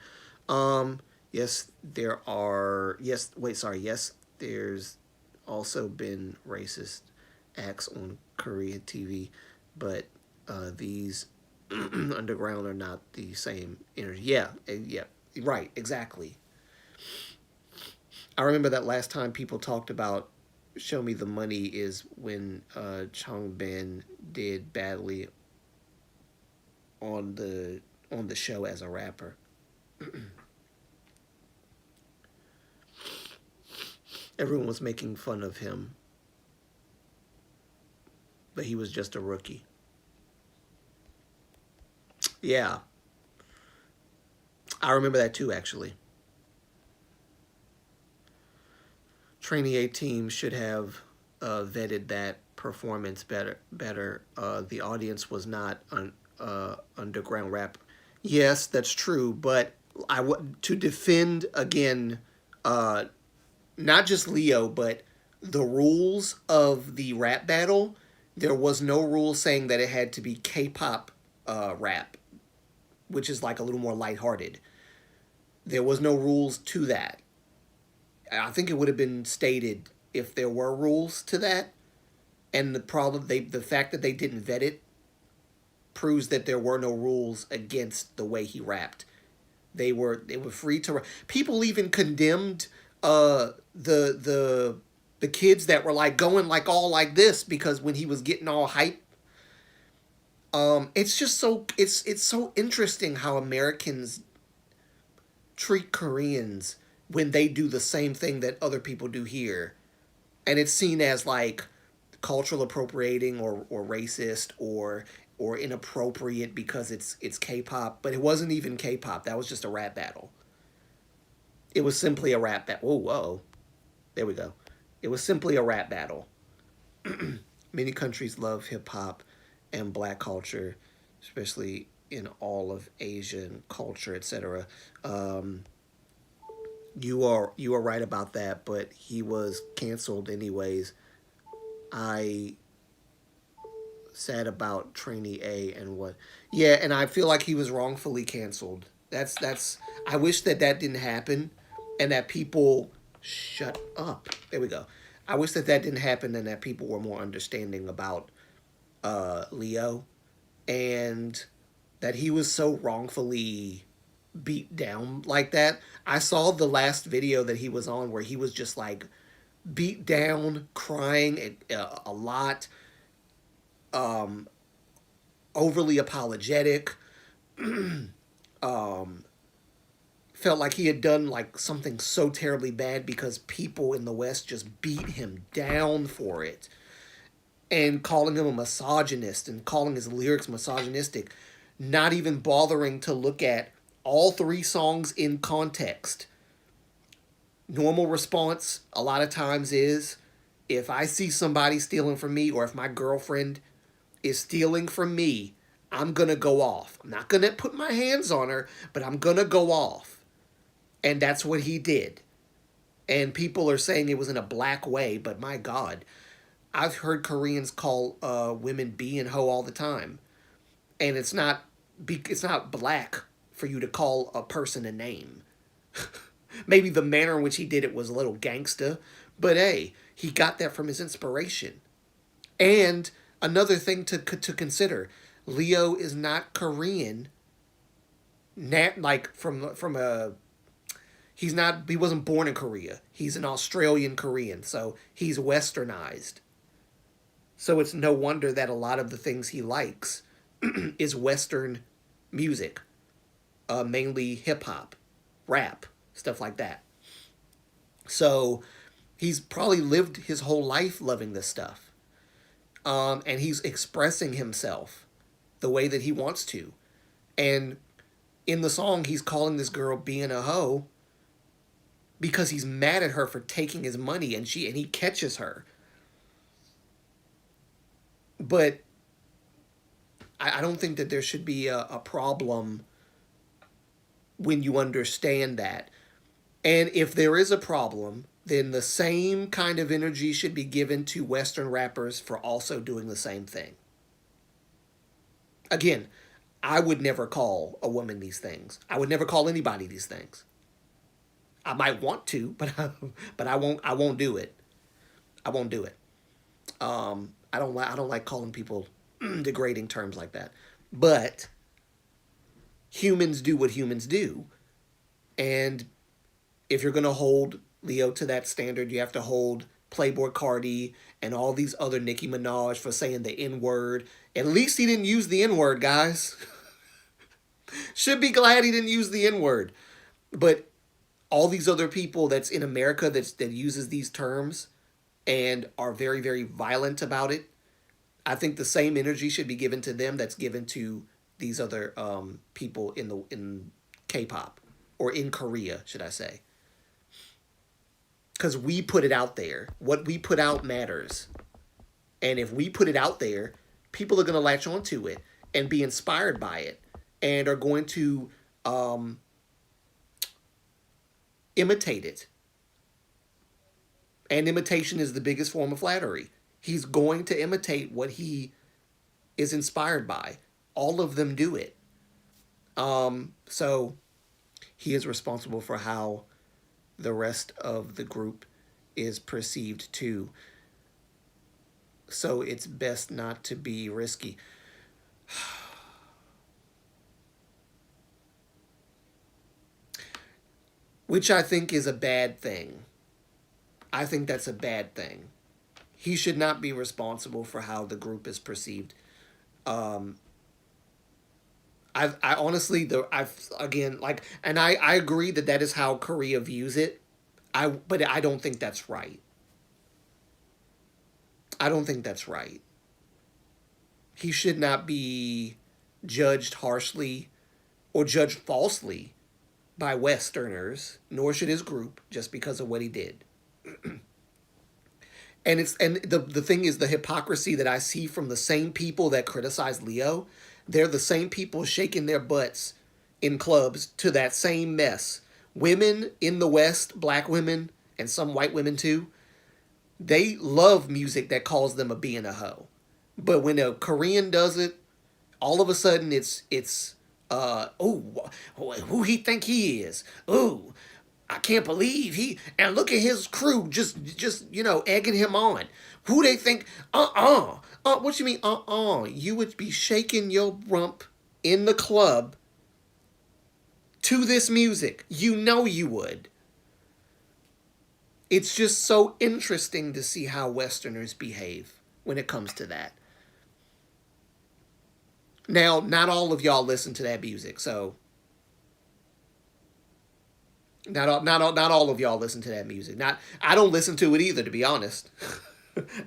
A: Yes, there are yes, there's also been racist acts on Korean TV, but these underground are not the same energy. Yeah, yeah, right, exactly. I remember that last time people talked about "Show Me the Money" is when Chong Ben did badly on the show as a rapper. Everyone was making fun of him, but he was just a rookie. Yeah, I remember that too. Actually, Trainee A team should have vetted that performance better. Better. The audience was not underground rap. Yes, that's true, but I would to defend again, uh, not just Leo, but the rules of the rap battle. There was no rule saying that it had to be K-pop rap, which is like a little more lighthearted. There was no rules to that. I think it would have been stated if there were rules to that. And the fact that they didn't vet it proves that there were no rules against the way he rapped. They were free to rap. People even condemned the kids that were like going like all like this because when he was getting all hype. It's just it's so interesting how Americans treat Koreans when they do the same thing that other people do here, and it's seen as like cultural appropriating or racist or inappropriate because it's K-pop, but it wasn't even K-pop. That was just a rap battle. It was simply a rap battle. Whoa, whoa, there we go. It was simply a rap battle. Many countries love hip hop and black culture, especially in all of Asian culture, etc. Um, you are right about that, but he was canceled anyways. I sad about Trainee A and what. Yeah, and I feel like he was wrongfully canceled. That's. I wish that that didn't happen, and that people shut up. There we go. I wish that that didn't happen, and that people were more understanding about Leo, and that he was so wrongfully beat down like that. I saw the last video that he was on where he was just like beat down, crying a lot, um, overly apologetic. um, Felt like he had done like something so terribly bad because people in the West just beat him down for it and calling him a misogynist and calling his lyrics misogynistic, not even bothering to look at all three songs in context. Normal response a lot of times is if I see somebody stealing from me or if my girlfriend is stealing from me, I'm going to go off. I'm not going to put my hands on her, but I'm going to go off. And that's what he did. And people are saying it was in a black way, but my God, I've heard Koreans call women B and ho all the time, and it's not black for you to call a person a name. Maybe the manner in which he did it was a little gangsta, but hey, he got that from his inspiration. And another thing to consider, Leo is not Korean. Like from a he wasn't born in Korea. He's an Australian Korean, so he's westernized. So it's no wonder that a lot of the things he likes is Western music, mainly hip hop, rap, stuff like that. So he's probably lived his whole life loving this stuff, and he's expressing himself the way that he wants to. And in the song, he's calling this girl being a hoe because he's mad at her for taking his money, and he catches her. But I don't think that there should be a problem when you understand that. And if there is a problem, then the same kind of energy should be given to Western rappers for also doing the same thing. Again, I would never call a woman these things. I would never call anybody these things. I might want to, but but I won't. I won't do it. I won't do it. I don't like calling people degrading terms like that. But humans do what humans do. And if you're going to hold Leo to that standard, you have to hold Playboy Cardi and all these other Nicki Minaj for saying the N word. At least he didn't use the N word, guys. Should be glad he didn't use the N word. But all these other people that's in America that uses these terms and are very, very violent about it, I think the same energy should be given to them that's given to these other people in K-pop or in Korea, should I say? Because we put it out there. What we put out matters, and if we put it out there, people are going to latch onto it and be inspired by it, and are going to imitate it. And imitation is the biggest form of flattery. He's going to imitate what he is inspired by. All of them do it. So he is responsible for how the rest of the group is perceived too. So it's best not to be risky. Which I think is a bad thing. I think that's a bad thing. He should not be responsible for how the group is perceived. I honestly, I've again like, and I agree that that is how Korea views it. But I don't think that's right. I don't think that's right. He should not be judged harshly or judged falsely by Westerners, nor should his group, just because of what he did. And the thing is, the hypocrisy that I see from the same people that criticize Leo, they're the same people shaking their butts in clubs to that same mess. Women in the West, black women and some white women too, they love music that calls them a b and a hoe. But when a Korean does it, all of a sudden it's oh, who he think he is? Oh, I can't believe he, and look at his crew just egging him on. Who they think? What you mean? You would be shaking your rump in the club to this music. You know you would. It's just so interesting to see how Westerners behave when it comes to that. Now, not all of y'all listen to that music, so not all of y'all listen to that music. Not I don't listen to it either, to be honest.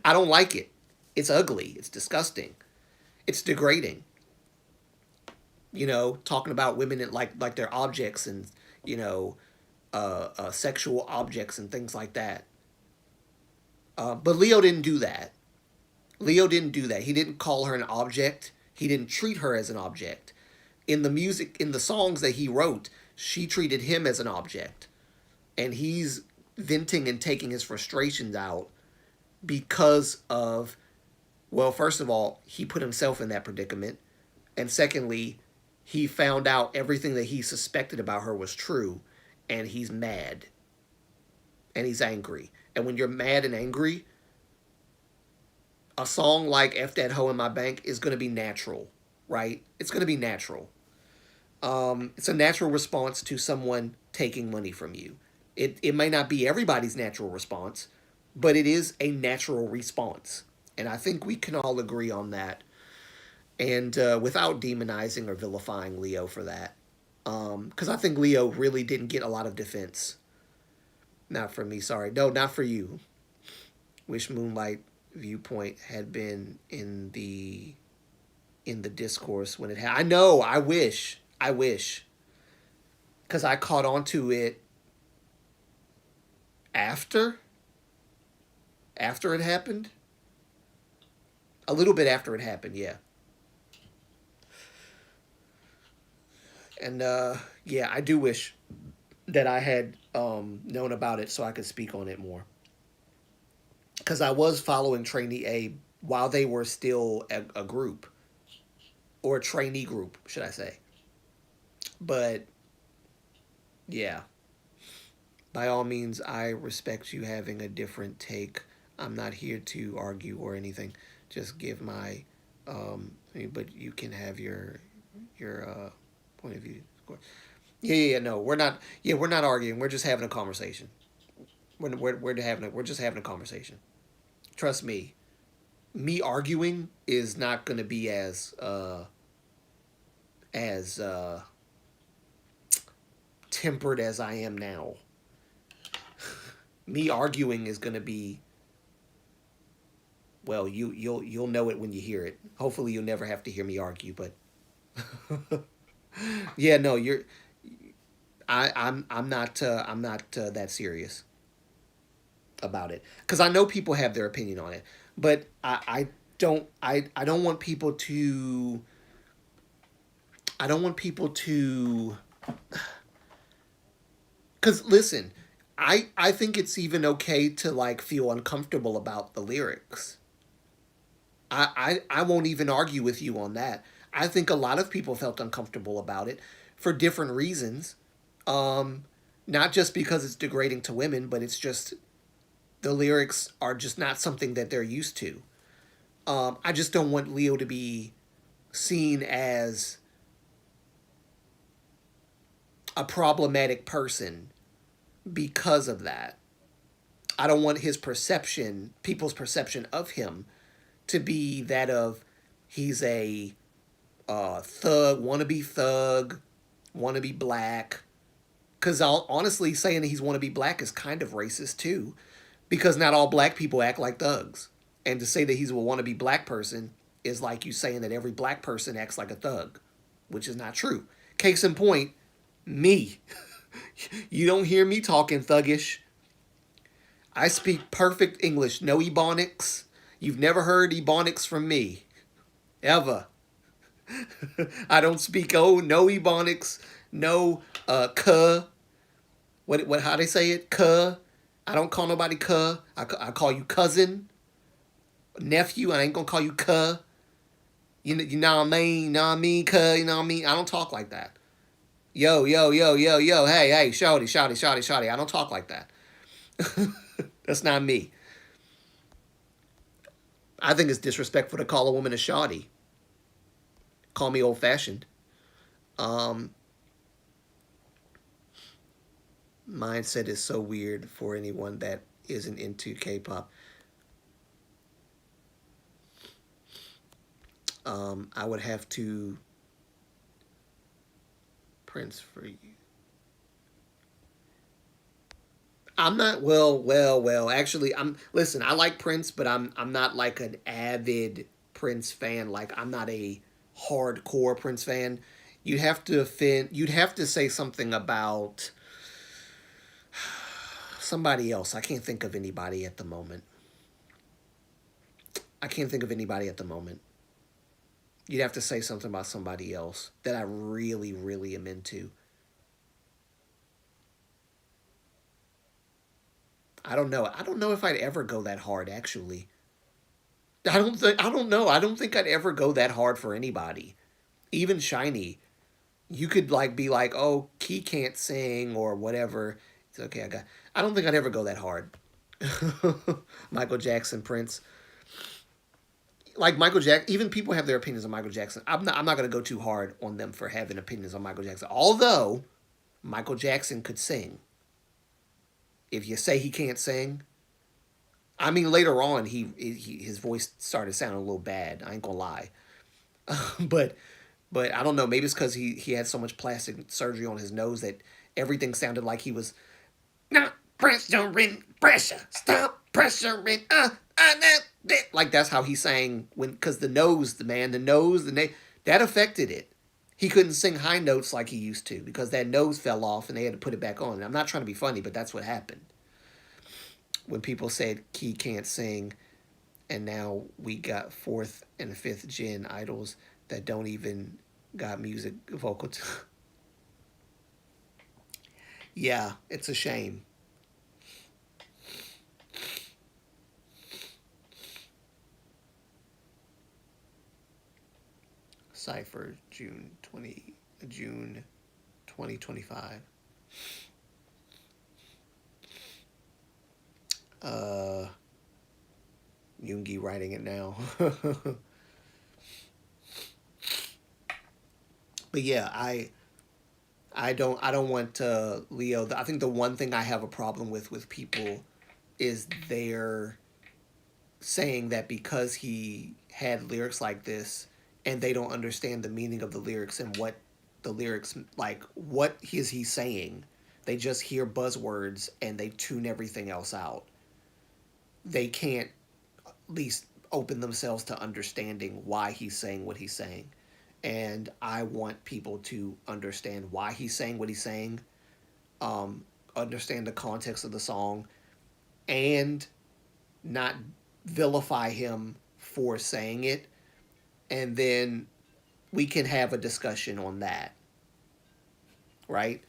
A: I don't like it. It's ugly. It's disgusting. It's degrading. Talking about women like they're objects and sexual objects and things like that. But Leo didn't do that. Leo didn't do that. He didn't call her an object. He didn't treat her as an object. In the music, in the songs that he wrote, she treated him as an object. And he's venting and taking his frustrations out because of, well, first of all, he put himself in that predicament. And secondly, he found out everything that he suspected about her was true. And he's mad. And he's angry. And when you're mad and angry, a song like F That Hoe in My Bank is going to be natural, right? It's going to be natural. It's a natural response to someone taking money from you. It may not be everybody's natural response, but it is a natural response. And I think we can all agree on that. And without demonizing or vilifying Leo for that. Because I think Leo really didn't get a lot of defense. Not for me, sorry. No, not for you. Wish Moonlight viewpoint had been in the discourse when it had. I know, I wish. Because I caught on to it after it happened. A little bit after it happened, yeah. And yeah, I do wish that I had known about it so I could speak on it more. Because I was following Trainee A while they were still a group. Or a trainee group, should I say. But, yeah. By all means, I respect you having a different take. I'm not here to argue or anything. Just give my, but you can have your point of view. Yeah, yeah, yeah. No, we're not. Yeah, we're not arguing. We're just having a conversation. We're just having a conversation. Trust me. Me arguing is not going to be as tempered as I am now. Me arguing is going to be, well, you'll know it when you hear it. Hopefully you'll never have to hear me argue, but yeah, no, I'm not that serious about it because I know people have their opinion on it, but I don't want people to I don't want people to because listen, I think it's even okay to like feel uncomfortable about the lyrics. I won't even argue with you on that. I think a lot of people felt uncomfortable about it for different reasons. Um, Not just because it's degrading to women, but it's just the lyrics are just not something that they're used to. I just don't want Leo to be seen as a problematic person because of that. I don't want his perception, people's perception of him, to be that of he's a thug, wannabe black. Because I'll honestly saying that he's wannabe black is kind of racist too, because not all black people act like thugs. And to say that he's a wannabe black person is like you saying that every black person acts like a thug, which is not true. Case in point, me. You don't hear me talking thuggish. I speak perfect English, no ebonics. You've never heard ebonics from me, ever. I don't speak no ebonics, no cuh. What how they say it? Cuh. I don't call nobody cuh. I call you cousin, nephew. I ain't gonna call you cuh. You know what I mean? You know what I mean? Cuh. You know what I mean? I don't talk like that. Yo, yo, yo, yo, yo. Hey, hey, shawty, shawty, shawty, shawty. I don't talk like that. That's not me. I think it's disrespectful to call a woman a shawty. Call me old fashioned. Um, Mindset is so weird for anyone that isn't into K-pop. I would have to Prince for you. I'm not well. Actually, I'm listen. I like Prince, but I'm not like an avid Prince fan. Like I'm not a hardcore Prince fan. You'd have to say something about somebody else. I can't think of anybody at the moment. I can't think of anybody at the moment. You'd have to say something about somebody else that I really, really am into. I don't know. I don't know if I'd ever go that hard. Actually, I don't know. I don't think I'd ever go that hard for anybody. Even Shiny, you could like be like, oh, Key can't sing or whatever. It's okay. I don't think I'd ever go that hard. Michael Jackson, Prince, like Michael Jackson. Even people have their opinions on Michael Jackson. I'm not gonna go too hard on them for having opinions on Michael Jackson. Although Michael Jackson could sing. If you say he can't sing, I mean later on his voice started sounding a little bad. I ain't gonna lie, but I don't know. Maybe it's because he had so much plastic surgery on his nose that everything sounded like he was not pressuring pressure. Stop pressuring. Like that's how he sang when because the nose, that affected it. He couldn't sing high notes like he used to because that nose fell off and they had to put it back on. And I'm not trying to be funny, but that's what happened when people said Key can't sing, and now we got fourth and fifth gen idols that don't even got music vocal. Yeah, it's a shame. Cipher June 2025. Uh, Yoongi writing it now. But yeah, I don't want Leo. I think the one thing I have a problem with people is their saying that because he had lyrics like this and they don't understand the meaning of the lyrics and what the lyrics, like, what is he saying. They just hear buzzwords and they tune everything else out. They can't at least open themselves to understanding why he's saying what he's saying. And I want people to understand why he's saying what he's saying, um, understand the context of the song, and not vilify him for saying it. And then we can have a discussion on that, right?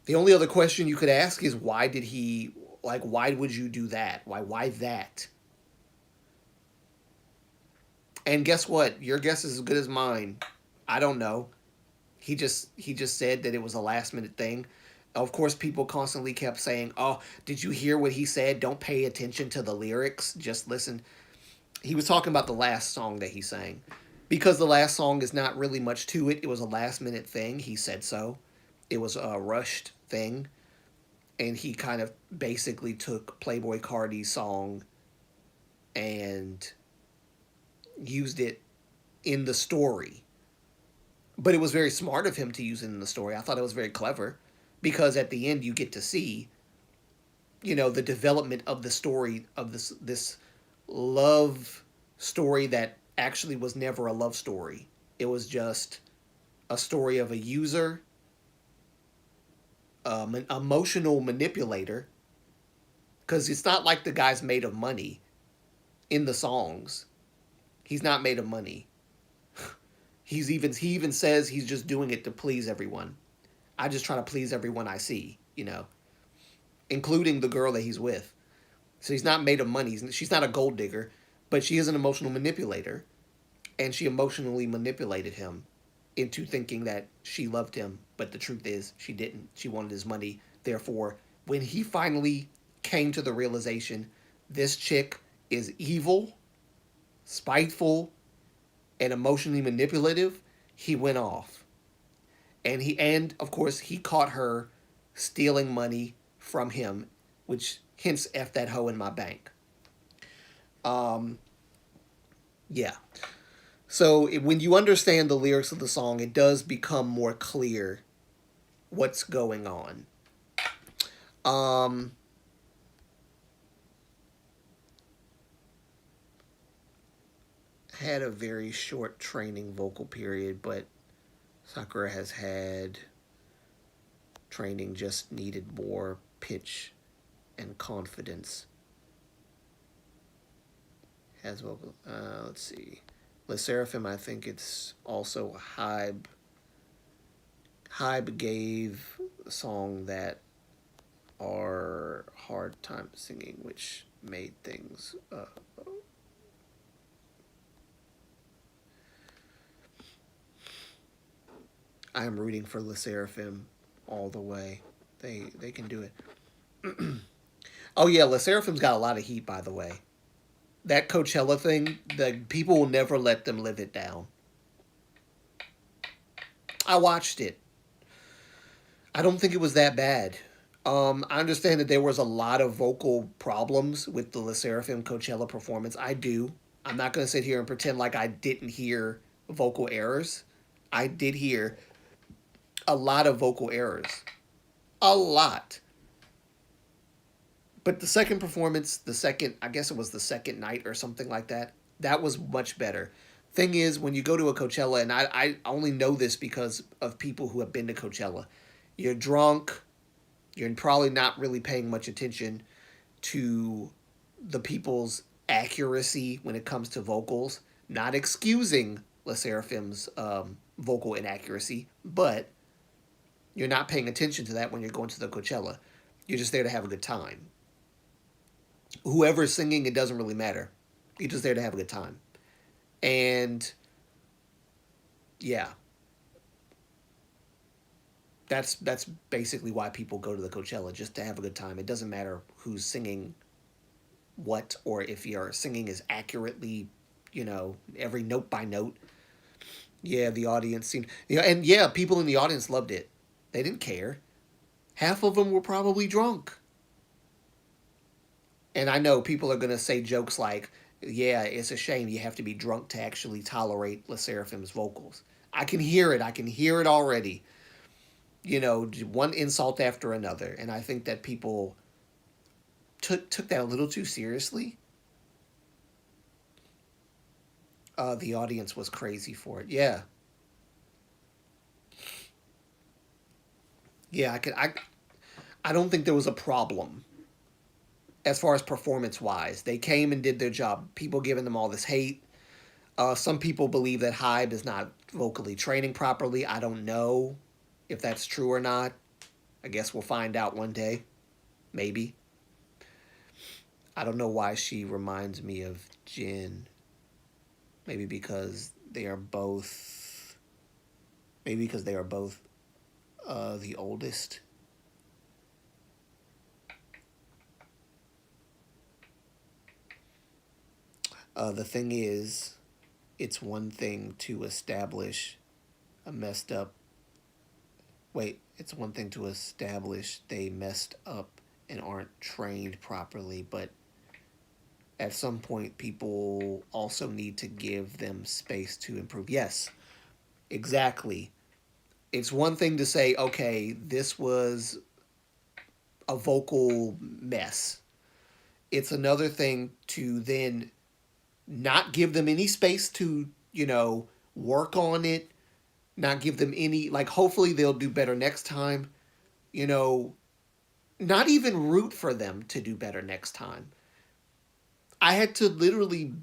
A: The only other question you could ask is why did he, like, why would you do that? Why that? And guess what? Your guess is as good as mine. I don't know. He just said that it was a last minute thing. Of course, people constantly kept saying, "Oh, did you hear what he said? Don't pay attention to the lyrics. Just listen." He was talking about the last song that he sang. Because the last song is not really much to it. It was a last minute thing. He said so. It was a rushed thing. And he kind of basically took Playboy Cardi's song and used it in the story. But it was very smart of him to use it in the story. I thought it was very clever because at the end you get to see, the development of the story of this love story that actually was never a love story. It was just a story of a user, an emotional manipulator, because it's not like the guy's made of money in the songs. He's not made of money. He even says he's just doing it to please everyone. I just try to please everyone I see, including the girl that he's with. So he's not made of money. She's not a gold digger, but she is an emotional manipulator, and she emotionally manipulated him into thinking that she loved him, but the truth is she didn't. She wanted his money. Therefore, when he finally came to the realization this chick is evil, spiteful, and emotionally manipulative, he went off. And of course he caught her stealing money from him, which hence F that hoe in my bank. Um yeah. So when you understand the lyrics of the song, it does become more clear what's going on. Um, had a very short training vocal period, but Sakura has had training, just needed more pitch and confidence. Has vocal. Let's see. Le Seraphim, I think it's also Hybe. Hybe gave a song that are hard time singing, which made things. I am rooting for Le Seraphim all the way. They can do it. Oh yeah, Le Seraphim's got a lot of heat, by the way. That Coachella thing, the people will never let them live it down. I watched it. I don't think it was that bad. I understand that there was a lot of vocal problems with the Le Seraphim Coachella performance. I do. I'm not going to sit here and pretend like I didn't hear vocal errors. I did hear a lot of vocal errors. A lot. But the second performance, I guess it was the second night or something like that, that was much better. Thing is, when you go to a Coachella, and I only know this because of people who have been to Coachella, you're drunk, you're probably not really paying much attention to the people's accuracy when it comes to vocals. Not excusing Le Seraphim's vocal inaccuracy, but you're not paying attention to that when you're going to the Coachella. You're just there to have a good time. Whoever's singing, it doesn't really matter. You're just there to have a good time. And yeah, that's basically why people go to the Coachella, just to have a good time. It doesn't matter who's singing what, or if your singing is accurately, every note by note. Yeah, the audience seemed, and yeah, people in the audience loved it. They didn't care. Half of them were probably drunk. And I know people are going to say jokes like, yeah, it's a shame you have to be drunk to actually tolerate LE SSERAFIM's vocals. I can hear it. I can hear it already. You know, one insult after another. And I think that people took that a little too seriously. The audience was crazy for it. Yeah. Yeah, I don't think there was a problem as far as performance wise. They came and did their job. People giving them all this hate. Some people believe that Hybe is not vocally training properly. I don't know if that's true or not. I guess we'll find out one day. Maybe. I don't know why she reminds me of Jin. Maybe because they are both. Maybe because they are both the oldest. The thing is, it's one thing to establish a messed up. Wait, it's one thing to establish they messed up and aren't trained properly, but at some point, people also need to give them space to improve. Yes, exactly. It's one thing to say, okay, this was a vocal mess. It's another thing to then not give them any space to, work on it, not give them any, like, hopefully they'll do better next time, you know, not even root for them to do better next time. I had to literally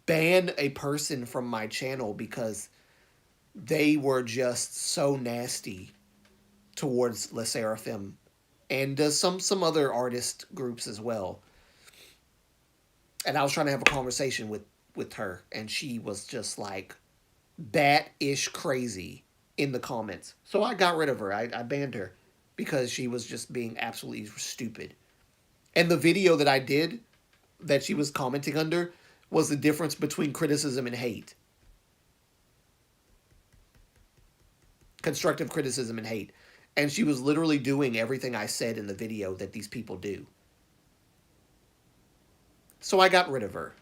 A: ban a person from my channel because they were just so nasty towards LE SSERAFIM and some other artist groups as well. And I was trying to have a conversation with her, and she was just like bat-ish crazy in the comments. So I got rid of her. I banned her because she was just being absolutely stupid. And the video that I did that she was commenting under was the difference between criticism and hate. Constructive criticism and hate. And she was literally doing everything I said in the video that these people do. So I got rid of her.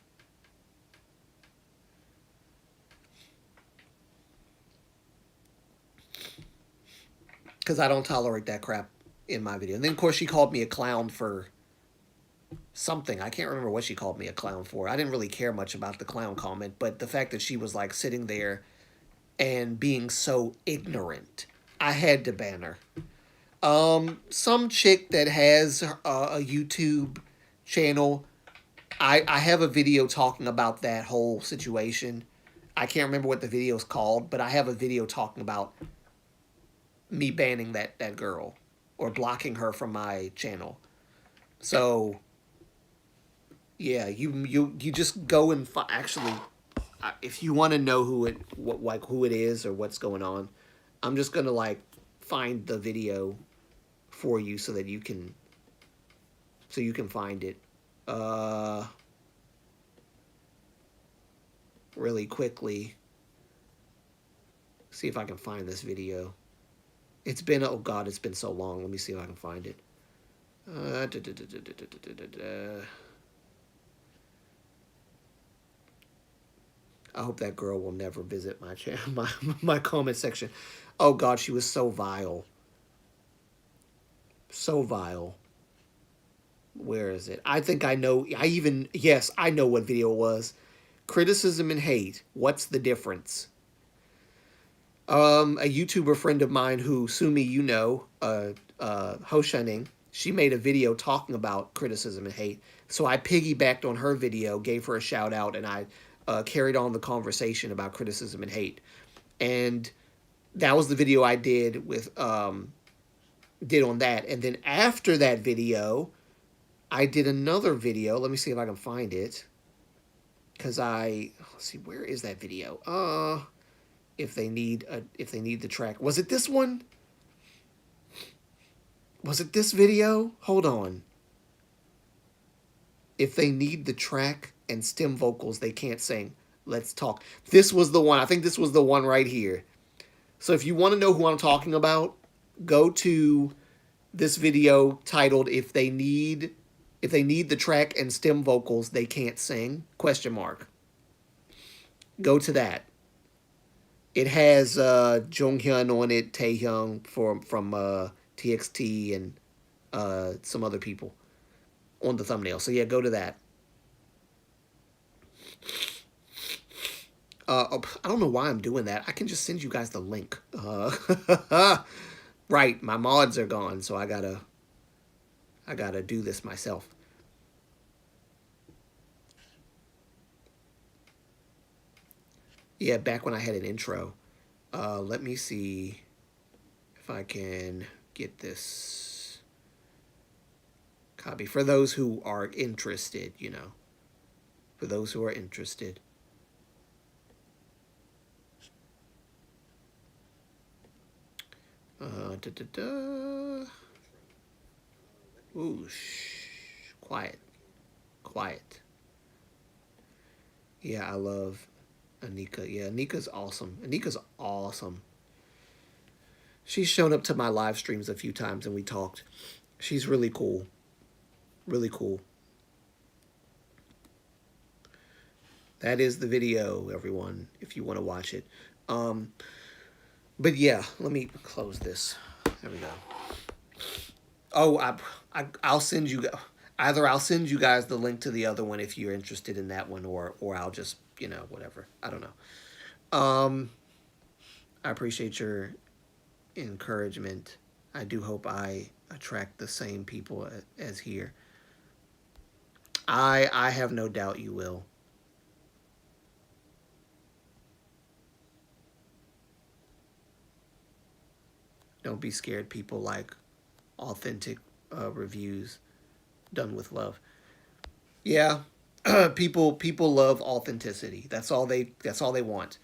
A: Because I don't tolerate that crap in my video. And then, of course, she called me a clown for something. I can't remember what she called me a clown for. I didn't really care much about the clown comment, but the fact that she was, like, sitting there and being so ignorant, I had to ban her. Some chick that has a YouTube channel, I have a video talking about that whole situation. I can't remember what the video is called, but I have a video talking about me banning that girl or blocking her from my channel. So yeah, you just go and actually, if you want to know who it is or what's going on, I'm just gonna like find the video for you so that you can find it really quickly. See if I can find this video. It's been, oh God, it's been so long. Let me see if I can find it. I hope that girl will never visit my channel, my comment section. Oh God, she was so vile. So vile. Where is it? I think I know. Yes, I know what video it was. Criticism and hate. What's the difference? A YouTuber friend of mine who, Sumi, Hoshaning, she made a video talking about criticism and hate. So I piggybacked on her video, gave her a shout out, and I carried on the conversation about criticism and hate. And that was the video I did did on that. And then after that video, I did another video. Let me see if I can find it. Because let's see, where is that video? If they need the track. Was it this one? Was it this video? Hold on. If they need the track and stem vocals, they can't sing. Let's talk. This was the one. I think this was the one right here. So if you want to know who I'm talking about, go to this video titled if they need the track and stem vocals they can't sing question mark. Go to that. It has Jung Hyun on it, Tae Hyung from TXT and some other people on the thumbnail. So yeah, go to that. I don't know why I'm doing that. I can just send you guys the link. Right, my mods are gone, so I gotta do this myself. Yeah, back when I had an intro. Let me see if I can get this copy for those who are interested, you know. For those who are interested. Da, da, da. Ooh, shh. Quiet. Quiet. Yeah, I love Anika. Yeah, Anika's awesome. Anika's awesome. She's shown up to my live streams a few times and we talked. She's really cool. Really cool. That is the video, everyone, if you want to watch it. But yeah, let me close this. There we go. Oh, I'll send you either I'll send you guys the link to the other one if you're interested in that one, or I'll just, you know, whatever. I don't know. I appreciate your encouragement. I do hope I attract the same people as here. I have no doubt you will. Don't be scared. People like authentic reviews done with love. Yeah, people love authenticity. That's all they want.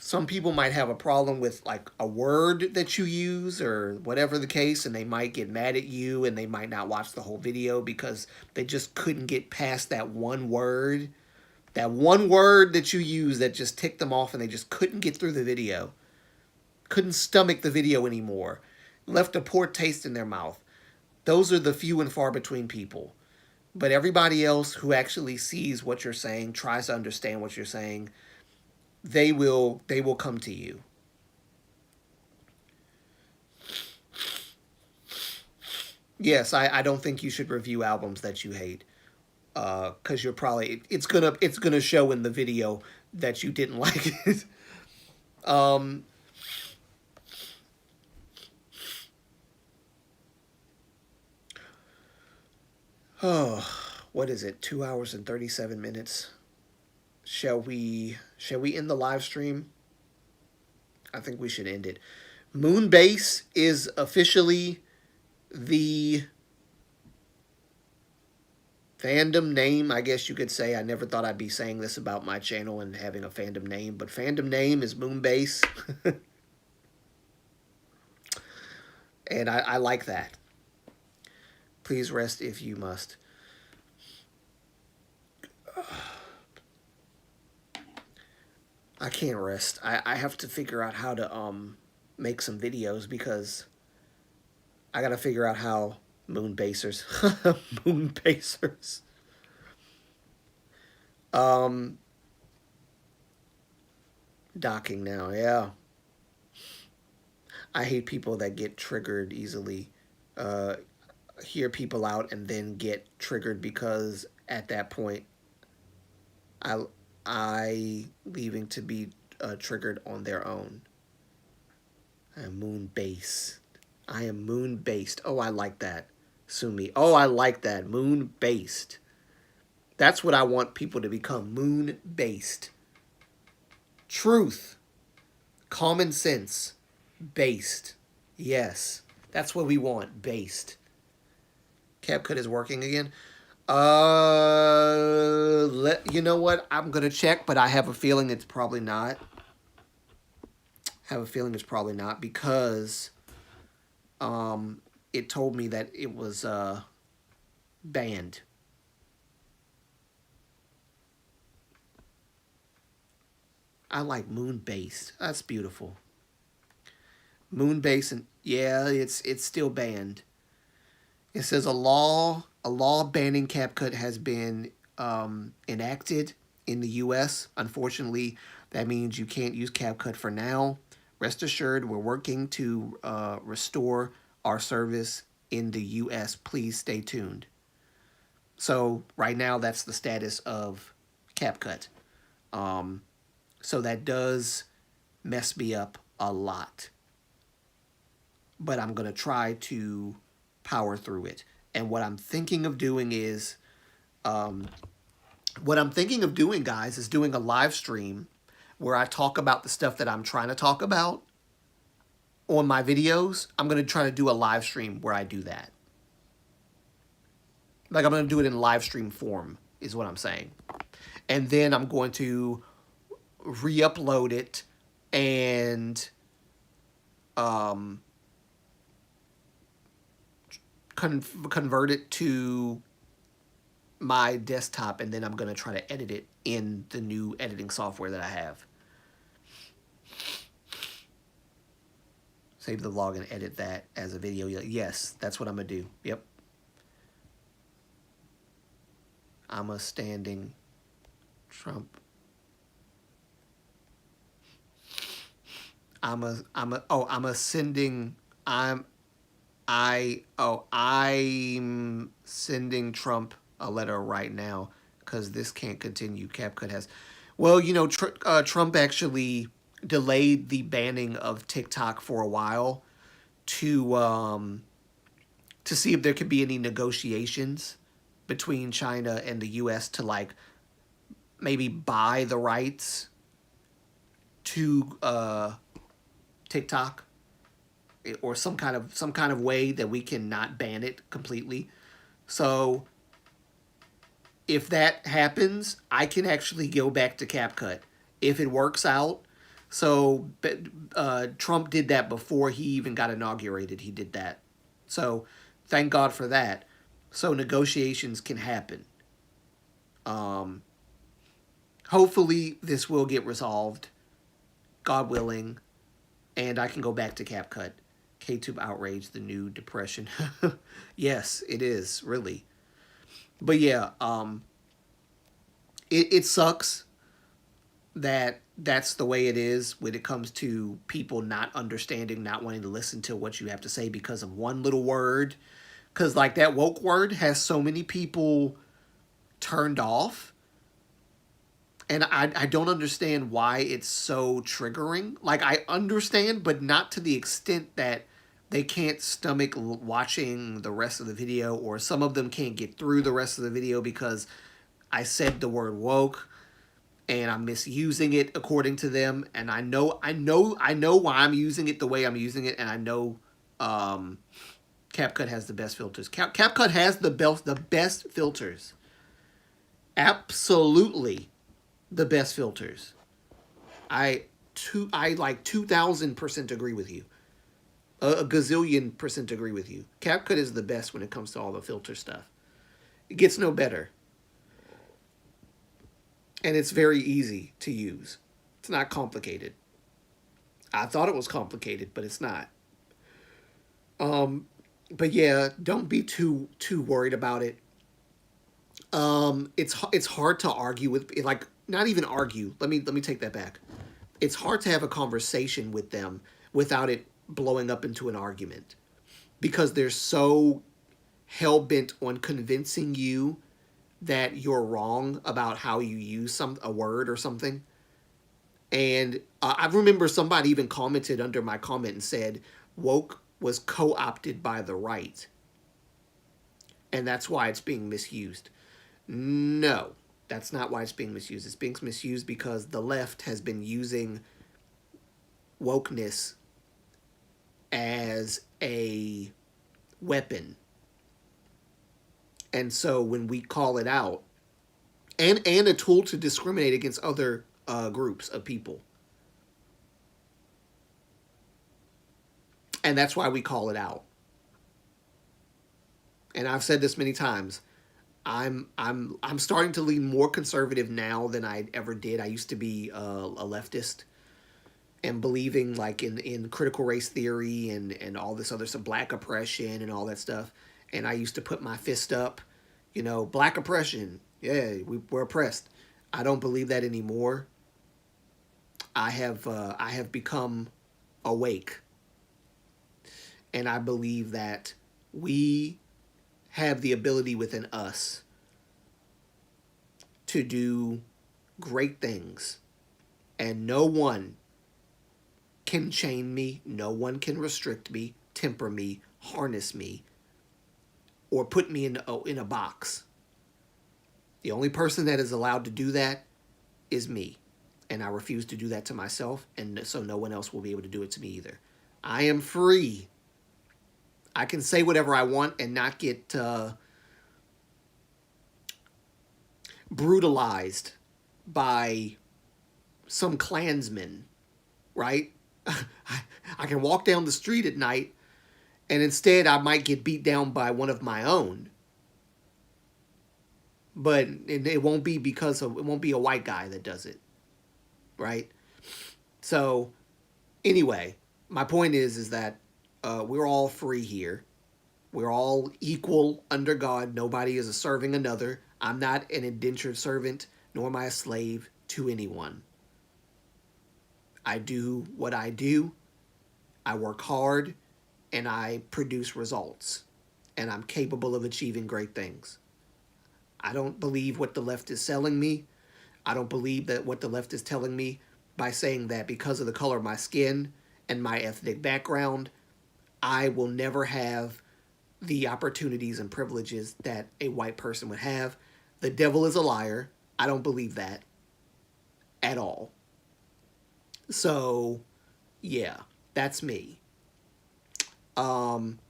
A: Some people might have a problem with like a word that you use or whatever the case, and they might get mad at you and they might not watch the whole video because they just couldn't get past that one word. That one word that you use that just ticked them off and they just couldn't get through the video. Couldn't stomach the video anymore. Left a poor taste in their mouth. Those are the few and far between people. But everybody else who actually sees what you're saying, tries to understand what you're saying, they will come to you. Yes, I don't think you should review albums that you hate. Because you're probably it's gonna show in the video that you didn't like it. Oh, what is it? 2 hours and 37 minutes. Shall we end the live stream? I think we should end it. Moonbase is officially the fandom name, I guess you could say. I never thought I'd be saying this about my channel and having a fandom name, but fandom name is Moonbase. And I like that. Please rest if you must. I can't rest. I have to figure out how to make some videos because I gotta figure out how Moonbasers Moonbasers docking now, yeah. I hate people that get triggered easily. Hear people out and then get triggered because at that point I leaving to be triggered on their own. I am moon-based. I am moon-based. Oh, I like that. Sumi. Oh, I like that. Moon-based. That's what I want people to become. Moon-based. Truth. Common sense. Based. Yes. That's what we want. Based. CapCut is working again. You know what? I'm gonna check, but I have a feeling it's probably not. Because it told me that it was banned. I like moon-based. That's beautiful. Moonbase, and yeah, it's still banned. It says a law banning CapCut has been enacted in the U.S. Unfortunately, that means you can't use CapCut for now. Rest assured, we're working to restore our service in the U.S. Please stay tuned. So right now, that's the status of CapCut. Um, so that does mess me up a lot, but I'm gonna try to power through it. And what I'm thinking of doing is, um, what I'm thinking of doing, guys, is doing a live stream where I talk about the stuff that I'm trying to talk about on my videos. I'm gonna try to do a live stream where I do that. Like I'm gonna do it in live stream form, is what I'm saying. And then I'm going to re-upload it and um, convert it to my desktop, and then I'm going to try to edit it in the new editing software that I have. Save the vlog and edit that as a video. Yes, that's what I'm going to do. Yep. I'm a standing Trump. I'm sending Trump a letter right now because this can't continue. CapCut has, well, Trump actually delayed the banning of TikTok for a while to see if there could be any negotiations between China and the U.S. to like maybe buy the rights to TikTok, or some kind of way that we can not ban it completely. So if that happens, I can actually go back to CapCut if it works out. So Trump did that before he even got inaugurated. He did that. So thank God for that. So negotiations can happen. Um, Hopefully this will get resolved, God willing, and I can go back to CapCut. KTube outrage, the new depression. Yes, it is, really. But yeah, it sucks that that's the way it is when it comes to people not understanding, not wanting to listen to what you have to say because of one little word. Because, like, that woke word has so many people turned off. And I don't understand why it's so triggering. Like, I understand, but not to the extent that they can't stomach watching the rest of the video, or some of them can't get through the rest of the video because I said the word woke and I'm misusing it according to them. And I know why I'm using it the way I'm using it, and I know CapCut has the best filters. CapCut has the best filters. Absolutely the best filters. I like 2,000% agree with you. A gazillion% agree with you. CapCut is the best when it comes to all the filter stuff. It gets no better. And it's very easy to use. It's not complicated. I thought it was complicated, but it's not. But yeah, don't be too worried about it. It's hard to argue with, like, not even argue. Let me take that back. It's hard to have a conversation with them without it blowing up into an argument, because they're so hell bent on convincing you that you're wrong about how you use a word or something. And I remember somebody even commented under my comment and said woke was co-opted by the right, and that's why it's being misused. No, that's not why it's being misused. It's being misused because the left has been using wokeness as a weapon. And so when we call it out, and a tool to discriminate against other groups of people. And that's why we call it out. And I've said this many times. I'm starting to lean more conservative now than I ever did. I used to be a leftist, and believing like in critical race theory and all this other stuff, black oppression and all that stuff. And I used to put my fist up, black oppression. Yeah, we're oppressed. I don't believe that anymore. I have become awake, and I believe that we have the ability within us to do great things, and no one can chain me, no one can restrict me, temper me, harness me, or put me in a box. The only person that is allowed to do that is me. And I refuse to do that to myself, and so no one else will be able to do it to me either. I am free. I can say whatever I want and not get brutalized by some Klansman, right? I can walk down the street at night, and instead I might get beat down by one of my own. But it won't be it won't be a white guy that does it, right? So anyway, my point is that we're all free here. We're all equal under God. Nobody is serving another. I'm not an indentured servant, nor am I a slave to anyone. I do what I do. I work hard, and I produce results. And I'm capable of achieving great things. I don't believe what the left is selling me. I don't believe that what the left is telling me by saying that because of the color of my skin and my ethnic background, I will never have the opportunities and privileges that a white person would have. The devil is a liar. I don't believe that at all. So, yeah, that's me. And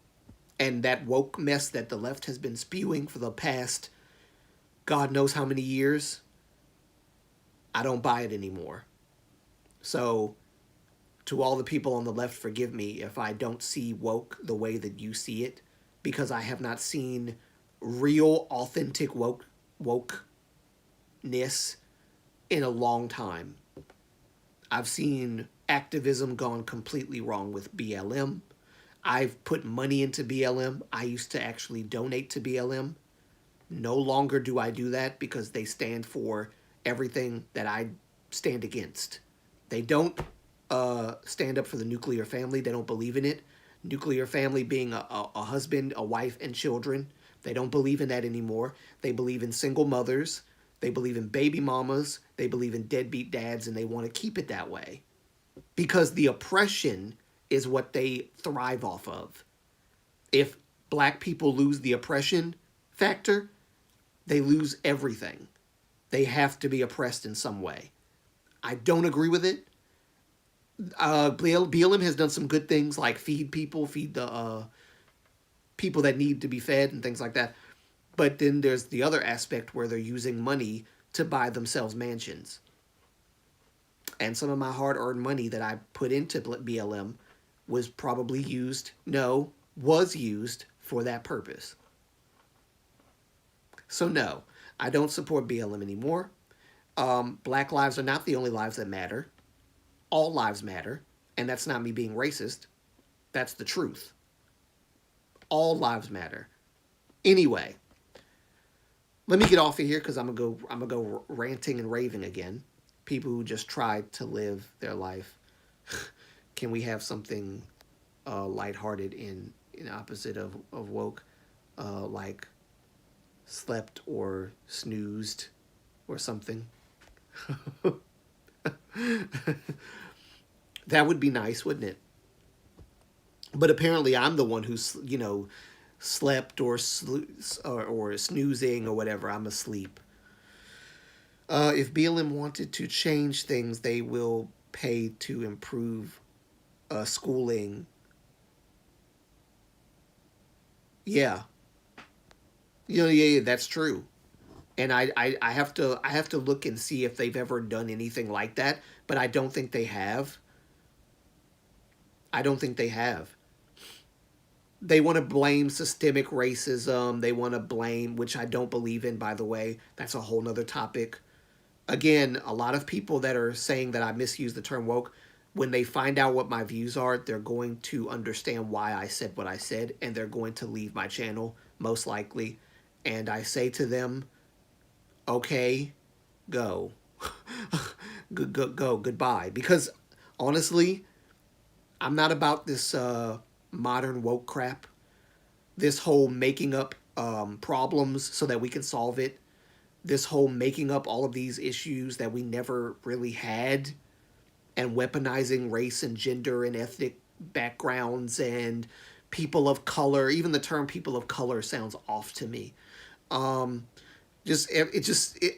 A: that woke mess that the left has been spewing for the past God knows how many years, I don't buy it anymore. So, to all the people on the left, forgive me if I don't see woke the way that you see it, because I have not seen real, authentic wokeness in a long time. I've seen activism gone completely wrong with BLM. I've put money into BLM. I used to actually donate to BLM. No longer do I do that because they stand for everything that I stand against. They don't stand up for the nuclear family. They don't believe in it. Nuclear family being a husband, a wife, and children. They don't believe in that anymore. They believe in single mothers. They believe in baby mamas. They believe in deadbeat dads, and they want to keep it that way. Because the oppression is what they thrive off of. If black people lose the oppression factor, they lose everything. They have to be oppressed in some way. I don't agree with it. BLM has done some good things like feed people, feed the people that need to be fed and things like that. But then there's the other aspect where they're using money to buy themselves mansions. And some of my hard-earned money that I put into BLM was used for that purpose. So no, I don't support BLM anymore. Black lives are not the only lives that matter. All lives matter, and that's not me being racist. That's the truth. All lives matter. Anyway, let me get off of here because I'm gonna go ranting and raving again. People who just tried to live their life. Can we have something lighthearted in opposite of woke, like slept or snoozed or something? That would be nice, wouldn't it? But apparently I'm the one who's, slept or snoozing or whatever. I'm asleep. If BLM wanted to change things, they will pay to improve schooling. Yeah. Yeah, that's true. And I have to look and see if they've ever done anything like that, but I don't think they have. I don't think they have. They want to blame systemic racism. They want to blame, which I don't believe in, by the way. That's a whole nother topic. Again, a lot of people that are saying that I misuse the term woke, when they find out what my views are, they're going to understand why I said what I said, and they're going to leave my channel, most likely. And I say to them, okay, go. Go, goodbye. Because, honestly, I'm not about this modern woke crap. This whole making up problems so that we can solve it. This whole making up all of these issues that we never really had, and weaponizing race and gender and ethnic backgrounds and people of color. Even the term people of color sounds off to me. I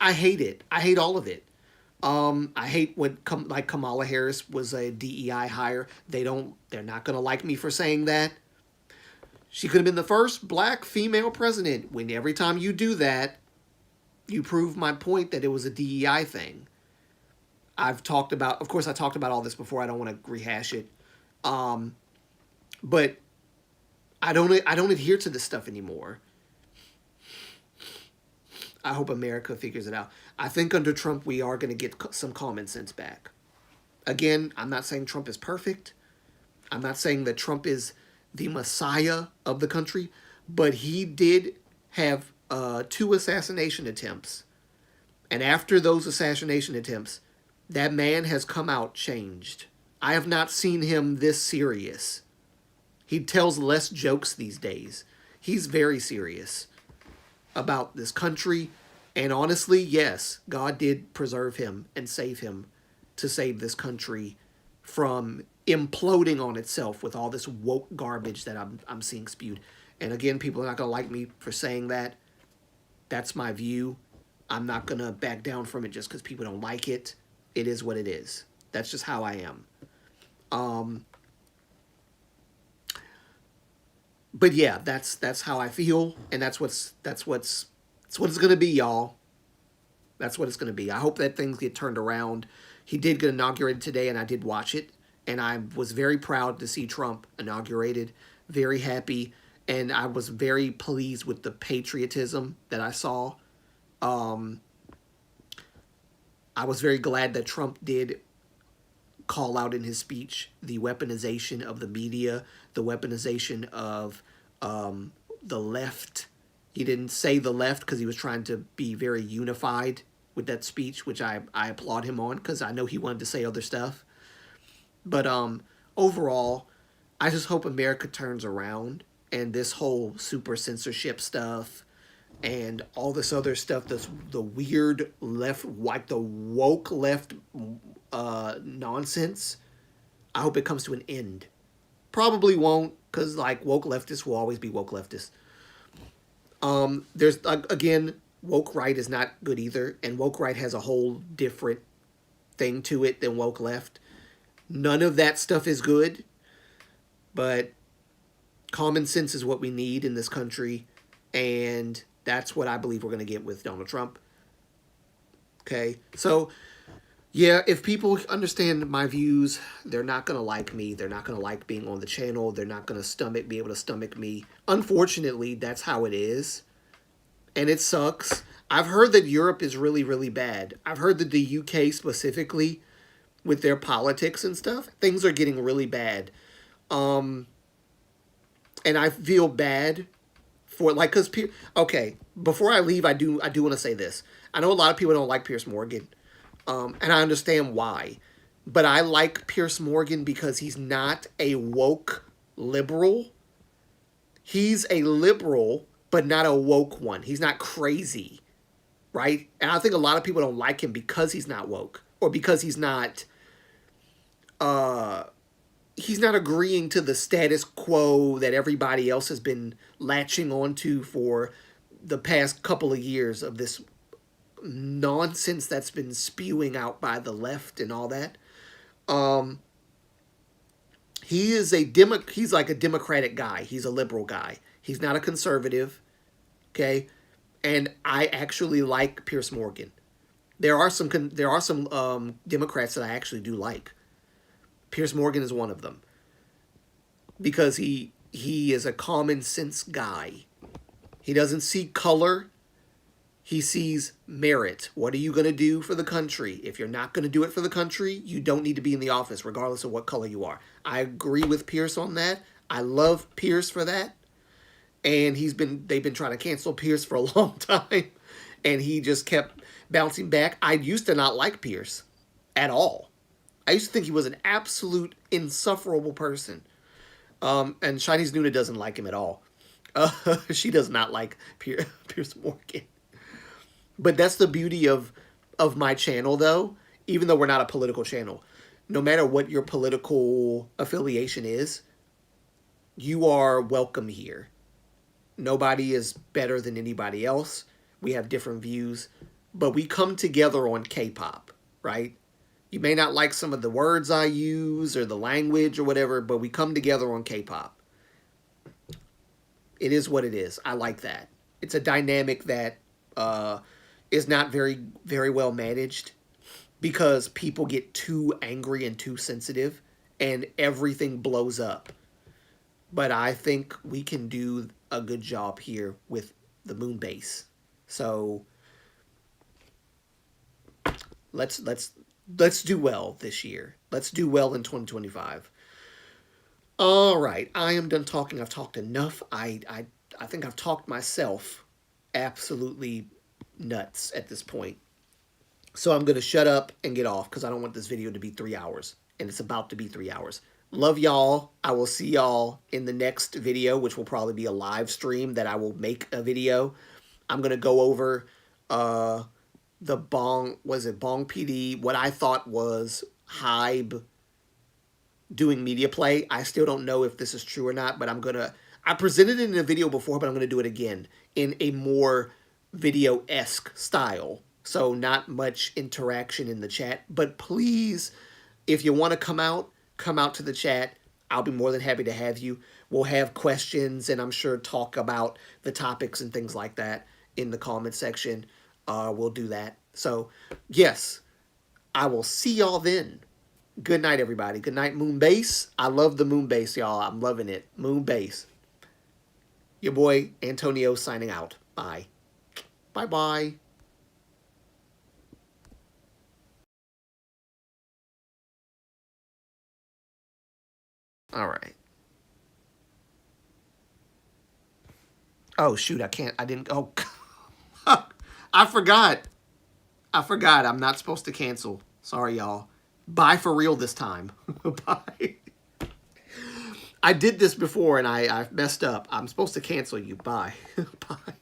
A: hate it. I hate all of it. I hate when like Kamala Harris was a DEI hire. They're not gonna like me for saying that. She could have been the first black female president. When every time you do that, you prove my point that it was a DEI thing. Of course, I talked about all this before. I don't want to rehash it. But I don't adhere to this stuff anymore. I hope America figures it out. I think under Trump, we are going to get some common sense back. Again, I'm not saying Trump is perfect. I'm not saying that Trump is the messiah of the country, but he did have 2 assassination attempts. And after those assassination attempts, that man has come out changed. I have not seen him this serious. He tells less jokes these days. He's very serious about this country. And honestly, yes, God did preserve him and save him to save this country from imploding on itself with all this woke garbage that I'm seeing spewed. And again, people are not going to like me for saying that. That's my view. I'm not going to back down from it just because people don't like it. It is what it is. That's just how I am. But yeah, that's how I feel, and that's what it's gonna be, y'all. That's what it's gonna be. I hope that things get turned around. He did get inaugurated today, and I did watch it, and I was very proud to see Trump inaugurated. Very happy, and I was very pleased with the patriotism that I saw. I was very glad that Trump did call out in his speech the weaponization of the media, the weaponization of the left. He didn't say the left because he was trying to be very unified with that speech, which I applaud him on because I know he wanted to say other stuff. But overall, I just hope America turns around, and this whole super censorship stuff and all this other stuff, that's the weird left, like the woke left nonsense, I hope it comes to an end. Probably won't, because like woke leftists will always be woke leftists. There's again, woke right is not good either, and woke right has a whole different thing to it than woke left. None of that stuff is good, but common sense is what we need in this country, and that's what I believe we're going to get with Donald Trump. Okay, so yeah, if people understand my views, they're not going to like me. They're not going to like being on the channel. They're not going to be able to stomach me. Unfortunately, that's how it is. And it sucks. I've heard that Europe is really, really bad. I've heard that the UK specifically, with their politics and stuff, things are getting really bad. And I feel bad for, like, because, okay, before I leave, I do want to say this. I know a lot of people don't like Piers Morgan. And I understand why. But I like Piers Morgan because he's not a woke liberal. He's a liberal, but not a woke one. He's not crazy, right? And I think a lot of people don't like him because he's not woke, or because he's not agreeing to the status quo that everybody else has been latching onto for the past couple of years of this nonsense that's been spewing out by the left and all that. He's like a Democratic guy. He's a liberal guy. He's not a conservative. Okay. And I actually like Piers Morgan. There are some Democrats that I actually do like. Piers Morgan is one of them. Because he is a common sense guy. He doesn't see color. He sees merit. What are you going to do for the country? If you're not going to do it for the country, you don't need to be in the office, regardless of what color you are. I agree with Pierce on that. I love Pierce for that. And they've been trying to cancel Pierce for a long time. And he just kept bouncing back. I used to not like Pierce at all. I used to think he was an absolute insufferable person. And Chinese Nuna doesn't like him at all. She does not like Pierce Morgan. But that's the beauty of my channel, though. Even though we're not a political channel, no matter what your political affiliation is, you are welcome here. Nobody is better than anybody else. We have different views, but we come together on K-pop, right? You may not like some of the words I use or the language or whatever, but we come together on K-pop. It is what it is. I like that. It's a dynamic that is not very, very well managed because people get too angry and too sensitive and everything blows up. But I think we can do a good job here with the moon base. So let's do well this year. Let's do well in 2025. All right, I am done talking. I've talked enough. I think I've talked myself absolutely nuts at this point. So I'm going to shut up and get off because I don't want this video to be 3 hours. And it's about to be 3 hours. Love y'all. I will see y'all in the next video, which will probably be a live stream that I will make a video. I'm going to go over the Bong PD, what I thought was Hybe doing media play. I still don't know if this is true or not, but I presented it in a video before, but I'm going to do it again in a more video-esque style. So not much interaction in the chat, but please, if you want to come out to the chat. I'll be more than happy to have you. We'll have questions and I'm sure talk about the topics and things like that in the comment section. We'll do that. So yes, I will see y'all then. Good night, everybody. Good night, Moon Base. I love the Moon Base, y'all. I'm loving it. Moon Base. Your boy, Antonio, signing out. Bye. Bye-bye. All right. Oh, shoot. I didn't. Oh, I forgot. I'm not supposed to cancel. Sorry, y'all. Bye for real this time. Bye. I did this before and I messed up. I'm supposed to cancel you. Bye. Bye.